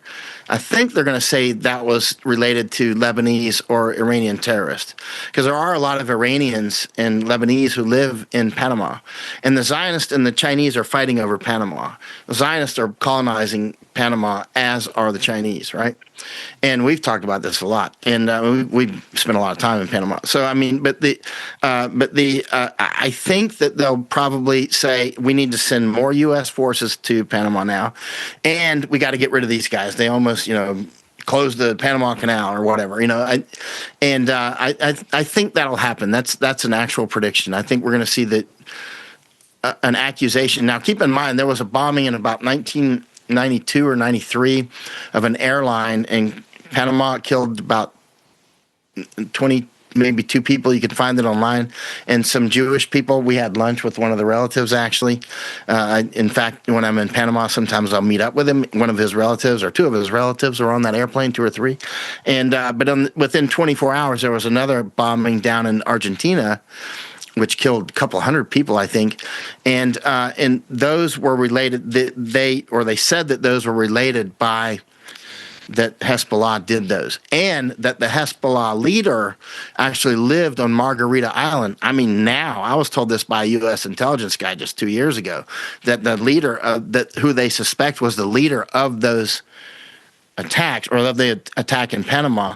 I think they're going to say that was related to Lebanese or Iranian terrorists, because there are a lot of Iranians and Lebanese who live in Panama, and the Zionists and the Chinese are fighting over Panama. The Zionists are colonizing Panama, as are the Chinese, right? And we've talked about this a lot, and we've spent a lot of time in Panama. So I mean, I think that they'll probably say we need to send more U.S. forces to Panama now, and we got to get rid of these guys. They almost, close the Panama Canal or whatever, I think that'll happen. That's an actual prediction. I think we're going to see that an accusation. Now, keep in mind there was a bombing in about 1992 or 93 of an airline in Panama. It killed about 20, maybe 2 people. You can find it online, and some Jewish people. We had lunch with one of the relatives, actually. In fact, when I'm in Panama, sometimes I'll meet up with him. One of his relatives or 2 of his relatives are on that airplane, 2 or 3. And within 24 hours, there was another bombing down in Argentina, which killed a couple hundred people, I think. And those were related. They said that those were related by that Hezbollah did those, and that the Hezbollah leader actually lived on Margarita Island. I mean, now I was told this by a U.S. intelligence guy just 2 years ago that the leader who they suspect was the leader of those attacks, or of the attack in Panama,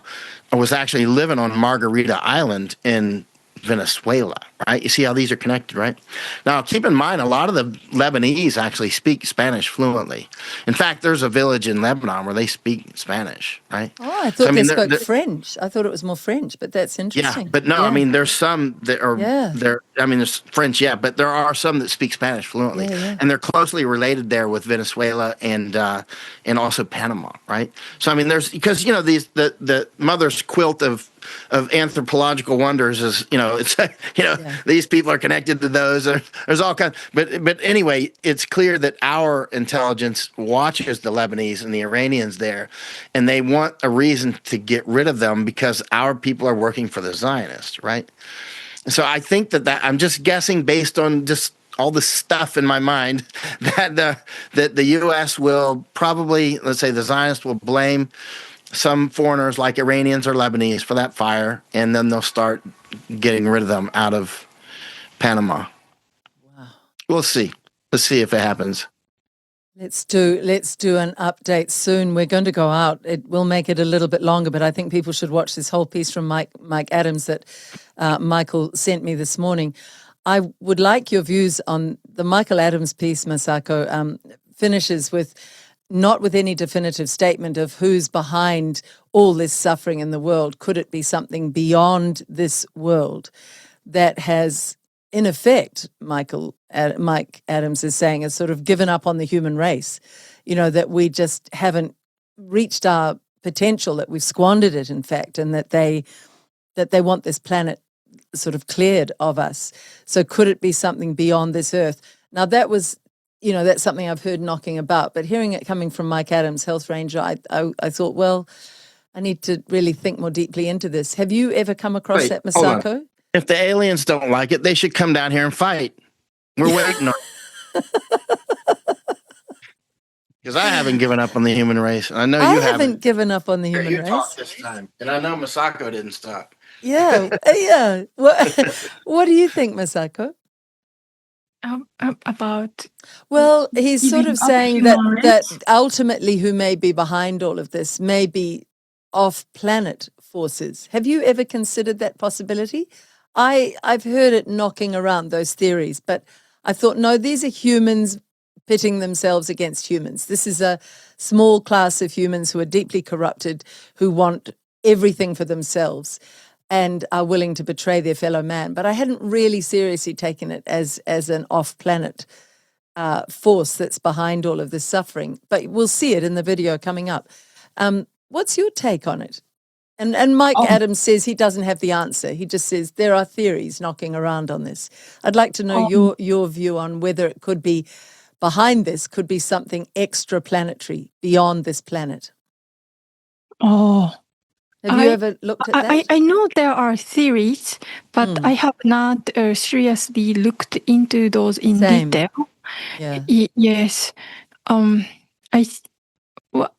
was actually living on Margarita Island in Venezuela, right? You see how these are connected, right? Now, keep in mind, a lot of the Lebanese actually speak Spanish fluently. In fact, there's a village in Lebanon where they speak Spanish, right? Oh, I thought they spoke French. I thought it was more French, but that's interesting. Yeah, but no, I mean, there's some that are, I mean, there's French, but there are some that speak Spanish fluently. And they're closely related there with Venezuela and also Panama, right? So, I mean, there's, because, the mother's quilt of anthropological wonders is, it's, these people are connected to those. There's all kinds. But anyway, it's clear that our intelligence watches the Lebanese and the Iranians there, and they want a reason to get rid of them because our people are working for the Zionists, right? So I think that I'm just guessing based on just all the stuff in my mind that the U.S. will probably, let's say the Zionists will blame some foreigners like Iranians or Lebanese for that fire, and then they'll start getting rid of them out of Panama. Wow. We'll see. Let's see if it happens. Let's do an update soon. We're going to go out. It will make it a little bit longer, but I think people should watch this whole piece from Mike Adams that Michael sent me this morning. I would like your views on the Michael Adams piece, Masako. Finishes with not with any definitive statement of who's behind all this suffering in the world. Could it be something beyond this world that has, in effect, Mike Adams is saying, has sort of given up on the human race, that we just haven't reached our potential, that we've squandered it, in fact, and that they want this planet sort of cleared of us. So could it be something beyond this earth? Now, that was, that's something I've heard knocking about, but hearing it coming from Mike Adams, Health Ranger, I thought, well, I need to really think more deeply into this. Have you ever come across that, Masako? If the aliens don't like it, they should come down here and fight. We're waiting on it. Because I haven't given up on the human race. And I know you haven't given up on the human race. Talked this time. And I know Masako didn't stop. Yeah, yeah. What do you think, Masako? About? Well, he's sort of saying that ultimately who may be behind all of this may be off-planet forces. Have you ever considered that possibility? I've heard it knocking around, those theories, but I thought, no, these are humans pitting themselves against humans. This is a small class of humans who are deeply corrupted, who want everything for themselves and are willing to betray their fellow man. But I hadn't really seriously taken it as an off-planet force that's behind all of this suffering. But we'll see it in the video coming up. What's your take on it? And Mike Adams says he doesn't have the answer. He just says there are theories knocking around on this. I'd like to know your view on whether it could be behind this, could be something extra-planetary beyond this planet. Have you ever looked at that? I know there are theories, but I have not seriously looked into those in detail. Yeah. Yes.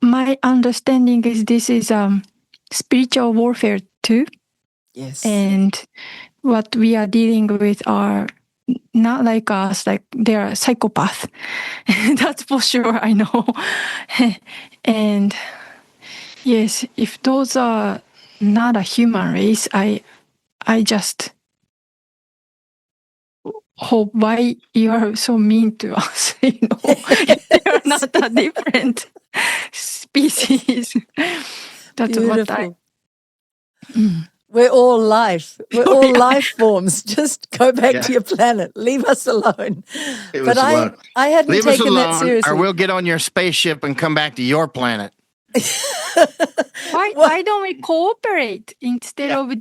My understanding is this is spiritual warfare too. Yes. And what we are dealing with are not like us, like they are psychopaths. That's for sure, I know. And yes, if those are not a human race, I just hope why you are so mean to us. They are not a different species. That's beautiful. We're all life. We're all life forms. Just go back to your planet. Leave us alone. But I hadn't Leave taken us alone, that seriously. or we'll get on your spaceship and come back to your planet. Why don't we cooperate instead of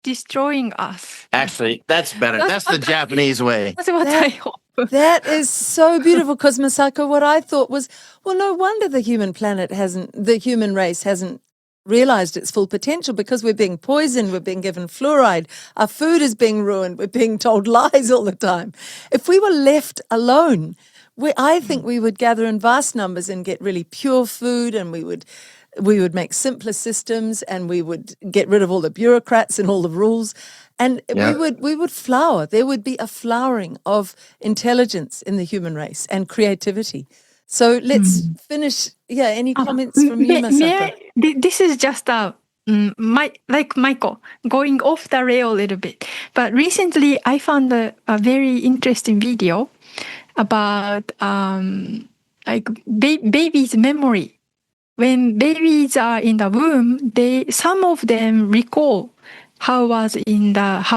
destroying us? Actually, that's better. That's the Japanese way. That's what I hope. That is so beautiful, because Masako, what I thought was, well, no wonder the human race hasn't realized its full potential, because we're being poisoned, we're being given fluoride, our food is being ruined, we're being told lies all the time. If we were left alone, I think we would gather in vast numbers and get really pure food, and we would We would make simpler systems, and we would get rid of all the bureaucrats and all the rules, and we would flower. There would be a flowering of intelligence in the human race and creativity. So let's finish. Yeah, any comments from you, Masako? This is just like Michael, going off the rail a little bit. But recently I found a very interesting video about like baby's memory. When babies are in the womb, some of them recall how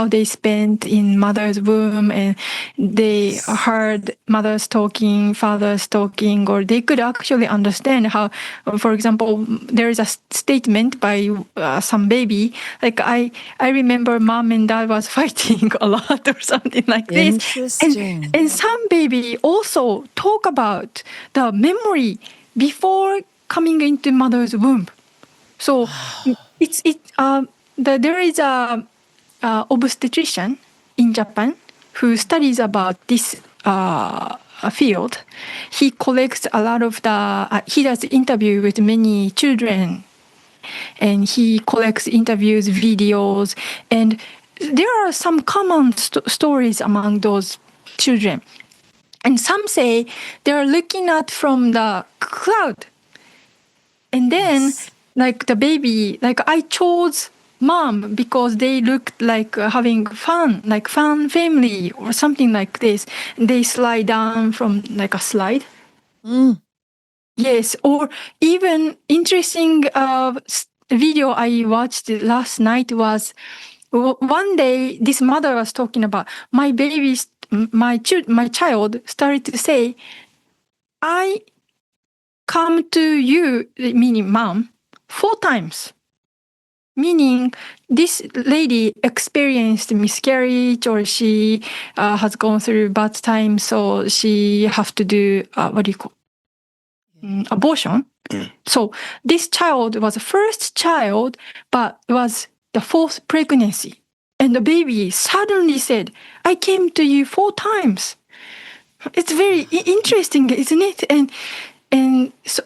they spent in mother's womb, and they heard mothers talking, fathers talking, or they could actually understand how, for example, there is a statement by some baby, like, I remember mom and dad was fighting a lot or something like this. Interesting. And some baby also talk about the memory before coming into mother's womb. So there is a obstetrician in Japan who studies about this field. He collects a lot of he does interview with many children, and he collects interviews, videos, and there are some common stories among those children. And some say they're looking at from the cloud. And then, like the baby, like I chose mom because they looked like having fun, like fun family or something like this. They slide down from like a slide. Yes, or even interesting video I watched last night was one day this mother was talking about my child started to say, I come to you, meaning mom, 4 times. Meaning this lady experienced miscarriage, or she has gone through bad time, so she have to do abortion. So this child was the first child, but it was the 4th pregnancy. And the baby suddenly said, I came to you 4 times. It's very interesting, isn't it?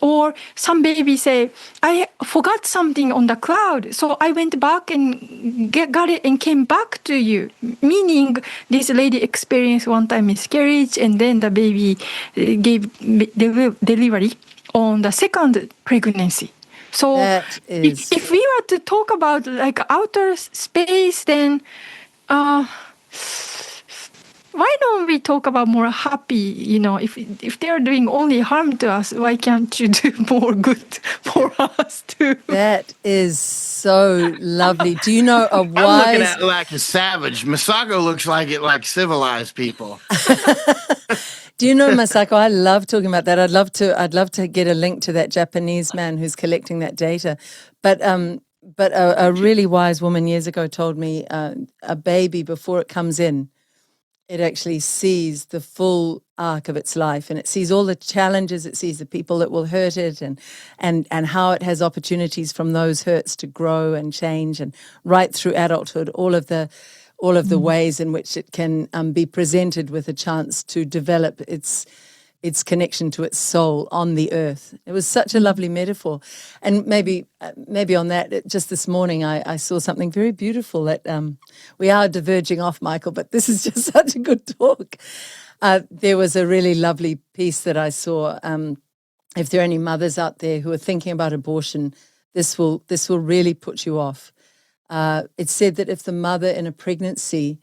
Or some babies say, I forgot something on the cloud, so I went back and got it and came back to you. Meaning this lady experienced one time miscarriage, and then the baby gave delivery on the 2nd pregnancy. So if we were to talk about like outer space, then why don't we talk about more happy, if they're doing only harm to us, why can't you do more good for us too? That is so lovely. Do you know a wise... I'm looking at it like a savage. Masako looks like civilized people. Do you know, Masako, I love talking about that. I'd love to get a link to that Japanese man who's collecting that data. But a really wise woman years ago told me a baby, before it comes in, it actually sees the full arc of its life, and it sees all the challenges, it sees the people that will hurt it, and how it has opportunities from those hurts to grow and change, and right through adulthood, all of the ways in which it can be presented with a chance to develop its connection to its soul on the earth. It was such a lovely metaphor. And maybe on that, just this morning, I saw something very beautiful that we are diverging off, Michael, but this is just such a good talk. There was a really lovely piece that I saw. If there are any mothers out there who are thinking about abortion, this will really put you off. It said that if the mother in a pregnancy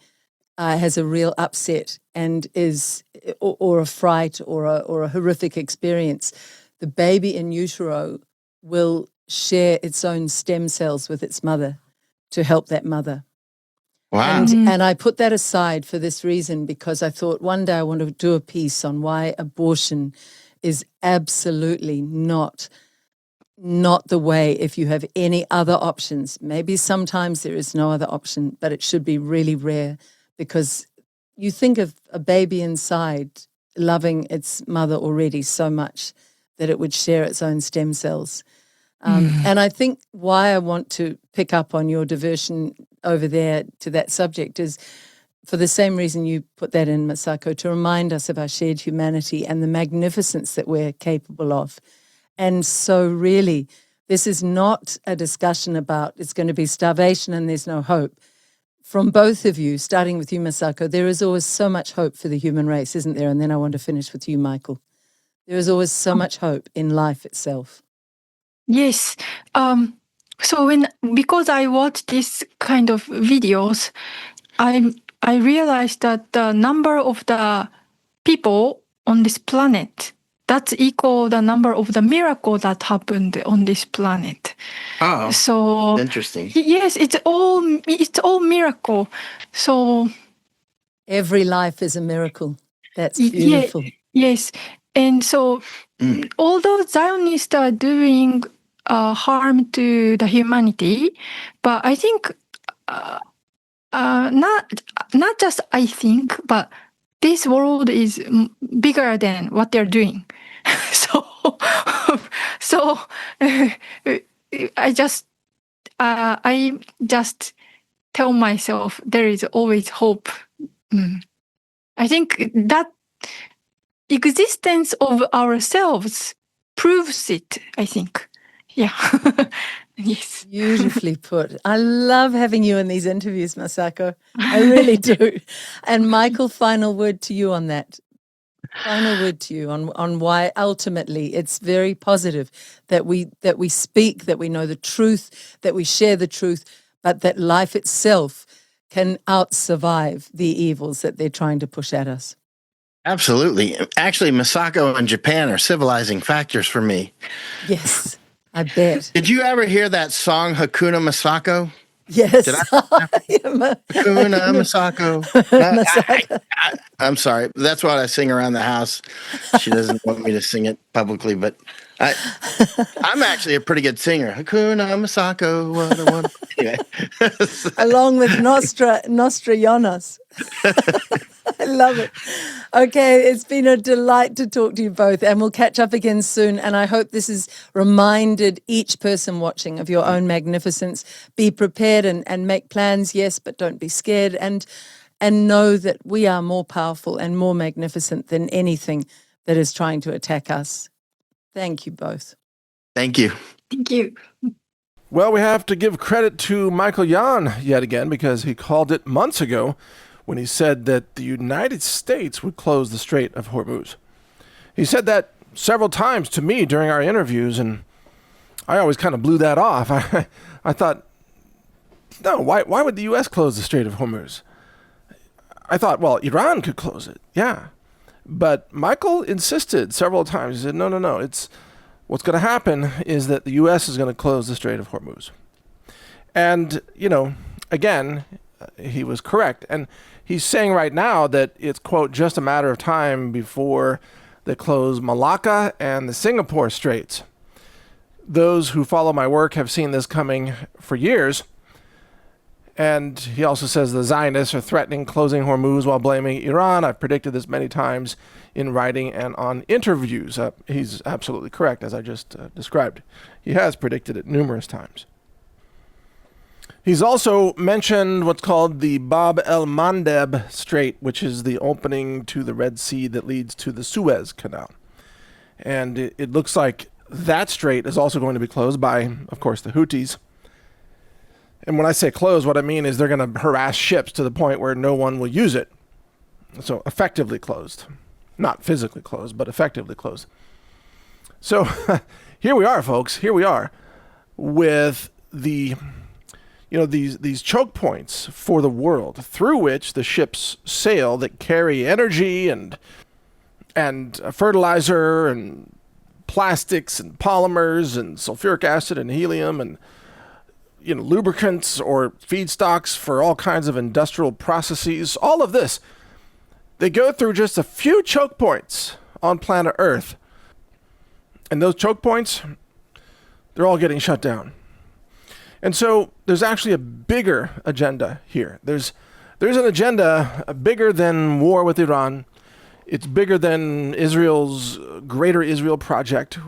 has a real upset and or a fright or a horrific experience, the baby in utero will share its own stem cells with its mother to help that mother. Wow. And I put that aside for this reason, because I thought one day I want to do a piece on why abortion is absolutely not the way if you have any other options. Maybe sometimes there is no other option, but it should be really rare, because you think of a baby inside loving its mother already so much that it would share its own stem cells. And I think why I want to pick up on your diversion over there to that subject is for the same reason you put that in, Masako, to remind us of our shared humanity and the magnificence that we're capable of. And so really, This is not a discussion about it's going to be starvation and there's no hope. From both of you, starting with you, Masako, there is always so much hope for the human race, isn't there? And then I want to finish with you, Michael. There is always so much hope in life itself. Yes. So because I watch this kind of videos, I realized that the number of the people on this planet, that's equal the number of the miracle that happened on this planet. Oh, so interesting. Yes, it's all miracle. So every life is a miracle. That's beautiful. Yes, and so although Zionists are doing harm to the humanity, but I think not just I think, but this world is bigger than what they're doing. so I just tell myself there is always hope. I think that existence of ourselves proves it, I think. Yeah. Yes. Beautifully put. I love having you in these interviews, Masako. I really do. And Michael, final word to you on that. Final word to you on why ultimately it's very positive that we speak, that we know the truth, that we share the truth, but that life itself can out-survive the evils that they're trying to push at us. Absolutely. Actually, Masako and Japan are civilizing factors for me. Yes, I bet. Did you ever hear that song, Hakuna Masako? Yes. Hakuna Masako. I'm sorry. That's what I sing around the house. She doesn't want me to sing it publicly, but I'm actually a pretty good singer. Hakuna Masako. What a wonderful. Anyway. Along with Nostra Jonas. I love it. Okay, it's been a delight to talk to you both, and we'll catch up again soon. And I hope this has reminded each person watching of your own magnificence. Be prepared and make plans, yes, but don't be scared. And know that we are more powerful and more magnificent than anything that is trying to attack us. Thank you both. Thank you. Thank you. Well, we have to give credit to Michael Yon yet again, because he called it months ago when he said that the United States would close the Strait of Hormuz. He said that several times to me during our interviews, and I always kind of blew that off. I thought, no, why would the U.S. close the Strait of Hormuz? I thought, well, Iran could close it, yeah. But Michael insisted several times. He said, no, it's what's going to happen is that the U.S. is going to close the Strait of Hormuz. And, again, he was correct. And he's saying right now that it's, quote, just a matter of time before they close Malacca and the Singapore Straits. Those who follow my work have seen this coming for years. And he also says the Zionists are threatening closing Hormuz while blaming Iran. I've predicted this many times in writing and on interviews. He's absolutely correct, as I just described. He has predicted it numerous times. He's also mentioned what's called the Bab el-Mandeb Strait, which is the opening to the Red Sea that leads to the Suez Canal. And it looks like that strait is also going to be closed by, of course, the Houthis. And when I say close, what I mean is they're going to harass ships to the point where no one will use it. So effectively closed. Not physically closed, but effectively closed. So here we are, folks. Here we are with the, these choke points for the world through which the ships sail that carry energy and fertilizer and plastics and polymers and sulfuric acid and helium and lubricants or feedstocks for all kinds of industrial processes. All of this, they go through just a few choke points on planet Earth. And those choke points, they're all getting shut down. And so there's actually a bigger agenda here. There's an agenda bigger than war with Iran. It's bigger than Israel's Greater Israel Project,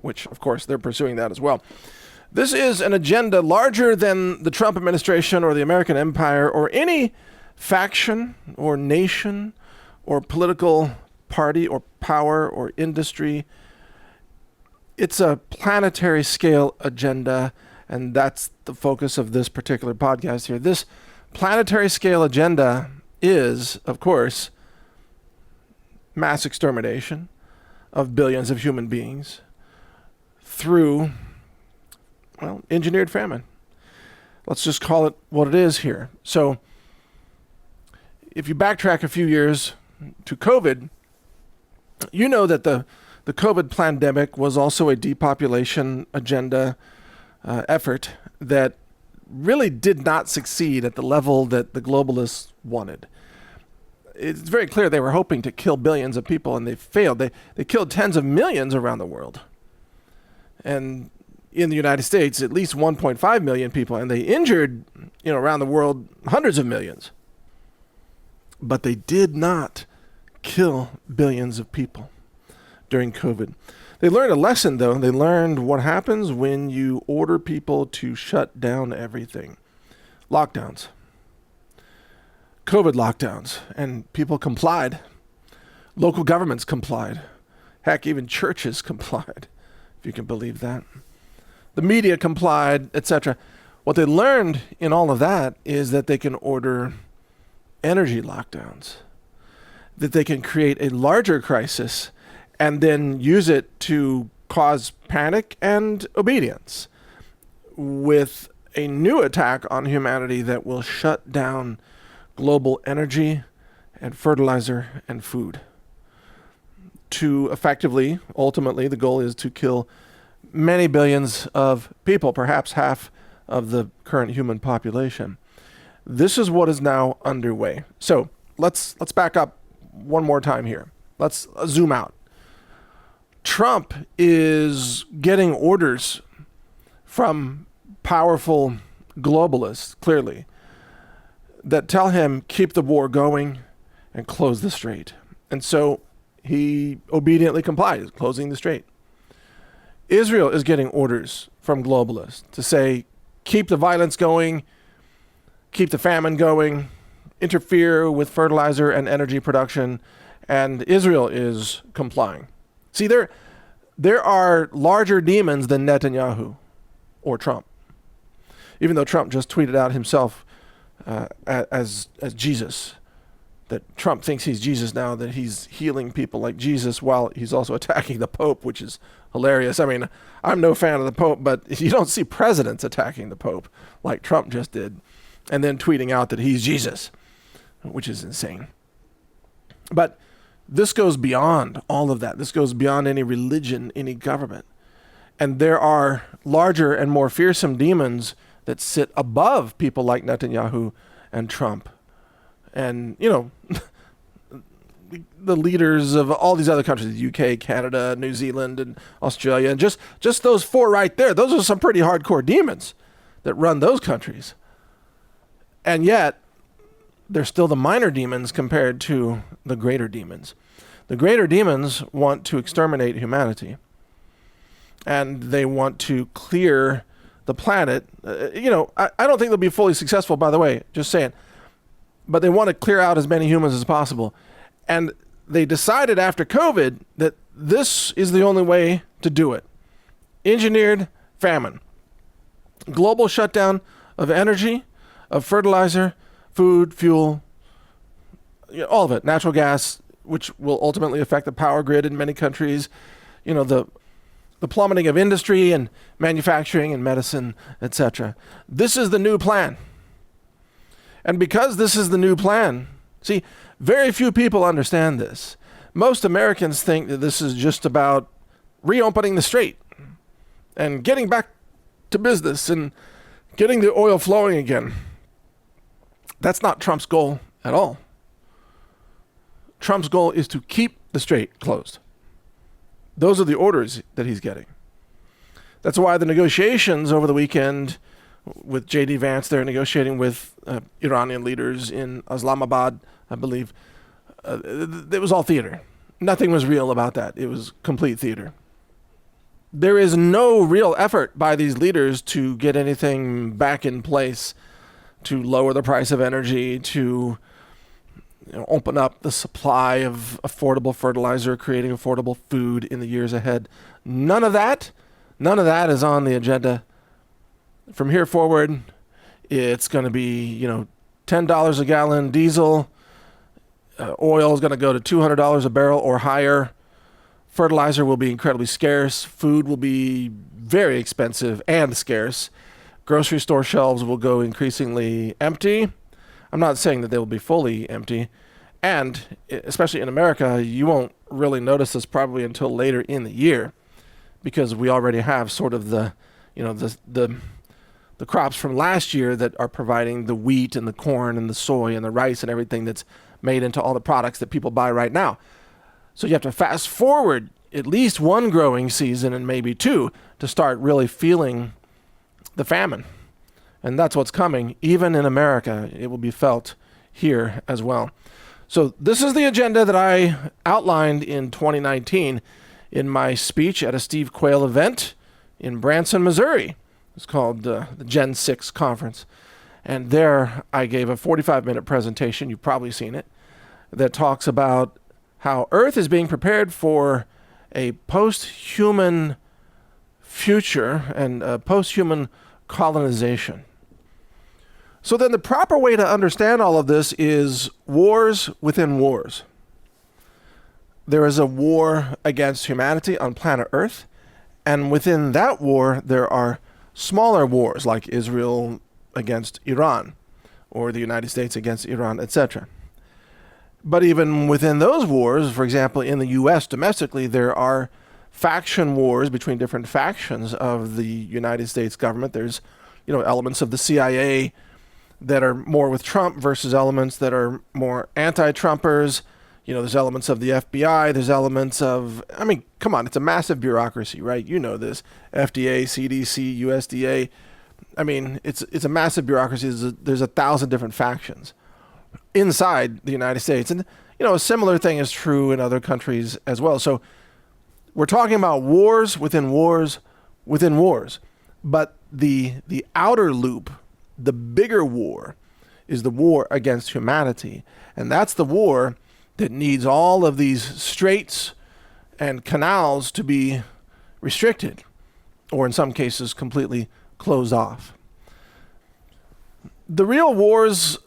which, of course, they're pursuing that as well. This is an agenda larger than the Trump administration or the American empire or any faction or nation or political party or power or industry. It's a planetary scale agenda, and that's the focus of this particular podcast here. This planetary scale agenda is, of course, mass extermination of billions of human beings through, well, engineered famine. Let's just call it what it is here. So if you backtrack a few years to COVID, you know that the COVID pandemic was also a depopulation agenda effort that really did not succeed at the level that the globalists wanted. It's very clear they were hoping to kill billions of people, and they failed. They killed tens of millions around the world. And in the United States, at least 1.5 million people, and they injured, around the world, hundreds of millions. But they did not kill billions of people during COVID. They learned a lesson, though. They learned what happens when you order people to shut down everything. Lockdowns. COVID lockdowns. And people complied. Local governments complied. Heck, even churches complied, if you can believe that. The media complied, etc. What they learned in all of that is that they can order energy lockdowns, that they can create a larger crisis and then use it to cause panic and obedience with a new attack on humanity that will shut down global energy and fertilizer and food. To effectively, ultimately, the goal is to kill many billions of people, perhaps half of the current human population. This is what is now underway. So let's back up one more time here. Let's zoom out. Trump is getting orders from powerful globalists, clearly, that tell him keep the war going and close the strait. And so he obediently complies, closing the strait. Israel is getting orders from globalists to say keep the violence going, keep the famine going, interfere with fertilizer and energy production, and Israel is complying. See, there are larger demons than Netanyahu or Trump. Even though Trump just tweeted out himself as Jesus, that Trump thinks he's Jesus now, that he's healing people like Jesus while he's also attacking the Pope, which is hilarious. I mean, I'm no fan of the Pope, but you don't see presidents attacking the Pope like Trump just did, and then tweeting out that he's Jesus, which is insane. But this goes beyond all of that. This goes beyond any religion, any government. And there are larger and more fearsome demons that sit above people like Netanyahu and Trump. And, the leaders of all these other countries, the UK, Canada, New Zealand, and Australia, and just those four right there, those are some pretty hardcore demons that run those countries. And yet, they're still the minor demons compared to the greater demons. The greater demons want to exterminate humanity. And they want to clear the planet. I don't think they'll be fully successful, by the way, just saying. But they want to clear out as many humans as possible. And they decided after COVID that this is the only way to do it. Engineered famine. Global shutdown of energy, of fertilizer, food, fuel, all of it, natural gas, which will ultimately affect the power grid in many countries, the plummeting of industry and manufacturing and medicine, etc. This is the new plan. And because this is the new plan, see, very few people understand this. Most Americans think that this is just about reopening the strait and getting back to business and getting the oil flowing again. That's not Trump's goal at all. Trump's goal is to keep the strait closed. Those are the orders that he's getting. That's why the negotiations over the weekend with J.D. Vance, they're negotiating with Iranian leaders in Islamabad, I believe. It was all theater. Nothing was real about that. It was complete theater. There is no real effort by these leaders to get anything back in place, to lower the price of energy, to open up the supply of affordable fertilizer, creating affordable food in the years ahead. None of that is on the agenda. From here forward, it's going to be, $10 a gallon diesel. Oil is going to go to $200 a barrel or higher. Fertilizer will be incredibly scarce. Food will be very expensive and scarce. Grocery store shelves will go increasingly empty. I'm not saying that they will be fully empty. And especially in America, you won't really notice this probably until later in the year, because we already have sort of the crops from last year that are providing the wheat and the corn and the soy and the rice and everything that's made into all the products that people buy right now. So you have to fast forward at least one growing season and maybe two to start really feeling the famine. And that's what's coming. Even in America, it will be felt here as well. So this is the agenda that I outlined in 2019 in my speech at a Steve Quayle event in Branson, Missouri. It's called the Gen 6 Conference. And there I gave a 45-minute presentation, you've probably seen it, that talks about how Earth is being prepared for a post-human future and a post-human colonization. So then the proper way to understand all of this is wars within wars. There is a war against humanity on planet Earth, and within that war there are smaller wars like Israel against Iran or the United States against Iran, etc. But even within those wars, for example, in the U.S. domestically, there are faction wars between different factions of the United States government. There's, elements of the CIA that are more with Trump versus elements that are more anti-Trumpers. There's elements of the FBI. There's elements of, come on, it's a massive bureaucracy, right? You know this. FDA, CDC, USDA. It's a massive bureaucracy. There's 1,000 different factions inside the United States. And, a similar thing is true in other countries as well. So we're talking about wars within wars within wars. But the outer loop, the bigger war, is the war against humanity. And that's the war that needs all of these straits and canals to be restricted, or in some cases completely closed off. The real wars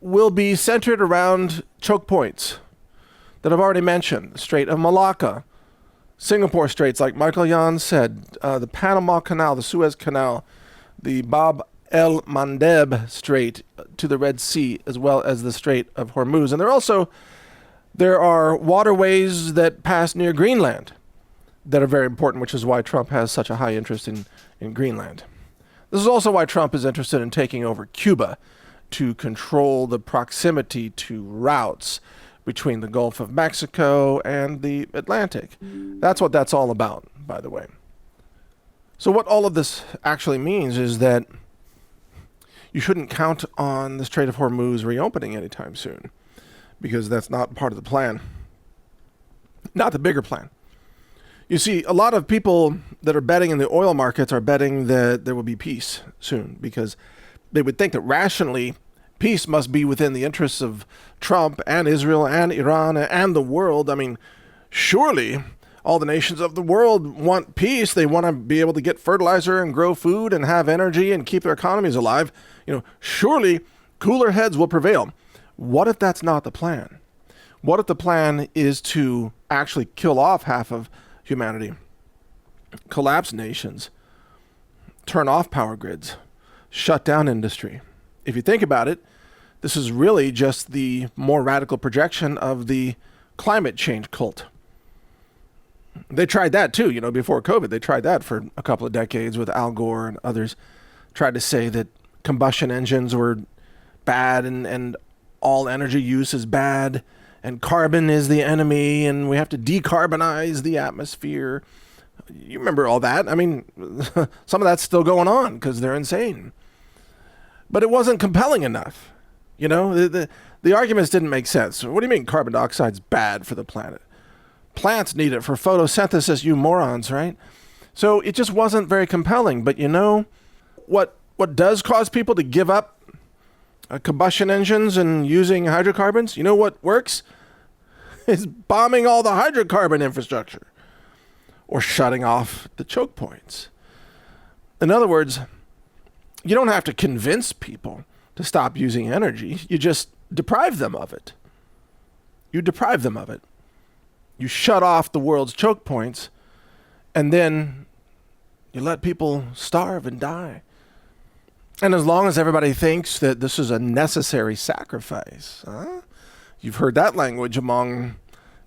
will be centered around choke points that I've already mentioned. The Strait of Malacca, Singapore Straits, like Michael Yon said, the Panama Canal, the Suez Canal, the Bab el-Mandeb Strait to the Red Sea, as well as the Strait of Hormuz. And there are waterways that pass near Greenland that are very important, which is why Trump has such a high interest in Greenland. This is also why Trump is interested in taking over Cuba, to control the proximity to routes between the Gulf of Mexico and the Atlantic. That's what that's all about, by the way. So what all of this actually means is that you shouldn't count on the Strait of Hormuz reopening anytime soon, because that's not part of the plan. Not the bigger plan. You see, a lot of people that are betting in the oil markets are betting that there will be peace soon, because they would think that rationally peace must be within the interests of Trump and Israel and Iran and the world. Surely all the nations of the world want peace. They want to be able to get fertilizer and grow food and have energy and keep their economies alive. Surely cooler heads will prevail. What if that's not the plan? What if the plan is to actually kill off half of humanity, collapse nations, turn off power grids, shut down industry? If you think about it, this is really just the more radical projection of the climate change cult. They tried that too, before COVID. They tried that for a couple of decades with Al Gore and others. Tried to say that combustion engines were bad and all energy use is bad and carbon is the enemy and we have to decarbonize the atmosphere. You remember all that. Some of that's still going on because they're insane. But it wasn't compelling enough. The arguments didn't make sense. What do you mean carbon dioxide's bad for the planet? Plants need it for photosynthesis, you morons, right? So it just wasn't very compelling. But what does cause people to give up combustion engines and using hydrocarbons. You know what works? Is bombing all the hydrocarbon infrastructure or shutting off the choke points. In other words, you don't have to convince people to stop using energy. You just deprive them of it. You deprive them of it. You shut off the world's choke points, and then you let people starve and die. And as long as everybody thinks that this is a necessary sacrifice, you've heard that language among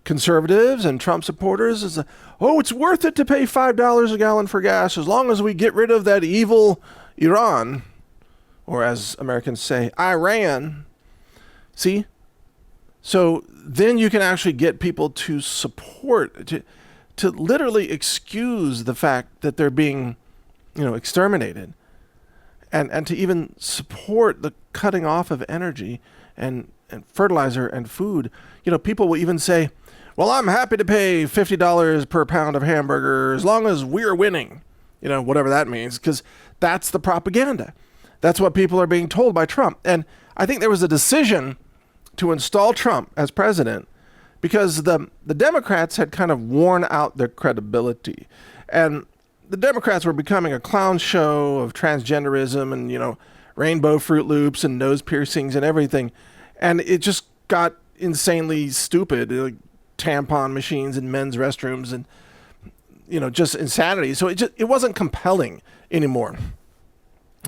conservatives and Trump supporters, is, it's worth it to pay $5 a gallon for gas as long as we get rid of that evil Iran, or as Americans say, Iran. See? So then you can actually get people to support, to literally excuse the fact that they're being, exterminated, and to even support the cutting off of energy and fertilizer and food. People will even say, well, I'm happy to pay $50 per pound of hamburger as long as we're winning, whatever that means, because that's the propaganda. That's what people are being told by Trump. And I think there was a decision to install Trump as president because the Democrats had kind of worn out their credibility. And the Democrats were becoming a clown show of transgenderism and, rainbow Fruit Loops and nose piercings and everything. And it just got insanely stupid, like tampon machines in men's restrooms and, just insanity. So it wasn't compelling anymore.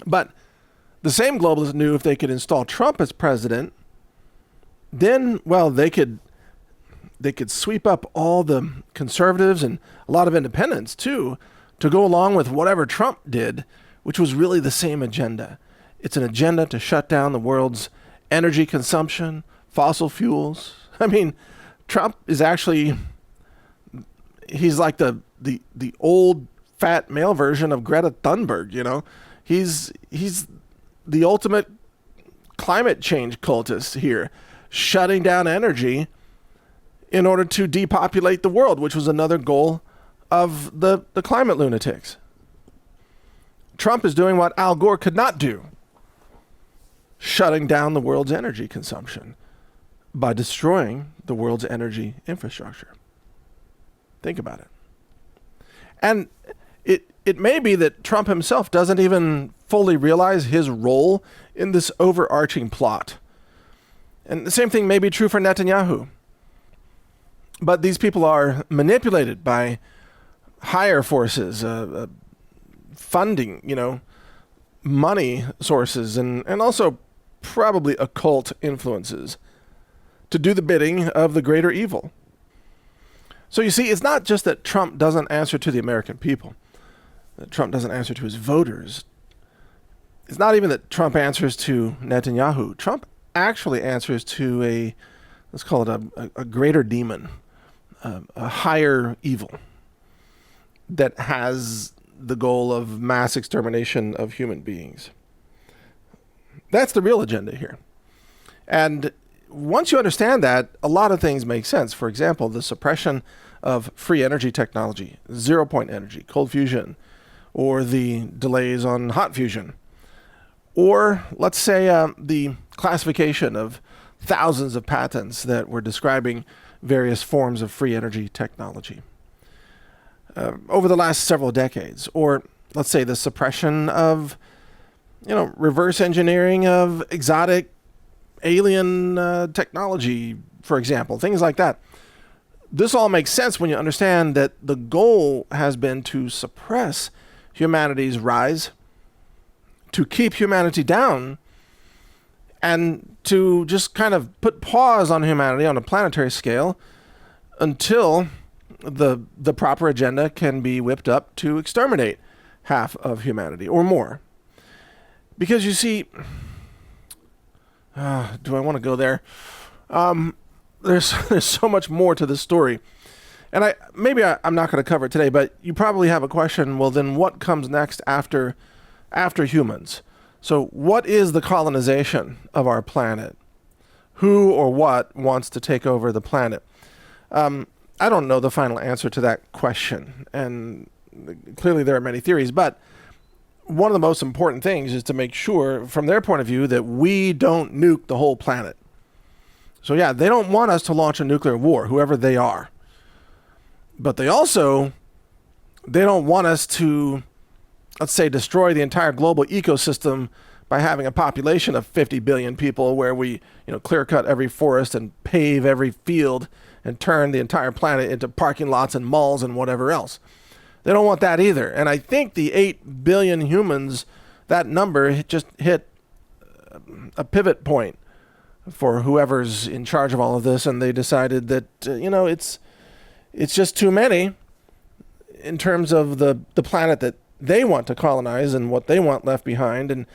But the same globalists knew if they could install Trump as president, then, they could sweep up all the conservatives and a lot of independents too, to go along with whatever Trump did, which was really the same agenda. It's an agenda to shut down the world's energy consumption, fossil fuels. I mean, Trump is actually, he's like the old fat male version of Greta Thunberg, He's the ultimate climate change cultist here, shutting down energy in order to depopulate the world, which was another goal of the climate lunatics. Trump is doing what Al Gore could not do, shutting down the world's energy consumption by destroying the world's energy infrastructure. Think about it. And it may be that Trump himself doesn't even fully realize his role in this overarching plot. And the same thing may be true for Netanyahu. But these people are manipulated by higher forces, funding, money sources, and also probably occult influences to do the bidding of the greater evil. So you see, it's not just that Trump doesn't answer to the American people, that Trump doesn't answer to his voters. It's not even that Trump answers to Netanyahu. Trump actually answers to let's call it a greater demon, a higher evil that has the goal of mass extermination of human beings. That's the real agenda here. And once you understand that, a lot of things make sense. For example, the suppression of free energy technology, zero-point energy, cold fusion, or the delays on hot fusion. Or let's say the classification of thousands of patents that were describing various forms of free energy technology over the last several decades. Or let's say the suppression of, reverse engineering of exotic alien technology, for example, things like that. This all makes sense when you understand that the goal has been to suppress humanity's rise, to keep humanity down, and to just kind of put pause on humanity on a planetary scale until the proper agenda can be whipped up to exterminate half of humanity or more. Because you see, do I want to go there? There's so much more to this story. And I'm not going to cover it today, but you probably have a question. Well, then what comes next after humans? So what is the colonization of our planet? Who or what wants to take over the planet? I don't know the final answer to that question. And clearly there are many theories, but one of the most important things is to make sure, from their point of view, that we don't nuke the whole planet. So yeah, they don't want us to launch a nuclear war, whoever they are. But they don't want us to, let's say, destroy the entire global ecosystem by having a population of 50 billion people where we, clear cut every forest and pave every field and turn the entire planet into parking lots and malls and whatever else. They don't want that either. And I think the 8 billion humans, that number just hit a pivot point for whoever's in charge of all of this, and they decided that, it's just too many in terms of the planet that they want to colonize and what they want left behind. And,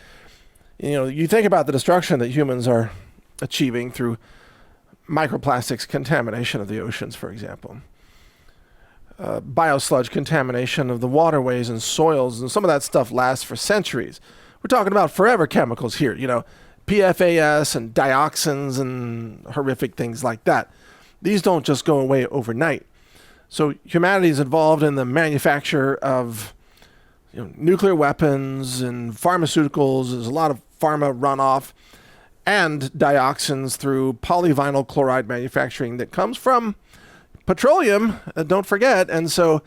you think about the destruction that humans are achieving through microplastics contamination of the oceans, for example. Biosludge contamination of the waterways and soils, and some of that stuff lasts for centuries. We're talking about forever chemicals here, PFAS and dioxins and horrific things like that. These don't just go away overnight. So humanity is involved in the manufacture of nuclear weapons and pharmaceuticals. There's a lot of pharma runoff and dioxins through polyvinyl chloride manufacturing that comes from petroleum, don't forget. And so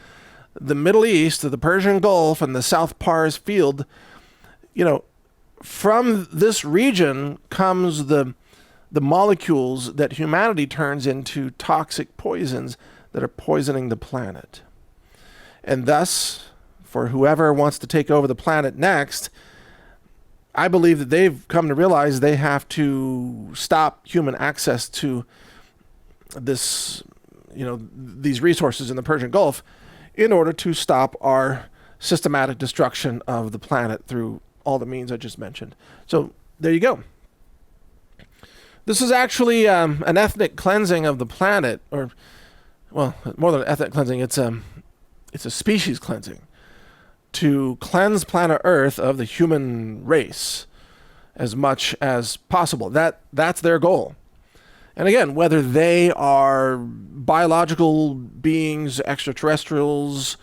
the Middle East, the Persian Gulf, and the South Pars Field, from this region comes the molecules that humanity turns into toxic poisons that are poisoning the planet. And thus, for whoever wants to take over the planet next, I believe that they've come to realize they have to stop human access to this, these resources in the Persian Gulf in order to stop our systematic destruction of the planet through all the means I just mentioned. So there you go. This is actually an ethnic cleansing of the planet, or, well, more than ethnic cleansing, it's a species cleansing to cleanse planet Earth of the human race as much as possible. That's their goal. And again, whether they are biological beings, extraterrestrials,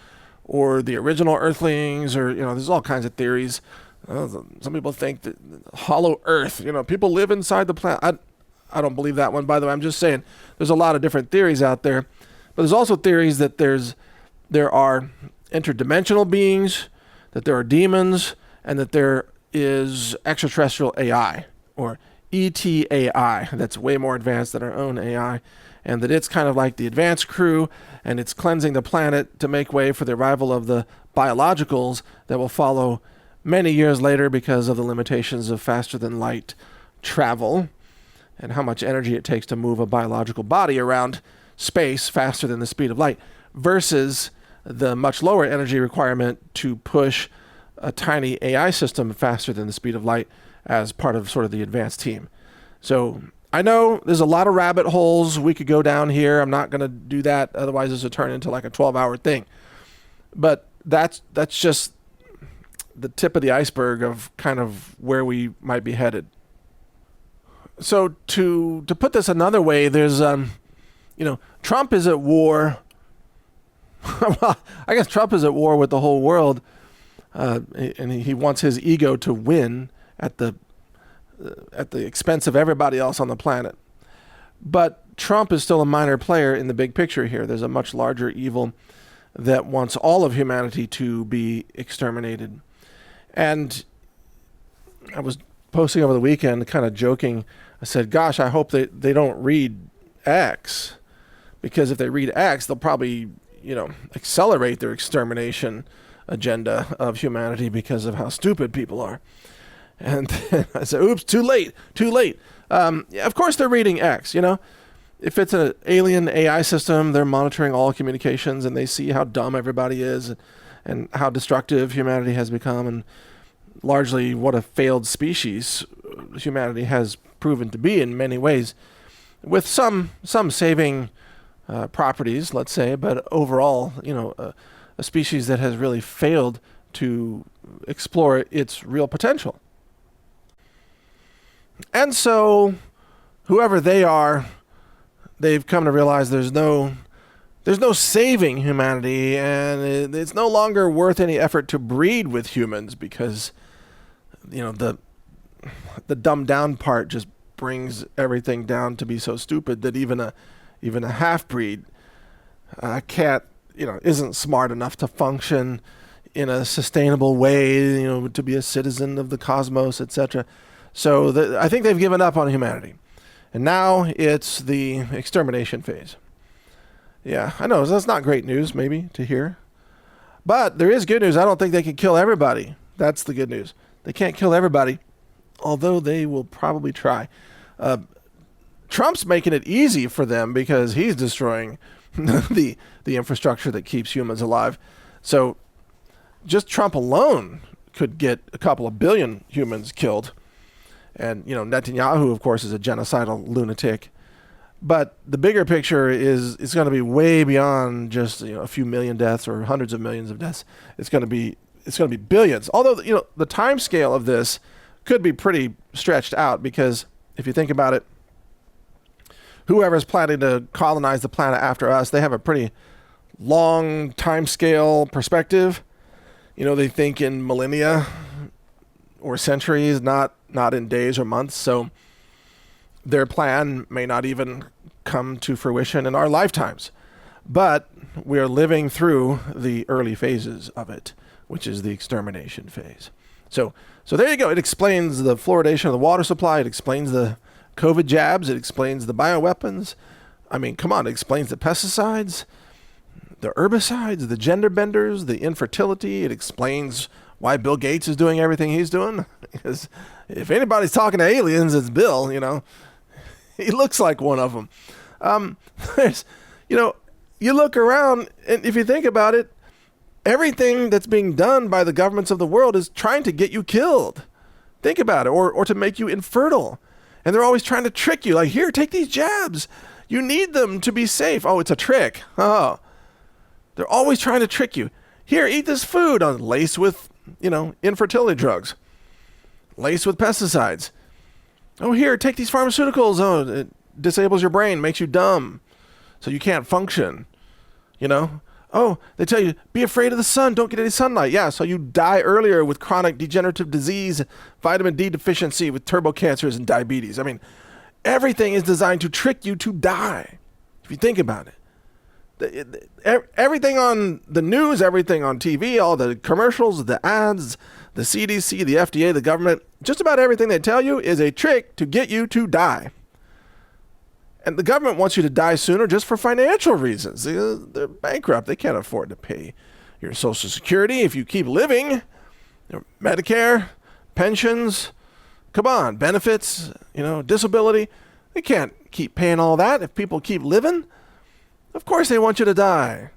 or the original Earthlings, or, there's all kinds of theories. Some people think that hollow Earth, people live inside the planet. I don't believe that one, by the way. I'm just saying there's a lot of different theories out there. But there's also theories that there are interdimensional beings, that there are demons, and that there is extraterrestrial AI, or ETAI, that's way more advanced than our own AI, and that it's kind of like the advanced crew, and it's cleansing the planet to make way for the arrival of the biologicals that will follow many years later because of the limitations of faster than light travel and how much energy it takes to move a biological body around space faster than the speed of light, versus the much lower energy requirement to push a tiny AI system faster than the speed of light as part of sort of the advanced team. So I know there's a lot of rabbit holes we could go down here. I'm not going to do that. Otherwise, this would turn into like a 12-hour thing. But that's just the tip of the iceberg of kind of where we might be headed. So to put this another way, there's, Trump is at war. Well, I guess Trump is at war with the whole world, and he wants his ego to win at the expense of everybody else on the planet. But Trump is still a minor player in the big picture here. There's a much larger evil that wants all of humanity to be exterminated. And I was posting over the weekend, kind of joking. I said, gosh, I hope they don't read X, because if they read X, they'll probably accelerate their extermination agenda of humanity because of how stupid people are. And then I said, oops, too late. Of course they're reading X, If it's an alien AI system, they're monitoring all communications and they see how dumb everybody is and how destructive humanity has become and largely what a failed species humanity has proven to be in many ways, with some saving properties, let's say, but overall, a species that has really failed to explore its real potential. And so, whoever they are, they've come to realize there's no there's no saving humanity, and it's no longer worth any effort to breed with humans because, the dumbed down part just brings everything down to be so stupid that even a half breed can't, isn't smart enough to function in a sustainable way, to be a citizen of the cosmos, etc. So I think they've given up on humanity. And now it's the extermination phase. Yeah, I know, that's not great news, maybe, to hear. But there is good news. I don't think they can kill everybody. That's the good news. They can't kill everybody, although they will probably try. Trump's making it easy for them because he's destroying the infrastructure that keeps humans alive. So just Trump alone could get a couple of billion humans killed. And, Netanyahu, of course, is a genocidal lunatic. But the bigger picture is going to be way beyond just a few million deaths or hundreds of millions of deaths. It's going to be billions. Although the time scale of this could be pretty stretched out, because if you think about it, whoever's planning to colonize the planet after us, they have a pretty long time scale perspective. They think in millennia or centuries, not in days or months. So their plan may not even come to fruition in our lifetimes. But we're living through the early phases of it, which is the extermination phase. So there you go. It explains the fluoridation of the water supply. It explains the COVID jabs. It explains the bioweapons. I mean, come on. It explains the pesticides, the herbicides, the gender benders, the infertility. It explains why Bill Gates is doing everything he's doing. Because if anybody's talking to aliens, it's Bill, He looks like one of them. You look around, and if you think about it, everything that's being done by the governments of the world is trying to get you killed. Think about it, or to make you infertile. And they're always trying to trick you, like, here, take these jabs. You need them to be safe. Oh, it's a trick. Oh. They're always trying to trick you. Here, eat this food, laced with, infertility drugs. Laced with pesticides. Oh, here, take these pharmaceuticals. Oh, it disables your brain, makes you dumb, so you can't function. Oh, they tell you, be afraid of the sun, don't get any sunlight. Yeah, so you die earlier with chronic degenerative disease, vitamin D deficiency, with turbo cancers and diabetes. I mean, everything is designed to trick you to die, if you think about it. Everything on the news, everything on TV, all the commercials, the ads, the CDC, the FDA, the government, just about everything they tell you is a trick to get you to die. And the government wants you to die sooner just for financial reasons. They're bankrupt. They can't afford to pay your Social Security if you keep living. Medicare, pensions, come on, benefits, disability. They can't keep paying all that if people keep living. Of course they want you to die.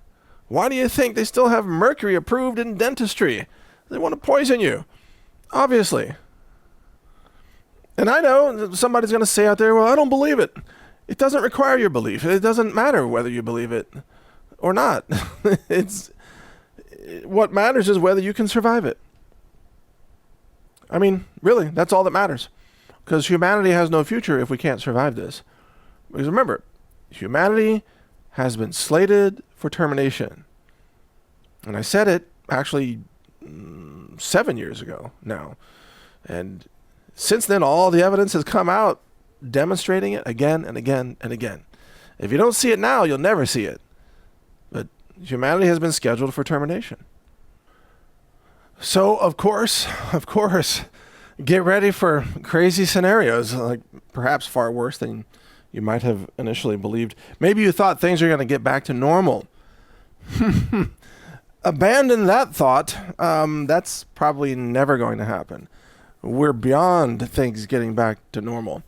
Why do you think they still have mercury approved in dentistry? They want to poison you, obviously. And I know somebody's going to say out there, well, I don't believe it. It doesn't require your belief. It doesn't matter whether you believe it or not. What matters is whether you can survive it. I mean, really, that's all that matters. Because humanity has no future if we can't survive this. Because remember, humanity has been slated for termination. And I said it actually 7 years ago now. And since then, all the evidence has come out demonstrating it again and again and again. If you don't see it now, you'll never see it. But humanity has been scheduled for termination. So, of course, get ready for crazy scenarios, like perhaps far worse than you might have initially believed. Maybe you thought things are going to get back to normal. Abandon that thought. That's probably never going to happen. We're beyond things getting back to normal.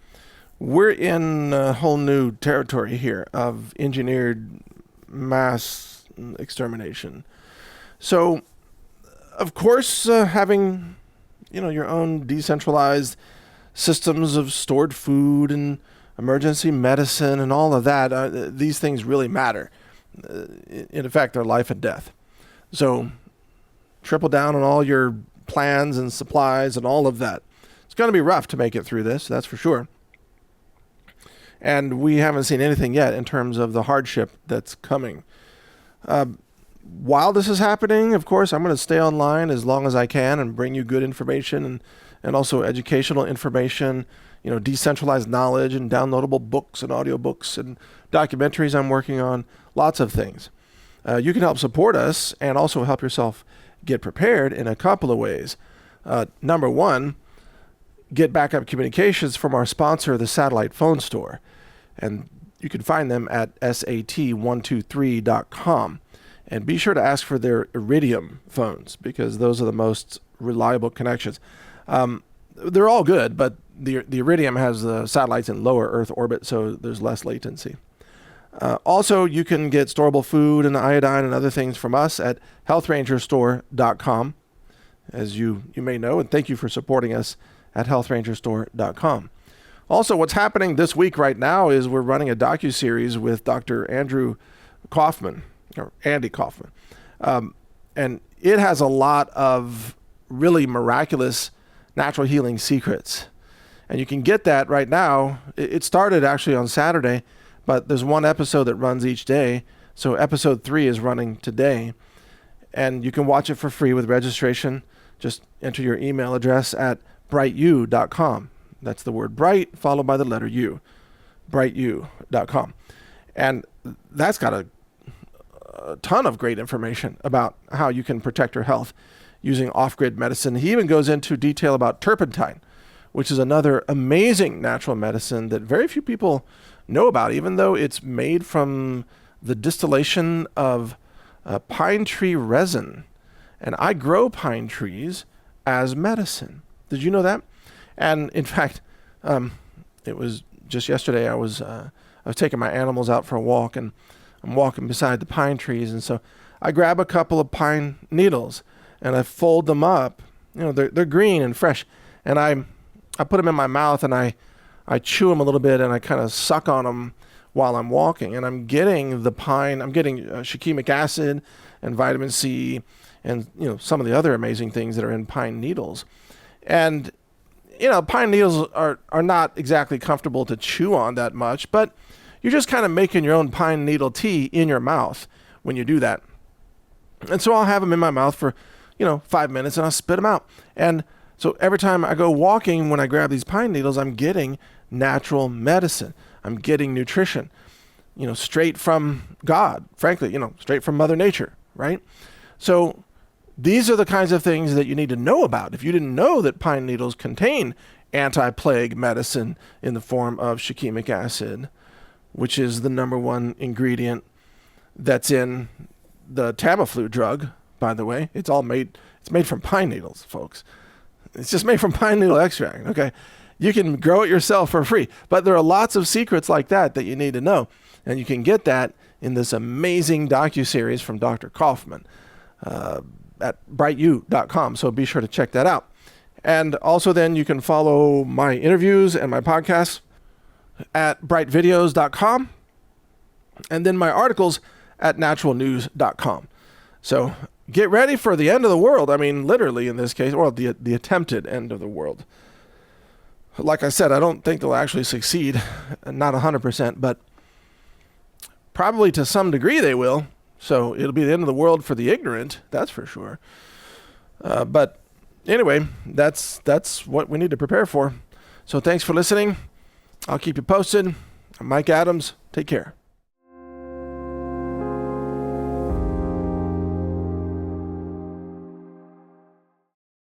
We're in a whole new territory here of engineered mass extermination. So, of course, having your own decentralized systems of stored food and emergency medicine and all of that, these things really matter. In effect, they're life and death. So, triple down on all your plans and supplies and all of that. It's going to be rough to make it through this, that's for sure. And we haven't seen anything yet in terms of the hardship that's coming. While this is happening, of course, I'm going to stay online as long as I can and bring you good information and also educational information, decentralized knowledge and downloadable books and audiobooks and documentaries I'm working on, lots of things. You can help support us and also help yourself get prepared in a couple of ways. Number one, get backup communications from our sponsor, the Satellite Phone Store. And you can find them at sat123.com. And be sure to ask for their Iridium phones because those are the most reliable connections. They're all good, but the Iridium has the satellites in lower Earth orbit, so there's less latency. Also, you can get storable food and iodine and other things from us at healthrangerstore.com, as you may know, and thank you for supporting us at healthrangerstore.com. Also, what's happening this week right now is we're running a docuseries with Dr. Andy Kaufman. And it has a lot of really miraculous natural healing secrets. And you can get that right now. It started actually on Saturday, but there's one episode that runs each day. So episode 3 is running today. And you can watch it for free with registration. Just enter your email address at brightu.com. That's the word bright followed by the letter U, brightu.com. And that's got a ton of great information about how you can protect your health using off-grid medicine. He even goes into detail about turpentine, which is another amazing natural medicine that very few people know about, even though it's made from the distillation of pine tree resin. And I grow pine trees as medicine. Did you know that? And in fact, it was just yesterday I was taking my animals out for a walk, and I'm walking beside the pine trees, and so I grab a couple of pine needles and I fold them up. They're green and fresh, and I put them in my mouth and I chew them a little bit and I kind of suck on them while I'm walking, and I'm getting shikimic acid and vitamin C and some of the other amazing things that are in pine needles. And pine needles are not exactly comfortable to chew on that much, but you're just kind of making your own pine needle tea in your mouth when you do that. And so I'll have them in my mouth for, 5 minutes and I'll spit them out. And so every time I go walking, when I grab these pine needles, I'm getting natural medicine. I'm getting nutrition, straight from God, frankly, straight from Mother Nature, right? So these are the kinds of things that you need to know about. If you didn't know that pine needles contain anti-plague medicine in the form of shikimic acid, which is the number one ingredient that's in the Tamiflu drug, by the way. It's made from pine needles, folks. It's just made from pine needle extract, okay? You can grow it yourself for free. But there are lots of secrets like that you need to know. And you can get that in this amazing docuseries from Dr. Kaufman at brightu.com. So be sure to check that out. And also then you can follow my interviews and my podcasts at brightvideos.com, and then my articles at naturalnews.com. So get ready for the end of the world. I mean, literally in this case, or the attempted end of the world. Like I said, I don't think they'll actually succeed, not 100%, but probably to some degree they will. So it'll be the end of the world for the ignorant, that's for sure. But anyway, that's what we need to prepare for. So thanks for listening. I'll keep you posted. I'm Mike Adams. Take care.